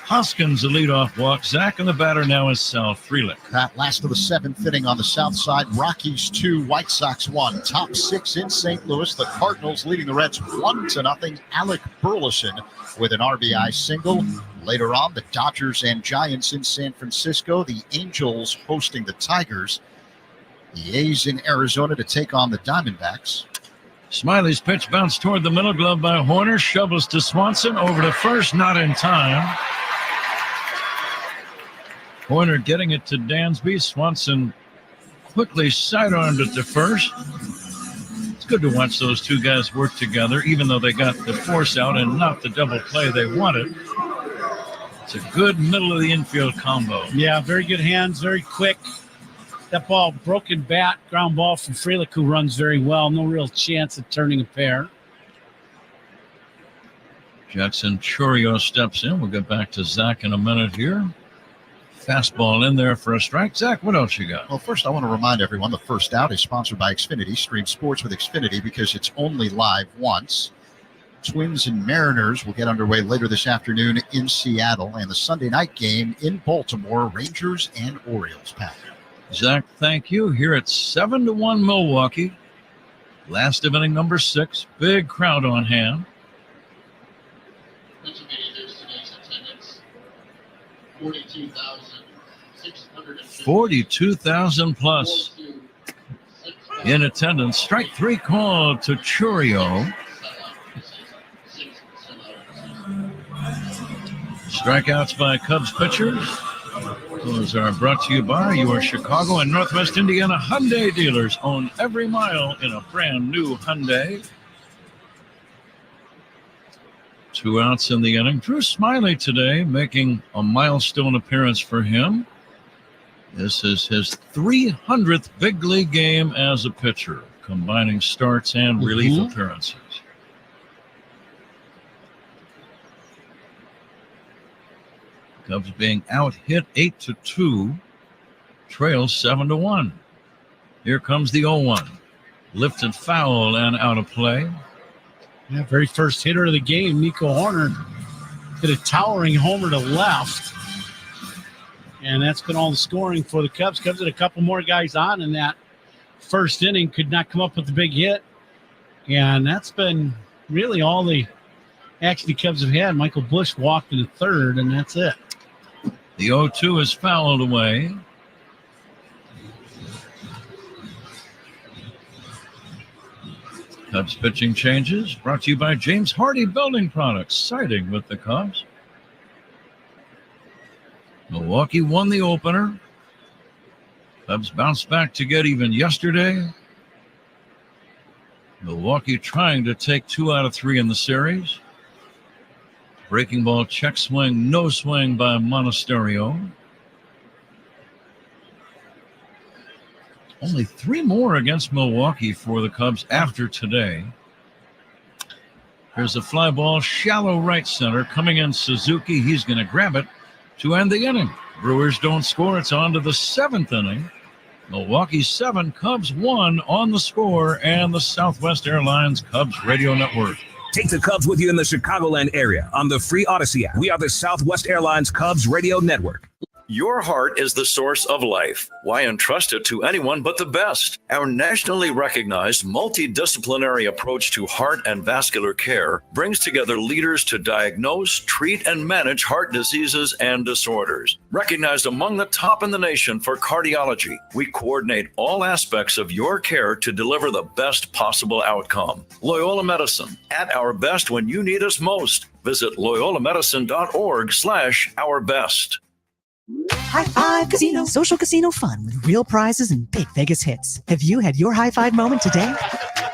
Hoskins, the leadoff walk. Zach, and the batter now is Sal Frelick. That last of the 7th inning on the south side. Rockies 2, White Sox 1. Top 6 in St. Louis. The Cardinals leading the Reds 1-0. Alec Burleson with an RBI single. Later on, the Dodgers and Giants in San Francisco. The Angels hosting the Tigers. The A's in Arizona to take on the Diamondbacks. Smiley's pitch bounced toward the middle, glove by Horner. Shovels to Swanson, over to first, not in time. Horner getting it to Dansby. Swanson quickly sidearmed it to first. It's good to watch those two guys work together, even though they got the force out and not the double play they wanted. It's a good middle of the infield combo. Yeah, very good hands, very quick. That ball, broken bat, ground ball from Frelick, who runs very well. No real chance of turning a pair. Jackson Churio steps in. We'll get back to Zach in a minute here. Fastball in there for a strike. Zach, what else you got? Well, first I want to remind everyone the First Out is sponsored by Xfinity. Stream sports with Xfinity because it's only live once. Twins and Mariners will get underway later this afternoon in Seattle, and the Sunday night game in Baltimore, Rangers and Orioles. Pat. Zach, thank you. Here at 7-1 Milwaukee. Last of inning number 6. Big crowd on hand. 42,000 plus in attendance. Strike 3 called to Churio. Strikeouts by Cubs pitchers. Those are brought to you by your Chicago and Northwest Indiana Hyundai dealers. Own every mile in a brand new Hyundai. 2 outs in the inning. Drew Smyly today making a milestone appearance for him. This is his 300th big league game as a pitcher, combining starts and relief appearances. Cubs being out hit 8-2, trails 7-1. Here comes the 0-1. Lifted foul and out of play. Yeah, very first hitter of the game, Nico Horner, hit a towering homer to left. And that's been all the scoring for the Cubs. Cubs had a couple more guys on in that first inning, could not come up with the big hit. And that's been really all the action the Cubs have had. Michael Busch walked in the third, and that's it. The 0-2 is fouled away. Cubs pitching changes brought to you by James Hardy Building Products, siding with the Cubs. Milwaukee won the opener. Cubs bounced back to get even yesterday. Milwaukee trying to take 2 out of 3 in the series. Breaking ball, check swing, no swing by Monasterio. Only 3 more against Milwaukee for the Cubs after today. Here's a fly ball, shallow right center, coming in Suzuki. He's going to grab it to end the inning. Brewers don't score. It's on to the 7th inning. Milwaukee 7, Cubs 1 on the score, and the Southwest Airlines Cubs Radio Network. Take the Cubs with you in the Chicagoland area on the free Odyssey app. We are the Southwest Airlines Cubs Radio Network. Your heart is the source of life. Why entrust it to anyone but the best? Our nationally recognized multidisciplinary approach to heart and vascular care brings together leaders to diagnose, treat, and manage heart diseases and disorders. Recognized among the top in the nation for cardiology, we coordinate all aspects of your care to deliver the best possible outcome. Loyola Medicine, at our best when you need us most. Visit loyolamedicine.org/ourbest. High Five Casino. Social casino fun with real prizes and big Vegas hits. Have you had your high five moment today?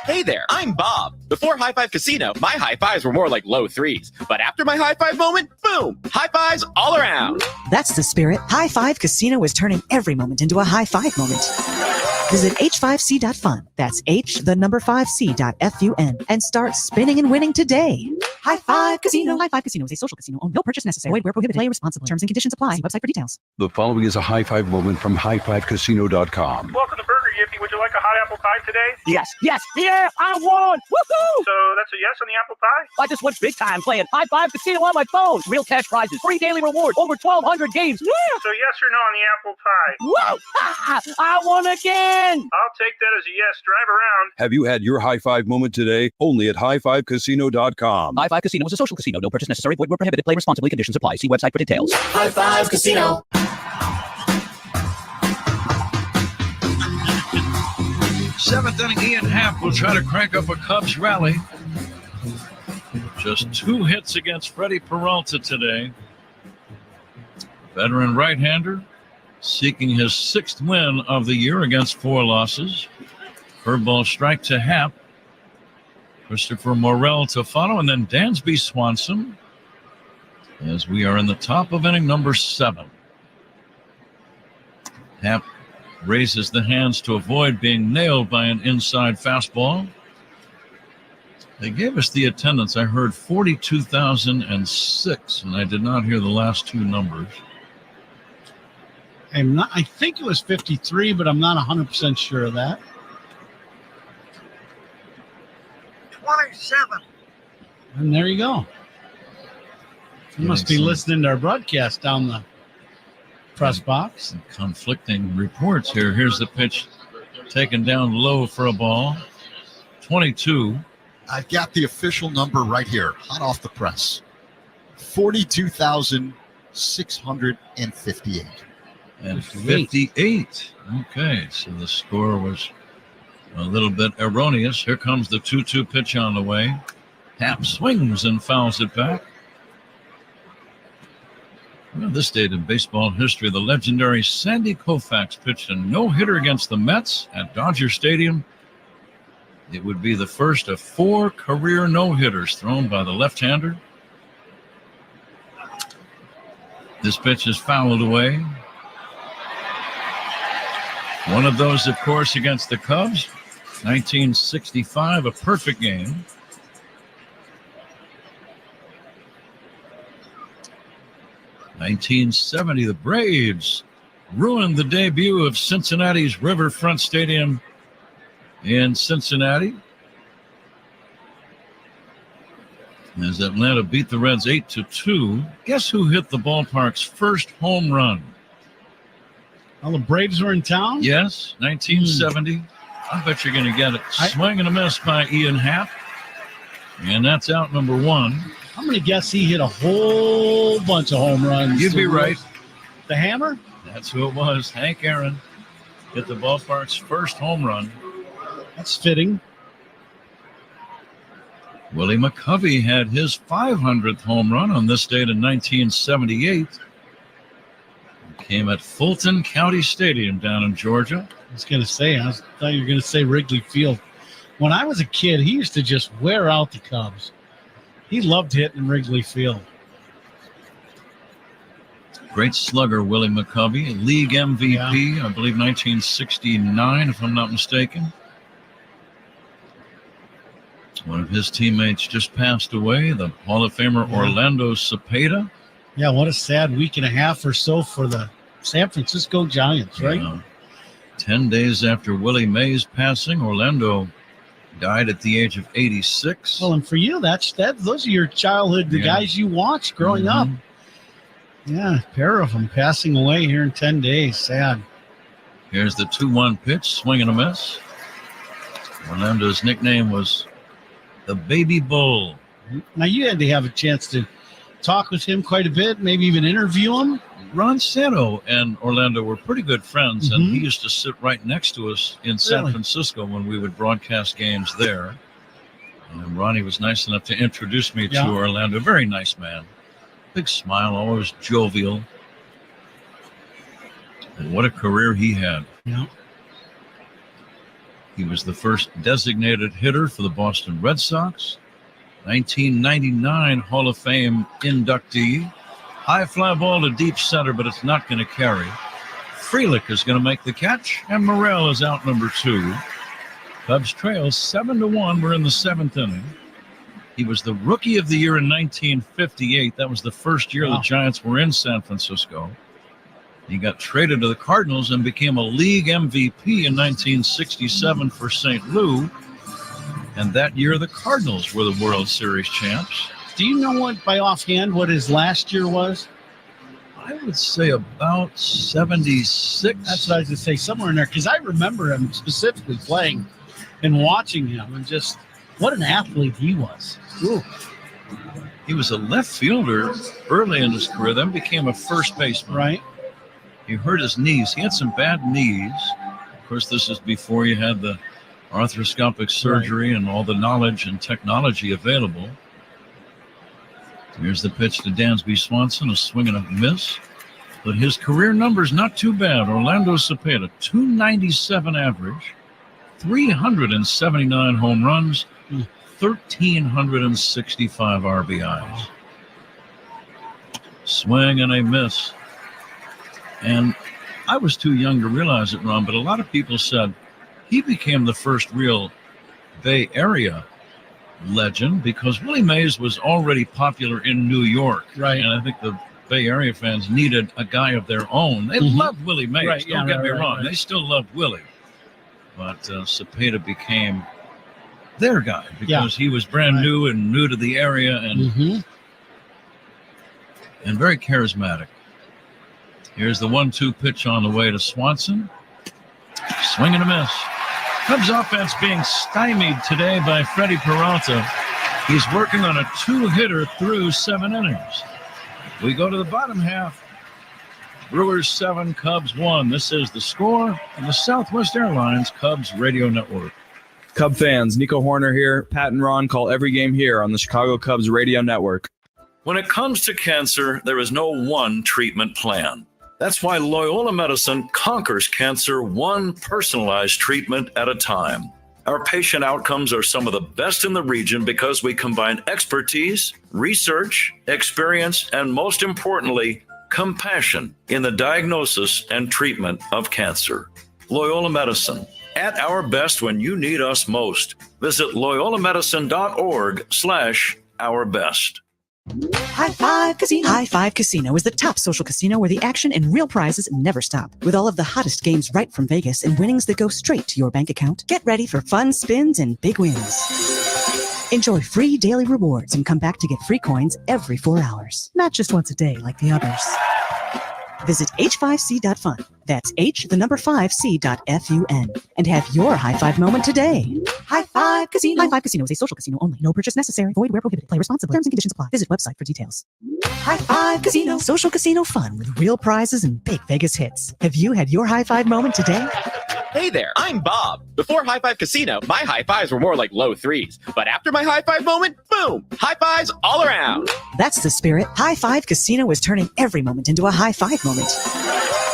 Hey there, I'm Bob. Before High Five Casino, my high fives were more like low threes. But after my high five moment, boom, high fives all around. That's the spirit. High Five Casino is turning every moment into a high five moment. Visit h5c.fun. That's h5c.fun and start spinning and winning today. High Five Casino. High Five Casino is a social casino. No purchase necessary. Void where prohibited. Play responsibly. Terms and conditions apply. See website for details. The following is a high five moment from highfivecasino.com. Welcome to Burger Yippee. Would you like a hot apple pie today? Yes, yeah, I won! Woohoo! So that's a yes on the apple pie? I just went big time playing High Five Casino on my phone. Real cash prizes, free daily rewards, over 1,200 games. Yeah! So yes or no on the apple pie? Whoa! I won again! I'll take that as a yes. Drive around. Have you had your high five moment today? Only at highfivecasino.com. High Five Casino is a social casino. No purchase necessary. Void where prohibited. Play responsibly. Conditions apply. See website for details. High Five Casino. Seventh inning, Ian Happ will try to crank up a Cubs rally. Just 2 hits against Freddie Peralta today. Veteran right-hander seeking his 6th win of the year against 4 losses. Curveball strike to Happ. Christopher Morel to follow, and then Dansby Swanson as we are in the top of inning number 7. Happ raises the hands to avoid being nailed by an inside fastball. They gave us the attendance. I heard 42,006, and I did not hear the last 2 numbers. I think it was 53, but I'm not 100% sure of that. 27. And there you go. You must be listening to our broadcast down the press box. Conflicting reports here. Here's the pitch taken down low for a ball. 22. I've got the official number right here, hot off the press. 42,658. And 58. Okay, so the score was a little bit erroneous. Here comes the 2-2 pitch on the way. Happ swings and fouls it back. Well, this date in baseball history, the legendary Sandy Koufax pitched a no-hitter against the Mets at Dodger Stadium. It would be the first of 4 career no-hitters thrown by the left-hander. This pitch is fouled away. One of those, of course, against the Cubs. 1965, a perfect game. 1970, the Braves ruined the debut of Cincinnati's Riverfront Stadium in Cincinnati as Atlanta beat the Reds 8-2. Guess who hit the ballpark's first home run? Well, the Braves were in town? Yes, 1970. I bet you're going to get it. Swing and a miss by Ian Happ. And that's out number one. I'm going to guess he hit a whole bunch of home runs. You'd be right. The Hammer? That's who it was. Hank Aaron hit the ballpark's first home run. That's fitting. Willie McCovey had his 500th home run on this date in 1978. Came at Fulton County Stadium down in Georgia. I was going to say, I thought you were going to say Wrigley Field. When I was a kid, he used to just wear out the Cubs. He loved hitting Wrigley Field. Great slugger, Willie McCovey. League MVP, I believe 1969, if I'm not mistaken. One of his teammates just passed away, the Hall of Famer Orlando Cepeda. Yeah, what a sad week and a half or so for the San Francisco Giants, right? 10 days after Willie Mays' passing, Orlando died at the age of 86. Well, and for you, those are your childhood, the guys you watched growing up. Yeah, a pair of them passing away here in 10 days. Sad. Here's the 2-1 pitch, swing and a miss. Orlando's nickname was the Baby Bull. Now, you had to have a chance to talk with him quite a bit, maybe even interview him. Ron Santo and Orlando were pretty good friends, and he used to sit right next to us in San Francisco when we would broadcast games there. And Ronnie was nice enough to introduce me to Orlando. Very nice man. Big smile, always jovial. And what a career he had. Yeah. He was the first designated hitter for the Boston Red Sox. 1999 Hall of Fame inductee. High fly ball to deep center, but it's not going to carry. Frelick is going to make the catch, and Morrell is out number 2. Cubs trail 7-1. We're in the 7th inning. He was the Rookie of the Year in 1958. That was the first year the Giants were in San Francisco. He got traded to the Cardinals and became a league MVP in 1967 for St. Louis. And that year, the Cardinals were the World Series champs. Do you know by offhand what his last year was? I would say about 76. That's what I was going to say, somewhere in there, because I remember him specifically playing and watching him, and just what an athlete he was. Ooh. He was a left fielder early in his career, then became a first baseman. Right. He hurt his knees. He had some bad knees. Of course, this is before you had the arthroscopic surgery and all the knowledge and technology available. Here's the pitch to Dansby Swanson, a swing and a miss. But his career number's not too bad. Orlando Cepeda, 297 average, 379 home runs, 1,365 RBIs. Swing and a miss. And I was too young to realize it, Ron, but a lot of people said he became the first real Bay Area legend because Willie Mays was already popular in New York. Right. And I think the Bay Area fans needed a guy of their own. They loved Willie Mays. Right, Don't get me wrong. They still loved Willie. But Cepeda became their guy because he was brand new and new to the area and very charismatic. Here's the 1-2 pitch on the way to Swanson. Swing and a miss. Cubs offense being stymied today by Freddie Peralta. He's working on a 2-hitter through 7 innings. We go to the bottom half. Brewers 7, Cubs 1. This is the score on the Southwest Airlines Cubs Radio Network. Cub fans, Nico Horner here. Pat and Ron call every game here on the Chicago Cubs Radio Network. When it comes to cancer, there is no one treatment plan. That's why Loyola Medicine conquers cancer one personalized treatment at a time. Our patient outcomes are some of the best in the region because we combine expertise, research, experience, and most importantly, compassion in the diagnosis and treatment of cancer. Loyola Medicine, at our best when you need us most. Visit loyolamedicine.org/ourbest. High Five Casino. High Five Casino is the top social casino where the action and real prizes never stop. With all of the hottest games right from Vegas and winnings that go straight to your bank account, get ready for fun spins and big wins. Enjoy free daily rewards and come back to get free coins every 4 hours. Not just once a day like the others. Visit h5c.fun. That's h5c.fun. And have your high five moment today. High Five Casino. High Five Casino is a social casino only. No purchase necessary. Void where prohibited. Play responsibly. Terms and conditions apply. Visit website for details. High Five Casino. Social casino fun with real prizes and big Vegas hits. Have you had your high five moment today? Hey there, I'm Bob. Before High Five Casino, my high fives were more like low threes. But after my high five moment, boom, high fives all around. That's the spirit. High Five Casino is turning every moment into a high five moment.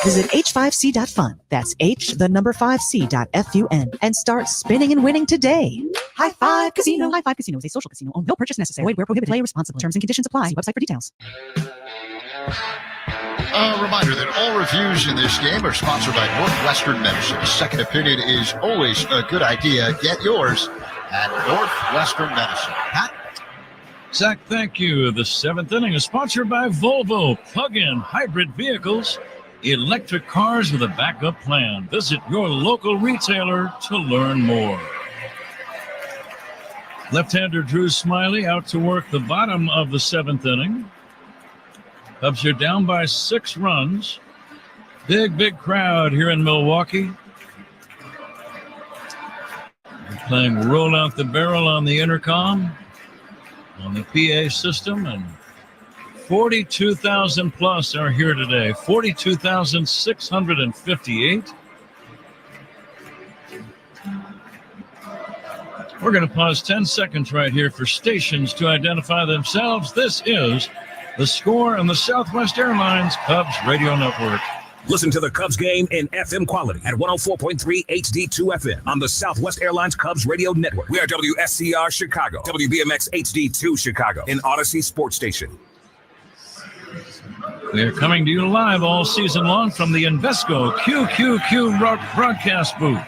Visit h5c.fun. That's h5c.fun. And start spinning and winning today. High Five Casino. High Five Casino is a social casino only. No purchase necessary. Void where prohibited. Play responsibly. Terms and conditions apply. See website for details. A reminder that all reviews in this game are sponsored by Northwestern Medicine. Second opinion is always a good idea. Get yours at Northwestern Medicine. Pat? Zach, thank you. The seventh inning is sponsored by Volvo. Plug-in hybrid vehicles, electric cars with a backup plan. Visit your local retailer to learn more. Left-hander Drew Smiley out to work the bottom of the seventh inning. Cubs are down by 6 runs. Big crowd here in Milwaukee. They're playing Roll Out the Barrel on the intercom, on the PA system, and 42,000 plus are here today. 42,658. We're going to pause 10 seconds right here for stations to identify themselves. This is The Score on the Southwest Airlines Cubs Radio Network. Listen to the Cubs game in FM quality at 104.3 HD2 FM on the Southwest Airlines Cubs Radio Network. We are WSCR Chicago, WBMX HD2 Chicago, and Odyssey Sports Station. We are coming to you live all season long from the Invesco QQQ broadcast booth.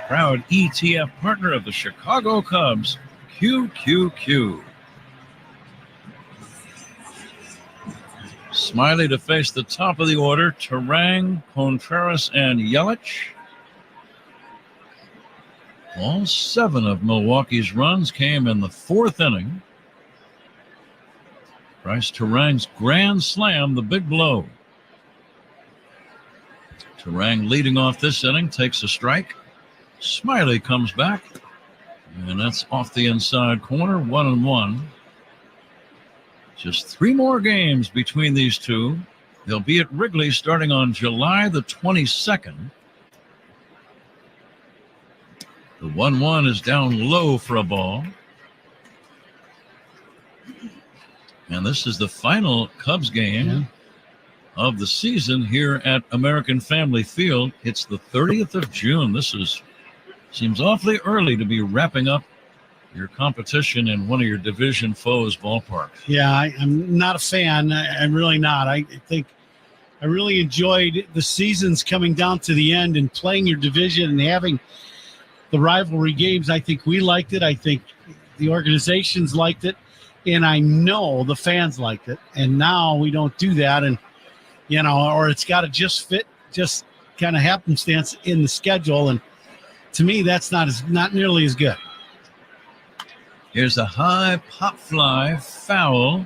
Proud ETF partner of the Chicago Cubs, QQQ. Smiley to face the top of the order, Terang, Contreras, and Yelich. All 7 of Milwaukee's runs came in the 4th inning. Bryce Terang's grand slam, the big blow. Terang leading off this inning, takes a strike. Smiley comes back, and that's off the inside corner, 1-1. Just 3 more games between these two. They'll be at Wrigley starting on July the 22nd. The 1-1 is down low for a ball. And this is the final Cubs game of the season here at American Family Field. It's the 30th of June. Seems awfully early to be wrapping up your competition in one of your division foes' ballparks. Yeah, I'm not a fan. I'm really not. I think I really enjoyed the seasons coming down to the end and playing your division and having the rivalry games. I think we liked it. I think the organizations liked it. And I know the fans liked it. And now we don't do that. And, or it's got to just fit, just kind of happenstance in the schedule. And to me, that's not nearly as good. Here's a high pop fly foul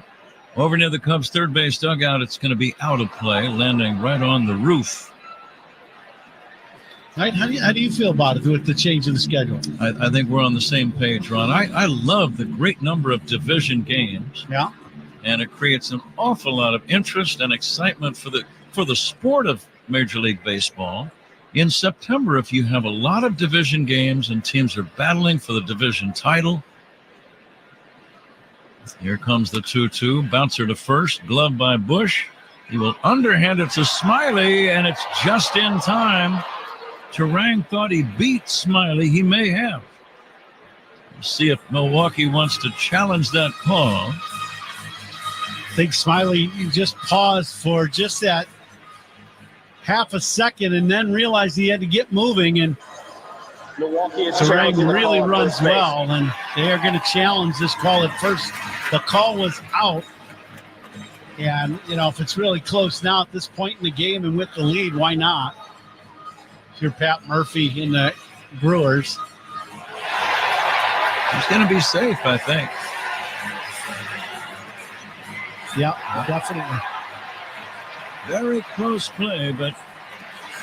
over near the Cubs' third base dugout. It's going to be out of play, landing right on the roof. Right? How do you feel about it with the change of the schedule? I think we're on the same page, Ron. I love the great number of division games. Yeah. And it creates an awful lot of interest and excitement for the sport of Major League Baseball. In September, if you have a lot of division games and teams are battling for the division title, here comes the 2-2. Bouncer to first, glove by Bush. He will underhand it to Smiley, and it's just in time. Terang thought he beat Smiley. He may have. We'll see if Milwaukee wants to challenge that call. I think Smiley just paused for just that half a second and then realized he had to get moving. And Terang really runs well, and they are going to challenge this call at first. The call was out And, if it's really close now at this point in the game and with the lead, why not? Here's Pat Murphy in the Brewers. He's going to be safe, I think. Yeah, definitely. Very close play, but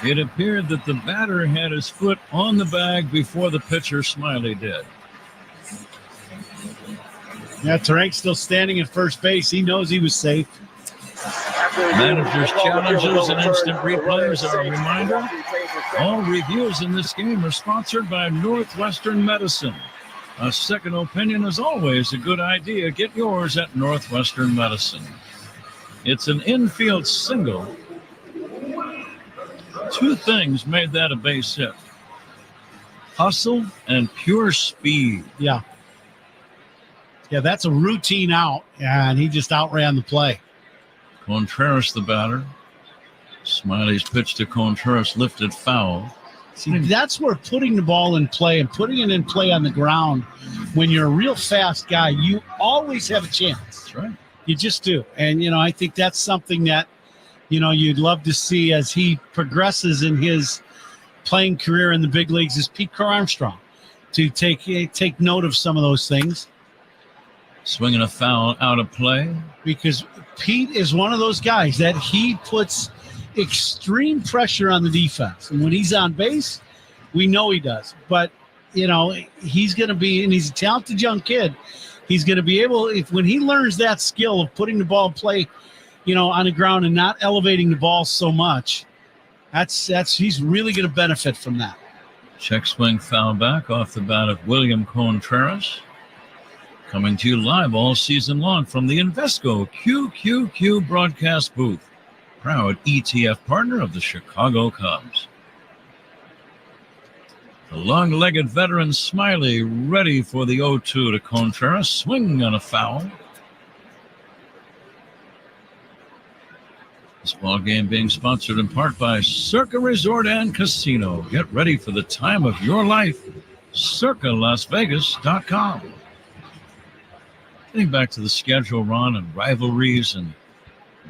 it appeared that the batter had his foot on the bag before the pitcher, Smiley, did. Yeah, Tarank's still standing at first base. He knows he was safe. Managers' challenges and instant replays are a reminder. All reviews in this game are sponsored by Northwestern Medicine. A second opinion is always a good idea. Get yours at Northwestern Medicine. It's an infield single. Two things made that a base hit. Hustle and pure speed. Yeah. Yeah, that's a routine out, and he just outran the play. Contreras, the batter. Smiley's pitch to Contreras lifted foul. See, that's where putting the ball in play and putting it in play on the ground, when you're a real fast guy, you always have a chance. That's right. You just do. And, I think that's something that, you'd love to see as he progresses in his playing career in the big leagues is Pete Armstrong to take note of some of those things. Swinging a foul out of play. Because Pete is one of those guys that he puts extreme pressure on the defense. And when he's on base, we know he does. But, he's going to be, and he's a talented young kid, he's going to be able, when he learns that skill of putting the ball in play, on the ground and not elevating the ball so much, he's really going to benefit from that. Check swing foul back off the bat of William Contreras. Coming to you live all season long from the Invesco QQQ broadcast booth. Proud ETF partner of the Chicago Cubs. The long-legged veteran Smiley ready for the 0-2 to Contreras. Swing on a foul. This ball game being sponsored in part by Circa Resort and Casino. Get ready for the time of your life. CircaLasVegas.com. Getting back to the schedule, Ron, and rivalries and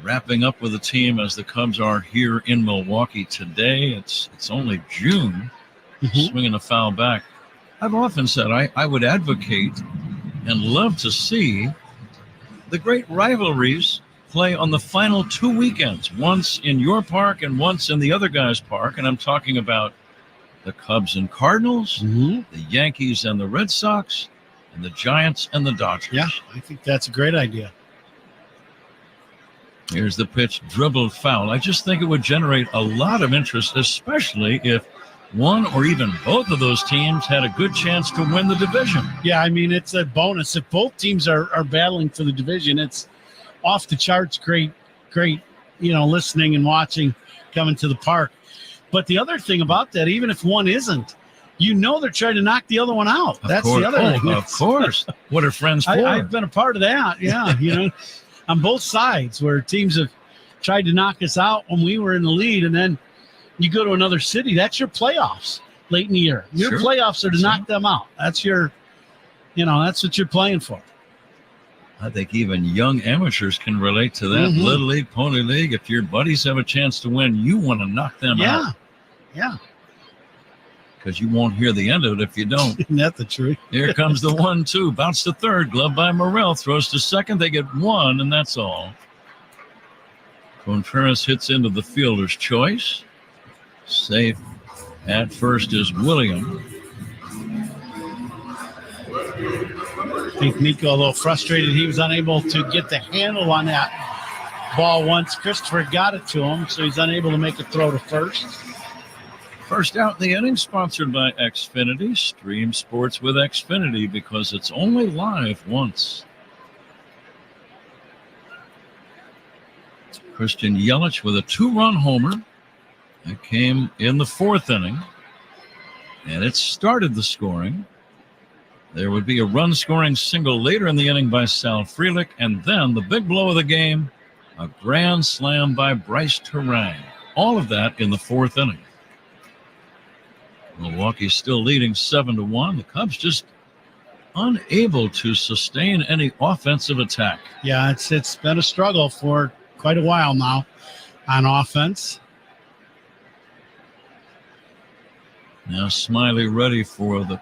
wrapping up with the team as the Cubs are here in Milwaukee today. It's only June. Swinging a foul back. I've often said I would advocate and love to see the great rivalries play on the final 2 weekends, once in your park and once in the other guy's park. And I'm talking about the Cubs and Cardinals, the Yankees and the Red Sox, and the Giants and the Dodgers. Yeah, I think that's a great idea. Here's the pitch, dribbled foul. I just think it would generate a lot of interest, especially if one or even both of those teams had a good chance to win the division. Yeah, I mean, it's a bonus. If both teams are battling for the division, it's off the charts. Great, listening and watching coming to the park. But the other thing about that, even if one isn't, they're trying to knock the other one out. That's the other thing. Of course. What are friends for? I've been a part of that. Yeah, on both sides where teams have tried to knock us out when we were in the lead, and then you go to another city. That's your playoffs late in the year. Your playoffs are to knock them out. That's that's what you're playing for. I think even young amateurs can relate to that. Little League, Pony League. If your buddies have a chance to win, you want to knock them out. Yeah. Because you won't hear the end of it if you don't. Isn't that the truth? Here comes the 1-2. Bounce to third. Glove by Morrell. Throws to second. They get one, and that's all. Contreras hits into the fielder's choice. Safe at first is William. I think Nico, a little frustrated, he was unable to get the handle on that ball once Christopher got it to him, so he's unable to make a throw to first. First out in the inning, sponsored by Xfinity. Stream sports with Xfinity because it's only live once. Christian Yelich with a 2-run homer. That came in the fourth inning, and it started the scoring. There would be a run-scoring single later in the inning by Sal Frelick, and then the big blow of the game, a grand slam by Bryce Terang. All of that in the fourth inning. Milwaukee's still leading 7-1. The Cubs just unable to sustain any offensive attack. Yeah, it's been a struggle for quite a while now on offense. Now Smiley ready for the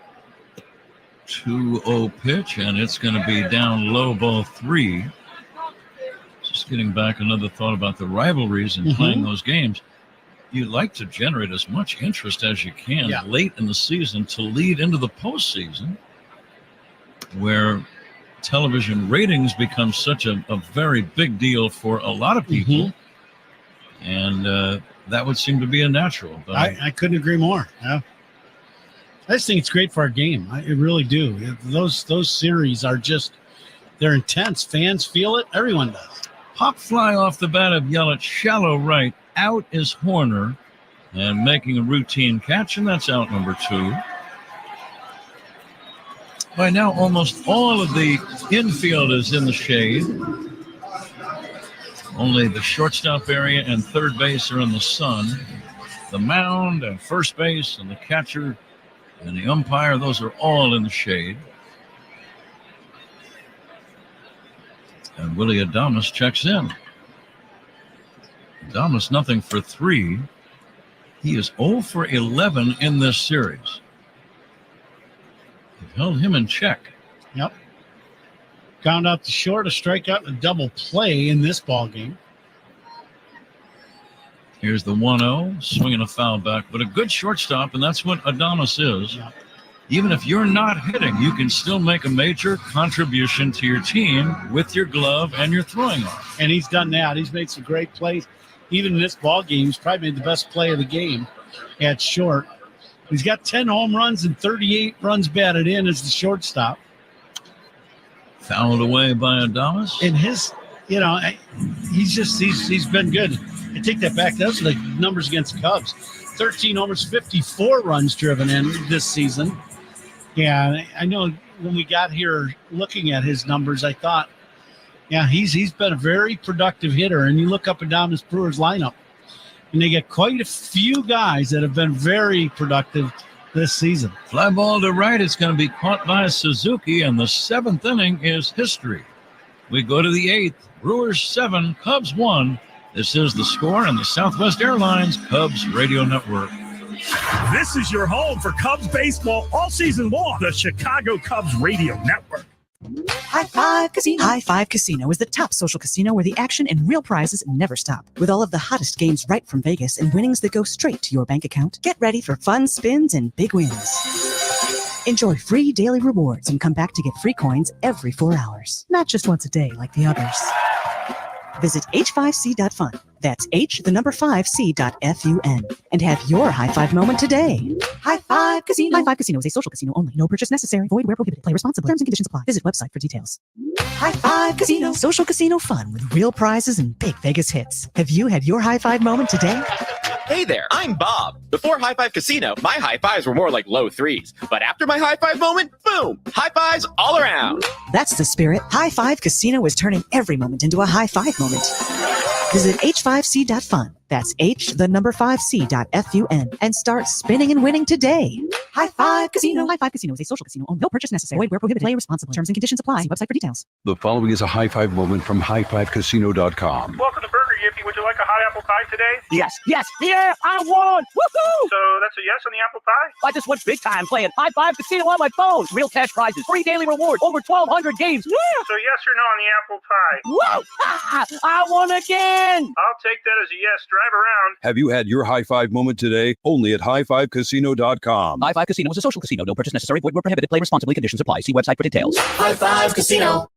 2-0 pitch, and it's going to be down low, ball 3. Just getting back another thought about the rivalries and playing those games. You like to generate as much interest as you can late in the season to lead into the postseason, where television ratings become such a very big deal for a lot of people. And that would seem to be a natural. But I couldn't agree more. Yeah. I just think it's great for our game. I really do. Those series are they're intense. Fans feel it. Everyone does. Pop fly off the bat of Yelich, shallow right. Out is Horner, and making a routine catch, and that's out number 2. By now, almost all of the infield is in the shade. Only the shortstop area and third base are in the sun. The mound and first base and the catcher and the umpire, those are all in the shade. And Willie Adames checks in. Adames nothing for 3. He is 0 for 11 in this series. They've held him in check. Yep. Ground out to short, a strikeout, and a double play in this ball game. Here's the 1-0, swinging a foul back, but a good shortstop, and that's what Adames is. Yep. Even if you're not hitting, you can still make a major contribution to your team with your glove and your throwing arm. And he's done that. He's made some great plays. Even in this ball game, he's probably made the best play of the game at short. He's got 10 home runs and 38 runs batted in as the shortstop. Fouled away by Adames. And he's been good. I take that back. Those are the numbers against Cubs. 13 homers, 54 runs driven in this season. Yeah, I know when we got here looking at his numbers, I thought, he's been a very productive hitter. And you look up and down this Brewers lineup, and they get quite a few guys that have been very productive this season. Fly ball to right. It's going to be caught by Suzuki, and the 7th inning is history. We go to the 8th. Brewers 7, Cubs 1. This is The Score on the Southwest Airlines Cubs Radio Network. This is your home for Cubs baseball all season long. The Chicago Cubs Radio Network. High Five Casino. High Five Casino is the top social casino where the action and real prizes never stop. With all of the hottest games right from Vegas and winnings that go straight to your bank account, get ready for fun spins and big wins. Enjoy free daily rewards and come back to get free coins every 4 hours. Not just once a day like the others. Visit h5c.fun. That's h5c.fun. And have your high five moment today. High Five Casino. High Five Casino is a social casino only. No purchase necessary. Void where prohibited. Play responsibly. Terms and conditions apply. Visit website for details. High Five Casino. Social casino fun with real prizes and big Vegas hits. Have you had your high five moment today? Hey there, I'm Bob. Before High Five Casino, my high fives were more like low 3s. But after my high five moment, boom, high fives all around. That's the spirit. High Five Casino is turning every moment into a high five moment. Visit h5c.fun. That's h5c.fun and start spinning and winning today. High Five Casino. High Five Casino is a social casino only. No purchase necessary. Void where prohibited. Play responsibly. Terms and conditions apply. See website for details. The following is a high five moment from highfivecasino.com. Welcome to Burger Yippee. Would you like a hot apple pie today? Yes, yeah, I won! Woohoo! So that's a yes on the apple pie? I just went big time playing High Five Casino on my phone. Real cash prizes, free daily rewards, over 1,200 games. Yeah! So yes or no on the apple pie? Whoa! I won again! I'll take that as a yes. Drive around. Have you had your high five moment today? Only at highfivecasino.com. High Five Casino is a social casino. No purchase necessary. Void where prohibited. Play responsibly. Conditions apply. See website for details. High Five Casino.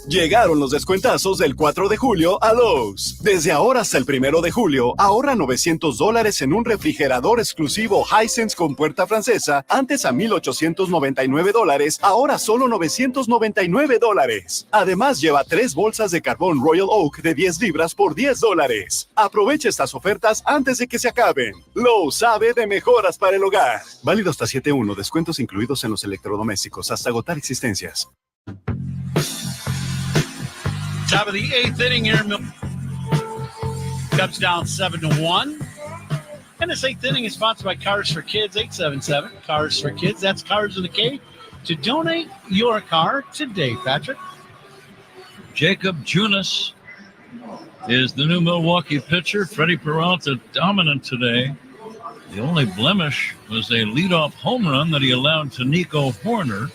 Llegaron los descuentazos del 4 de julio a Lowe's. Desde ahora hasta el 1 de julio, ahorra $900 en un refrigerador exclusivo Hisense con puerta francesa, antes a $1,899, ahora solo $999. Además, lleva 3 bolsas de carbón Royal Oak de 10 libras por $10. Aprovecha estas ofertas antes de que se acaben. Lowe's sabe de mejoras para el hogar. Válido hasta 7/1, descuentos incluidos en los electrodomésticos, hasta agotar existencias. Top of the 8th inning here. Cubs down 7-1. And this 8th inning is sponsored by Cars for Kids, 877 Cars for Kids. That's Cars with a K. to donate your car today, Patrick. Jacob Junis is the new Milwaukee pitcher. Freddie Peralta dominant today. The only blemish was a leadoff home run that he allowed to Nico Horner.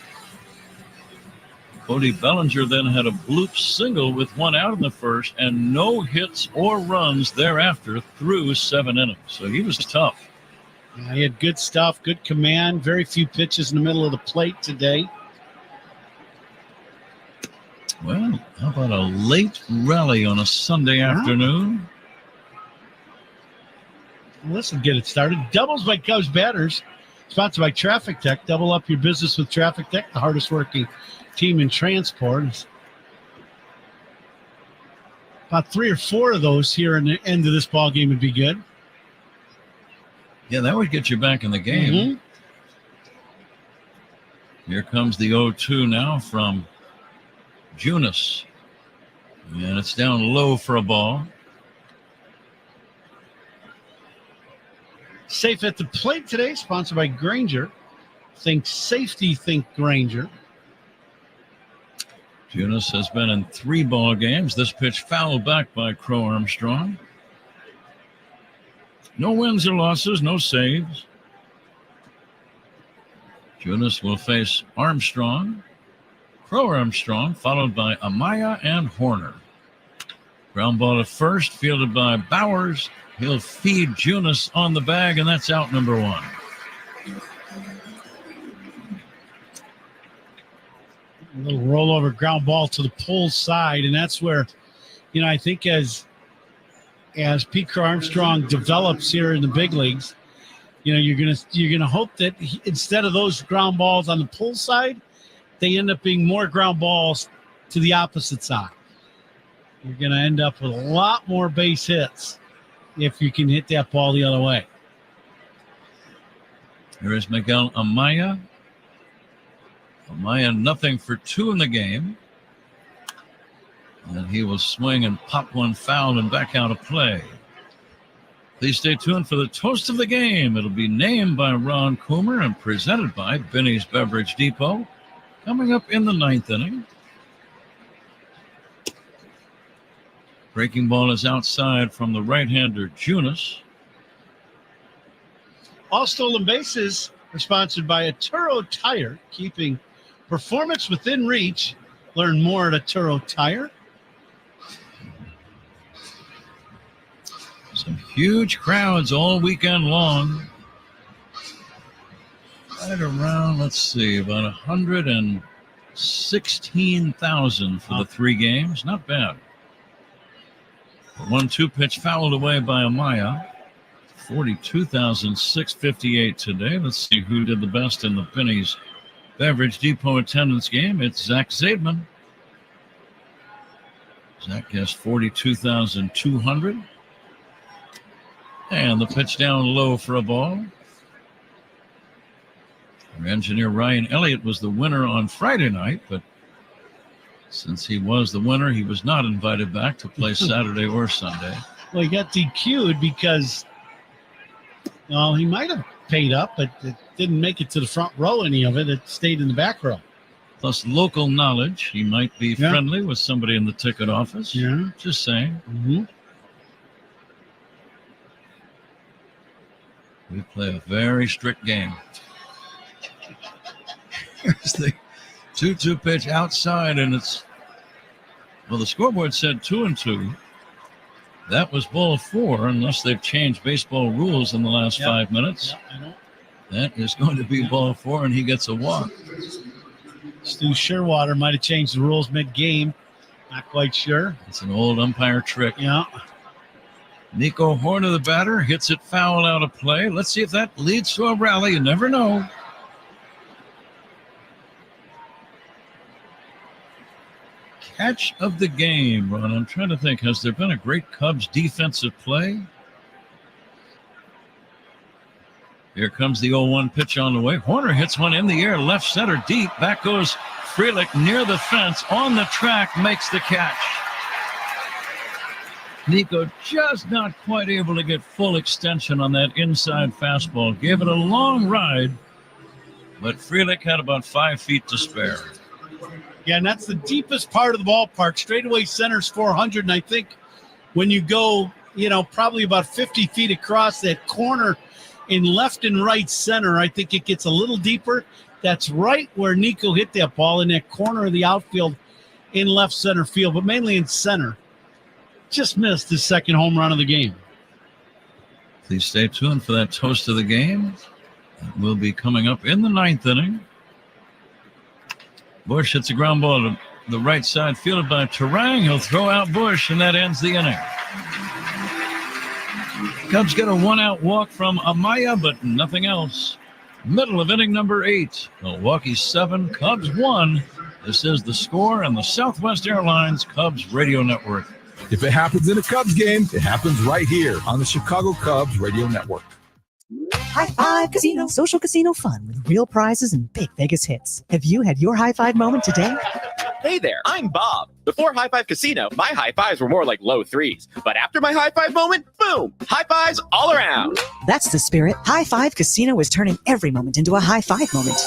Cody Bellinger then had a bloop single with one out in the first and no hits or runs thereafter through 7 innings. So he was tough. Yeah, he had good stuff, good command, very few pitches in the middle of the plate today. Well, how about a late rally on a Sunday afternoon? Well, this will get it started. Doubles by Cubs batters, sponsored by Traffic Tech. Double up your business with Traffic Tech, the hardest working team in transport. About 3 or 4 of those here in the end of this ball game would be good. Yeah, that would get you back in the game. Mm-hmm. Here comes the 0-2 now from Junis. And it's down low for a ball. Safe at the plate today, sponsored by Granger. Think safety, think Granger. Junis has been in 3 ball games. This pitch fouled back by Crow Armstrong. No wins or losses, no saves. Junis will face Armstrong, Crow Armstrong, followed by Amaya and Horner. Ground ball to first, fielded by Bowers. He'll feed Junis on the bag, and that's out number 1. A little rollover ground ball to the pull side, and that's where, I think as Pete Crow Armstrong develops here in the big leagues, you're gonna hope that instead of those ground balls on the pull side, they end up being more ground balls to the opposite side. You're gonna end up with a lot more base hits if you can hit that ball the other way. Here is Miguel Amaya. Amaya nothing for 2 in the game. And he will swing and pop one foul and back out of play. Please stay tuned for the toast of the game. It'll be named by Ron Coomer and presented by Benny's Beverage Depot. Coming up in the 9th inning. Breaking ball is outside from the right-hander Junis. All stolen bases are sponsored by Aturo Tire, keeping performance within reach. Learn more at Aturo Tire. Some huge crowds all weekend long. Right around, about 116,000 for the 3 games. Not bad. The 1-2 pitch fouled away by Amaya. 42,658 today. Let's see who did the best in the Benny's Beverage Depot attendance game. It's Zach Zaidman. Zach guessed 42,200. And the pitch down low for a ball. Our engineer Ryan Elliott was the winner on Friday night, but since he was the winner, he was not invited back to play Saturday or Sunday. Well, he got DQ'd because, he might have paid up, but it didn't make it to the front row, any of it. It stayed in the back row. Plus local knowledge. He might be friendly with somebody in the ticket office. Yeah. Just saying. Mm-hmm. We play a very strict game. Here's the 2-2 pitch outside, and the scoreboard said 2-2. That was ball 4, unless they've changed baseball rules in the last 5 minutes. I know. That is going to be ball 4, and he gets a walk. Stu Sherwater might have changed the rules mid-game. Not quite sure. It's an old umpire trick. Yeah. Nico Horner, the batter, hits it foul out of play. Let's see if that leads to a rally. You never know. Catch of the game, Ron. I'm trying to think. Has there been a great Cubs defensive play? Here comes the 0-1 pitch on the way. Horner hits one in the air, left center deep. Back goes Frelick near the fence, on the track, makes the catch. Nico just not quite able to get full extension on that inside fastball. Gave it a long ride, but Frelick had about 5 feet to spare. Yeah, and that's the deepest part of the ballpark. Straightaway center's 400, and I think when you go, probably about 50 feet across that corner in left and right center, I think it gets a little deeper. That's right where Nico hit that ball, in that corner of the outfield in left center field, but mainly in center. Just missed his second home run of the game. Please stay tuned for that toast of the game. It will be coming up in the 9th inning. Bush hits a ground ball to the right side, fielded by Terang. He'll throw out Bush, and that ends the inning. Cubs get a 1-out walk from Amaya, but nothing else. Middle of inning number 8. Milwaukee 7, Cubs 1. This is the score on the Southwest Airlines Cubs Radio Network. If it happens in a Cubs game, it happens right here on the Chicago Cubs Radio Network. High Five Casino. Social casino fun with real prizes and big Vegas hits. Have you had your high five moment today? Hey there, I'm Bob. Before High Five Casino, my high fives were more like low threes. But after my high five moment, boom, high fives all around. That's the spirit. High Five Casino is turning every moment into a high five moment.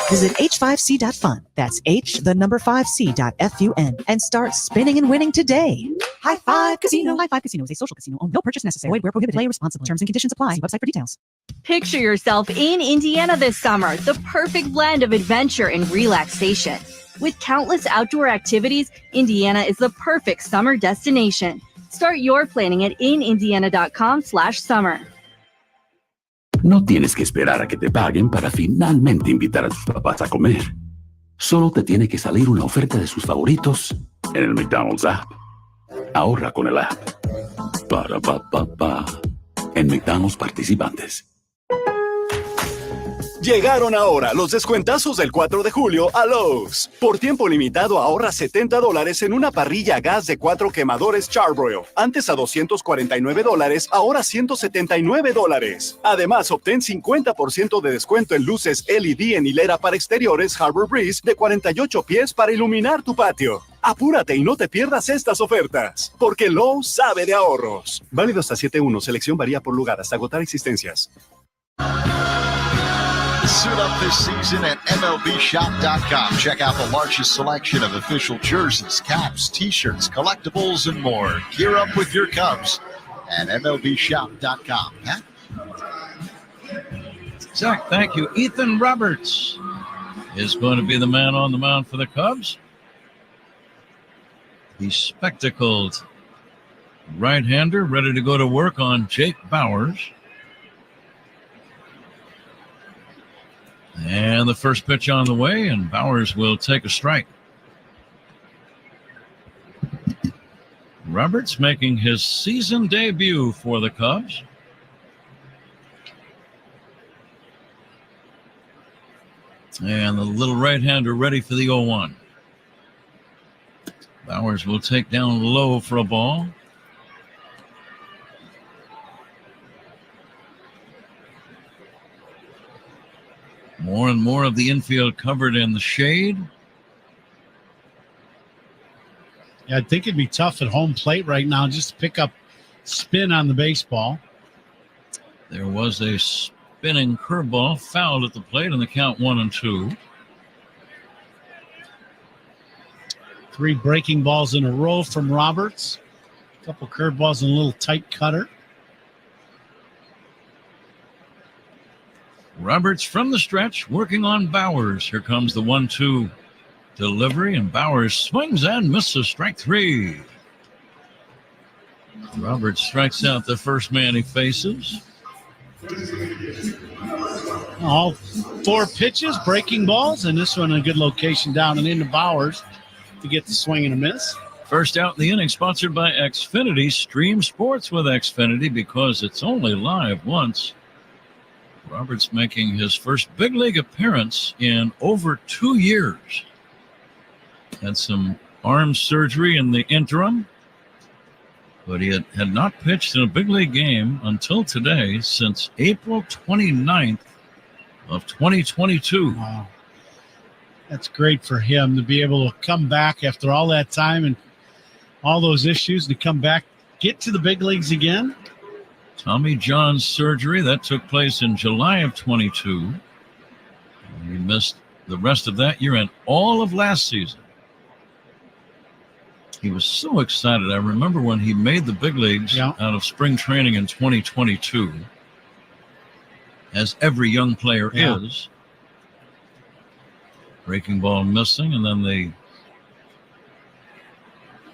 Visit h5c.fun. That's h5c.fun and start spinning and winning today. High Five Casino. High Five Casino is a social casino. No purchase necessary. Void where prohibited. Play responsibly. Terms and conditions apply. See website for details. Picture yourself in Indiana this summer. The perfect blend of adventure and relaxation. With countless outdoor activities, Indiana is the perfect summer destination. Start your planning at inindiana.com/summer. No tienes que esperar a que te paguen para finalmente invitar a tus papás a comer. Solo te tiene que salir una oferta de sus favoritos en el McDonald's app. Ahorra con el app. Para pa pa pa. En McDonald's participantes. Llegaron ahora los descuentazos del 4 de julio a Lowe's. Por tiempo limitado ahorra $70 en una parrilla a gas de 4 quemadores Charbroil. Antes a $249, ahora $179. Además, obtén 50% de descuento en luces LED en hilera para exteriores Harbor Breeze de 48 pies para iluminar tu patio. Apúrate y no te pierdas estas ofertas, porque Lowe's sabe de ahorros. Válido hasta 7/1. Selección varía por lugar hasta agotar existencias. Suit up this season at MLBshop.com. Check out the largest selection of official jerseys, caps, t-shirts, collectibles, and more. Gear up with your Cubs at MLBshop.com. Pat? Zach, thank you. Ethan Roberts is going to be the man on the mound for the Cubs. The spectacled right-hander ready to go to work on Jake Bauers. And the first pitch on the way, and Bauers will take a strike. Roberts making his season debut for the Cubs. And the little right-hander ready for the 0-1. Bauers will take down low for a ball. More and more of the infield covered in the shade. Yeah, I think it'd be tough at home plate right now just to pick up spin on the baseball. There was a spinning curveball fouled at the plate, and the count 1-2. 3 breaking balls in a row from Roberts. A couple curveballs and a little tight cutter. Roberts from the stretch, working on Bauers. Here comes the 1-2 delivery, and Bauers swings and misses. Strike 3. Roberts strikes out the first man he faces. All 4 pitches, breaking balls, and this one a good location down and into Bauers to get the swing and a miss. First out in the inning, sponsored by Xfinity. Stream sports with Xfinity because it's only live once. Roberts making his first big league appearance in over 2 years. Had some arm surgery in the interim, but he had not pitched in a big league game until today since April 29th of 2022. Wow. That's great for him to be able to come back after all that time and all those issues, to come back, get to the big leagues again. Tommy John surgery that took place in July of 22. He missed the rest of that year and all of last season. He was so excited. I remember when he made the big leagues out of spring training in 2022, as every young player is. Breaking ball missing, and then the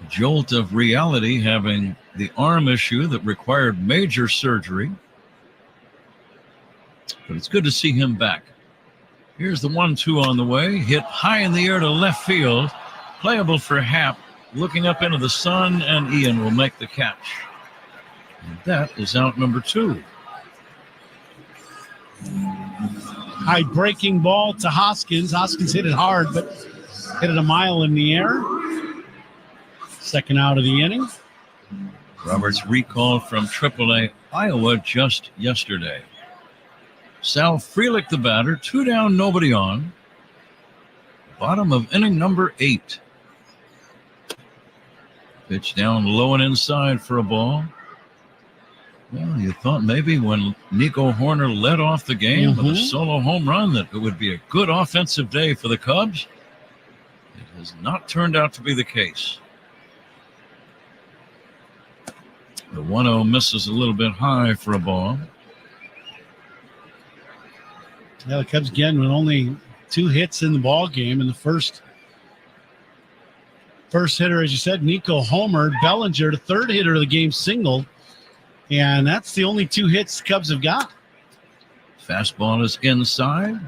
jolt of reality, having the arm issue that required major surgery. But it's good to see him back. Here's the 1-2 on the way. Hit high in the air to left field. Playable for Happ. Looking up into the sun, and Ian will make the catch. And that is out number 2. High breaking ball to Hoskins. Hoskins hit it hard, but hit it a mile in the air. Second out of the inning. Roberts recalled from AAA Iowa just yesterday. Sal Frelick, the batter, 2 down, nobody on. Bottom of inning number 8. Pitch down low and inside for a ball. Well, you thought maybe when Nico Horner led off the game with a solo home run that it would be a good offensive day for the Cubs. It has not turned out to be the case. The 1-0 misses a little bit high for a ball. Yeah, the Cubs again with only 2 hits in the ball game. In the first hitter, as you said, Nico homered. Bellinger, the third hitter of the game, singled. And that's the only 2 hits the Cubs have got. Fastball is inside.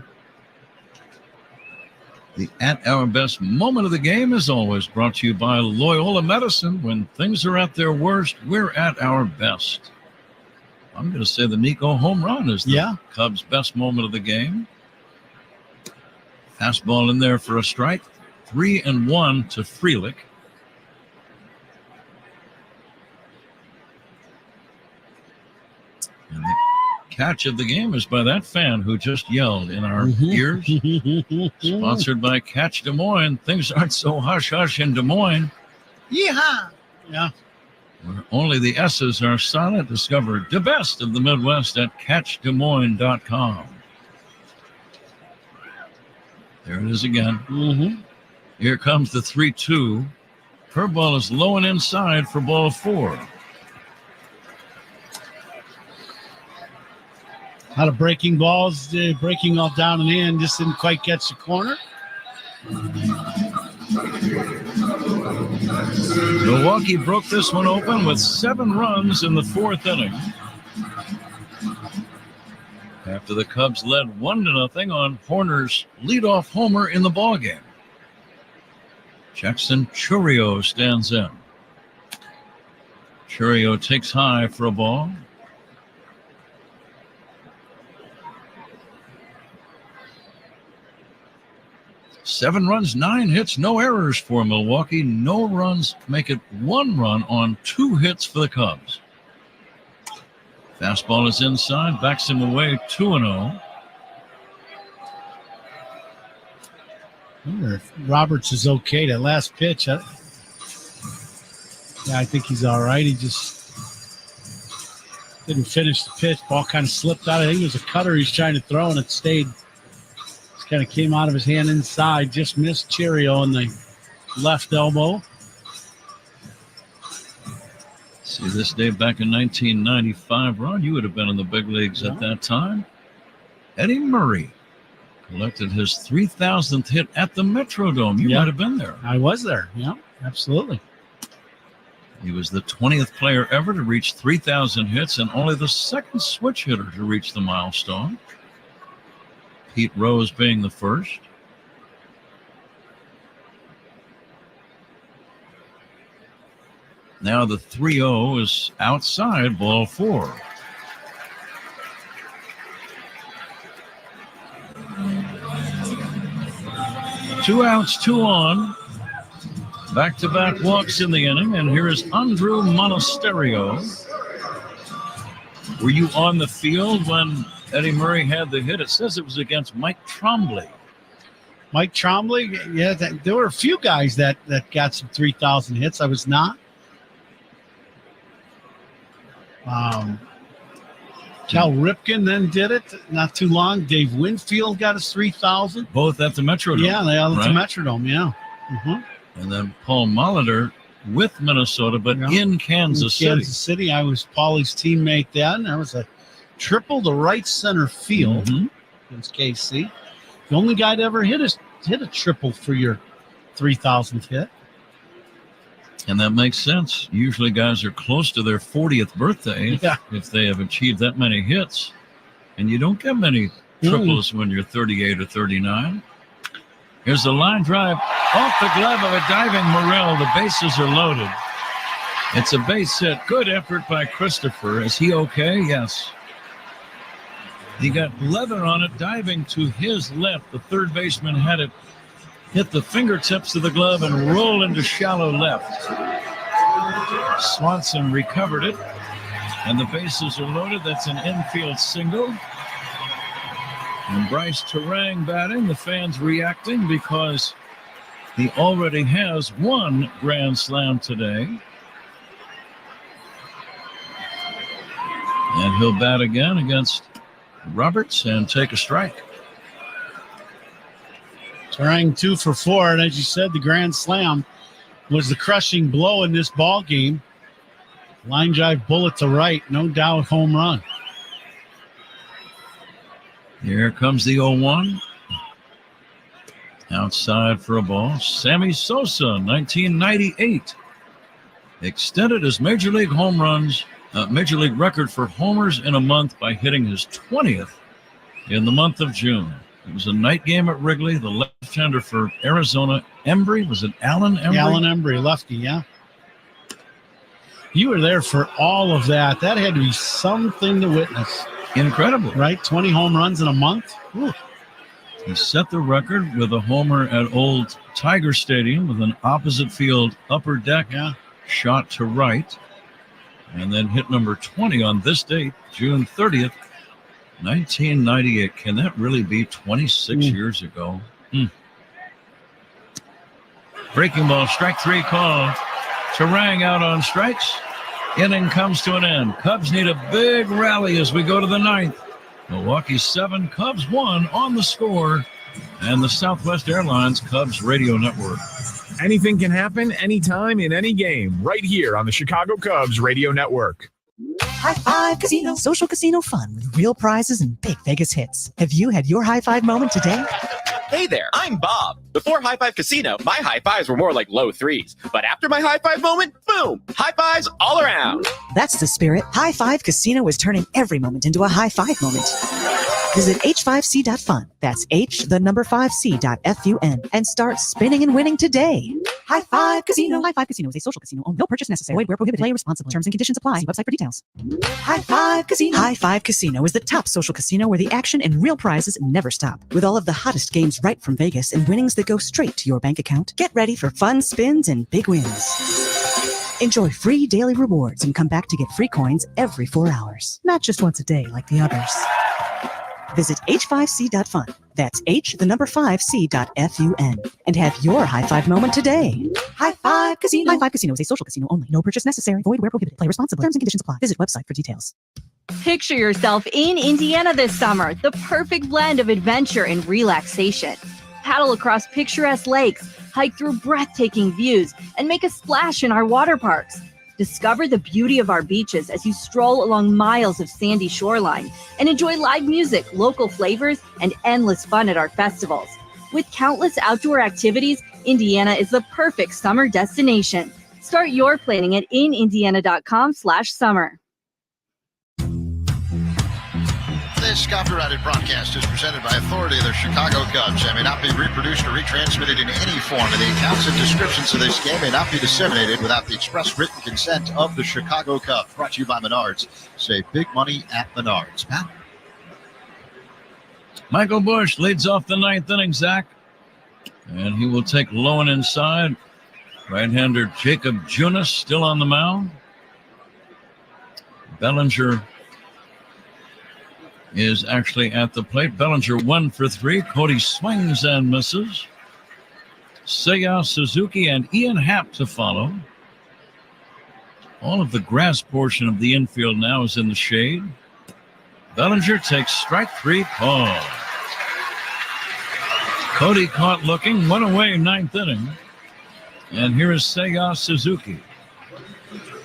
The At Our Best moment of the game is always brought to you by Loyola Medicine. When things are at their worst, we're at our best. I'm going to say the Nico home run is the Cubs' best moment of the game. Fastball in there for a strike. 3-1 to Frelick. And the catch of the game is by that fan who just yelled in our ears. Sponsored by Catch Des Moines. Things aren't so hush-hush in Des Moines. Yeehaw! Yeah. Where only the S's are silent. Discover the best of the Midwest at CatchDesMoines.com. There it is again. Here comes the 3-2. Curveball is low and inside for ball 4. A lot of breaking balls, breaking all down and in, just didn't quite catch the corner. Milwaukee broke this one open with 7 runs in the 4th inning. After the Cubs led 1-0 on Horner's leadoff homer in the ballgame. Jackson Chourio stands in. Chourio takes high for a ball. Seven runs, 9 hits, no errors for Milwaukee. No runs make it 1 run on 2 hits for the Cubs. Fastball is inside, backs him away, 2-0. I wonder if Roberts is okay. That last pitch, I think he's all right. He just didn't finish the pitch. Ball kind of slipped out. I think it was a cutter he's trying to throw, and it stayed. Just kind of came out of his hand inside. Just missed Chourio on the left elbow. See, this day back in 1995, Ron, you would have been in the big leagues at that time. Eddie Murray collected his 3,000th hit at the Metrodome. You might have been there. I was there. Yeah, absolutely. He was the 20th player ever to reach 3,000 hits and only the second switch hitter to reach the milestone. Pete Rose being the first. Now the 3-0 is outside, ball 4. Two outs, 2 on. Back-to-back walks in the inning, and here is Andrew Monasterio. Were you on the field when Eddie Murray had the hit? It says it was against Mike Trombley. Mike Trombley, yeah, there were a few guys that got some 3,000 hits. I was not. Cal Ripken then did it not too long. Dave Winfield got his 3,000. Both at the Metrodome. Yeah, they all at the right? Metrodome, yeah. Mm-hmm. And then Paul Molitor with Minnesota, but in Kansas City. Kansas City, I was Paulie's teammate then. That was a triple to right center field against KC. The only guy to ever hit a triple for your 3,000th hit. And that makes sense. Usually guys are close to their 40th birthday if they have achieved that many hits. And you don't get many triples when you're 38 or 39. Here's the line drive off the glove of a diving Morrell. The bases are loaded. It's a base hit. Good effort by Christopher. Is he okay? Yes. He got leather on it, diving to his left. The third baseman had it hit the fingertips of the glove and roll into shallow left. Swanson recovered it, and the bases are loaded. That's an infield single. And Bryce Terang batting. The fans reacting because he already has one grand slam today. And he'll bat again against Roberts and take a strike. Terang 2 for 4, and as you said, the grand slam was the crushing blow in this ball game. Line drive bullet to right, no doubt home run. Here comes the 0-1. Outside for a ball. Sammy Sosa, 1998. Extended his major league record for homers in a month by hitting his 20th in the month of June. It was a night game at Wrigley. The left-hander for Arizona, Embry. Was it Alan Embry? Alan Embry, lefty, yeah. You were there for all of that. That had to be something to witness. Incredible. Right? 20 home runs in a month. Ooh. He set the record with a homer at Old Tiger Stadium with an opposite field upper deck shot to right. And then hit number 20 on this date, June 30th, 1998. Can that really be 26 years ago? Breaking ball, strike 3 call. Terang out on strikes. Inning comes to an end. Cubs need a big rally as we go to the 9th. Milwaukee 7, Cubs 1 on the score. And the Southwest Airlines Cubs Radio Network. Anything can happen anytime in any game right here on the Chicago Cubs Radio Network. High Five Casino. Social casino fun with real prizes and big Vegas hits. Have you had your high five moment today? Hey there, I'm Bob. Before High Five Casino, my high fives were more like low threes. But after my high five moment, boom, high fives all around. That's the spirit. High Five Casino is turning every moment into a high five moment. Visit h5c.fun. That's h5c.fun and start spinning and winning today. High Five Casino. High Five Casino is a social casino. Only no purchase necessary. Void where prohibited. Play responsibly. Terms and conditions apply. See website for details. High Five Casino. High Five Casino is the top social casino where the action and real prizes never stop. With all of the hottest games right from Vegas and winnings that go straight to your bank account, get ready for fun spins and big wins. Enjoy free daily rewards and come back to get free coins every 4 hours. Not just once a day like the others. Visit h5c.fun. That's h5c.fun. And have your high five moment today. High Five Casino. High Five Casino is a social casino only. No purchase necessary. Void where prohibited. Play responsibly. Terms and conditions apply. Visit website for details. Picture yourself in Indiana this summer, the perfect blend of adventure and relaxation. Paddle across picturesque lakes, hike through breathtaking views, and make a splash in our water parks. Discover the beauty of our beaches as you stroll along miles of sandy shoreline and enjoy live music, local flavors, and endless fun at our festivals. With countless outdoor activities, Indiana is the perfect summer destination. Start your planning at inindiana.com/summer. This copyrighted broadcast is presented by authority of the Chicago Cubs and may not be reproduced or retransmitted in any form. And the accounts and descriptions of this game may not be disseminated without the express written consent of the Chicago Cubs. Brought to you by Menards. Save big money at Menards. Pat? Michael Busch leads off the 9th inning, Zach. And he will take low and inside. Right-hander Jacob Junis still on the mound. Bellinger is actually at the plate. Bellinger 1 for 3. Cody swings and misses. Seiya Suzuki and Ian Happ to follow. All of the grass portion of the infield now is in the shade. Bellinger takes strike 3, ball. Cody caught looking, went away 9th inning. And here is Seiya Suzuki.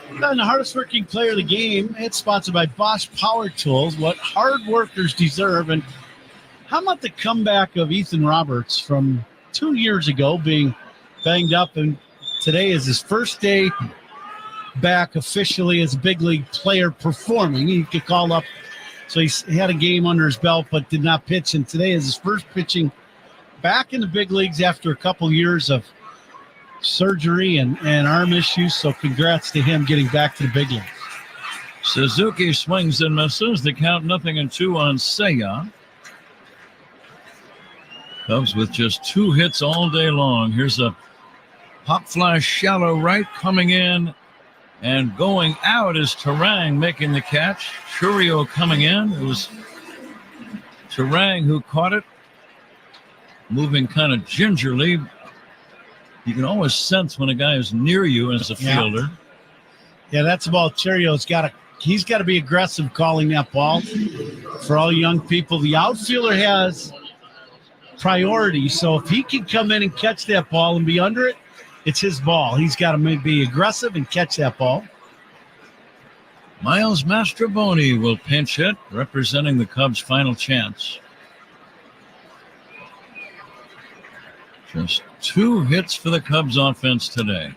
And the hardest working player of the game. It's sponsored by Bosch Power Tools, what hard workers deserve. And how about the comeback of Ethan Roberts from 2 years ago being banged up, and today is his first day back officially as a big league player performing. He got called up, so he had a game under his belt but did not pitch, and today is his first pitching back in the big leagues after a couple years of surgery and arm issues. So congrats to him getting back to the big leagues. Suzuki swings and misses. The count 0-2 on Seiya. Cubs with just 2 hits all day long. Here's a pop fly shallow right coming in, and going out is Terang making the catch. Churio coming in. It was Terang who caught it, moving kind of gingerly. You can always sense when a guy is near you as a fielder. Yeah, that's about Churio's he's got to be aggressive calling that ball. For all young people, the outfielder has priority. So if he can come in and catch that ball and be under it, it's his ball. He's got to be aggressive and catch that ball. Miles Mastrobuoni will pinch hit, representing the Cubs' final chance. Just 2 hits for the Cubs offense today,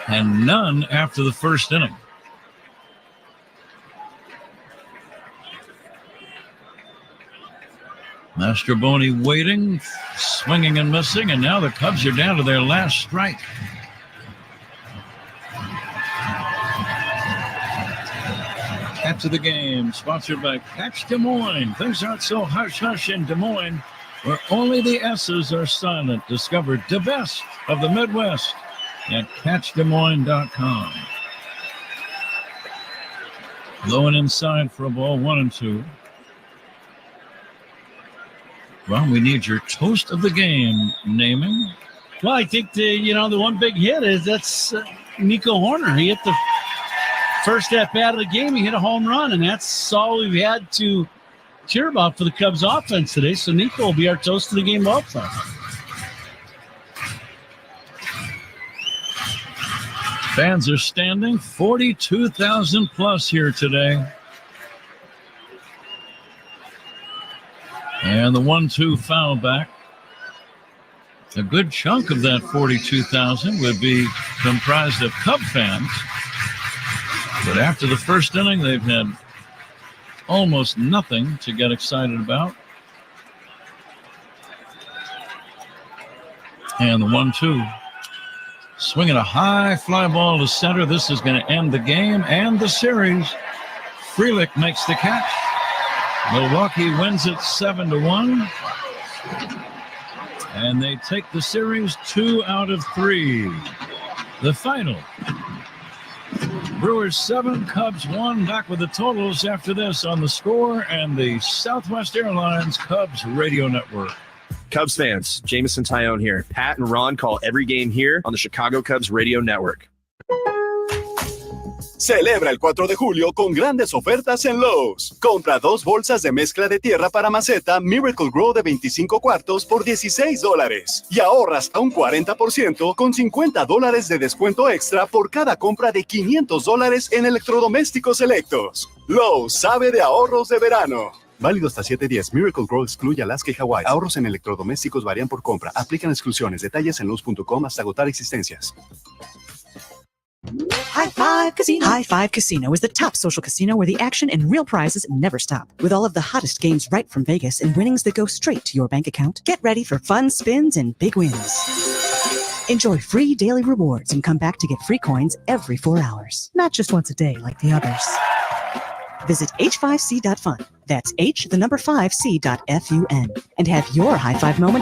and none after the first inning. Mastrobuoni waiting, swinging and missing, and now the Cubs are down to their last strike. Catch of the game, sponsored by Catch Des Moines. Things aren't so hush-hush in Des Moines, where only the S's are silent. Discover the best of the Midwest at CatchDesMoines.com. Low and inside for a ball, 1-2. Well, we need your toast of the game naming. Well, I think the one big hit is that's Nico Horner. He hit the first at bat of the game. He hit a home run, and that's all we've had to cheer about for the Cubs offense today. So Nico will be our toast of the game also. Fans are standing, 42,000 plus here today. And the 1-2 foul back. A good chunk of that 42,000 would be comprised of Cub fans. But after the first inning, they've had almost nothing to get excited about. And the 1-2. Swinging a high fly ball to center. This is going to end the game and the series. Frelick makes the catch. Milwaukee wins it 7-1. And they take the series 2 out of 3. The final. Brewers 7, Cubs 1. Back with the totals after this on The Score and the Southwest Airlines Cubs Radio Network. Cubs fans, Jameson Tyone here. Pat and Ron call every game here on the Chicago Cubs Radio Network. Celebra el 4 de julio con grandes ofertas en Lowe's. Compra 2 bolsas de mezcla de tierra para maceta Miracle Grow de 25 cuartos por $16 y ahorra hasta un 40% con $50 de descuento extra por cada compra de $500 en electrodomésticos selectos. Lowe's sabe de ahorros de verano. Válido hasta 7 días. Miracle Grow excluye Alaska y Hawái. Ahorros en electrodomésticos varían por compra. Aplican exclusiones. Detalles en Lowe's.com hasta agotar existencias. High Five Casino. High Five Casino is the top social casino where the action and real prizes never stop. With all of the hottest games right from Vegas and winnings that go straight to your bank account, get ready for fun spins and big wins. Enjoy free daily rewards and come back to get free coins every 4 hours. Not just once a day like the others. Visit h5c.fun. That's H5c.fun. And have your high five moment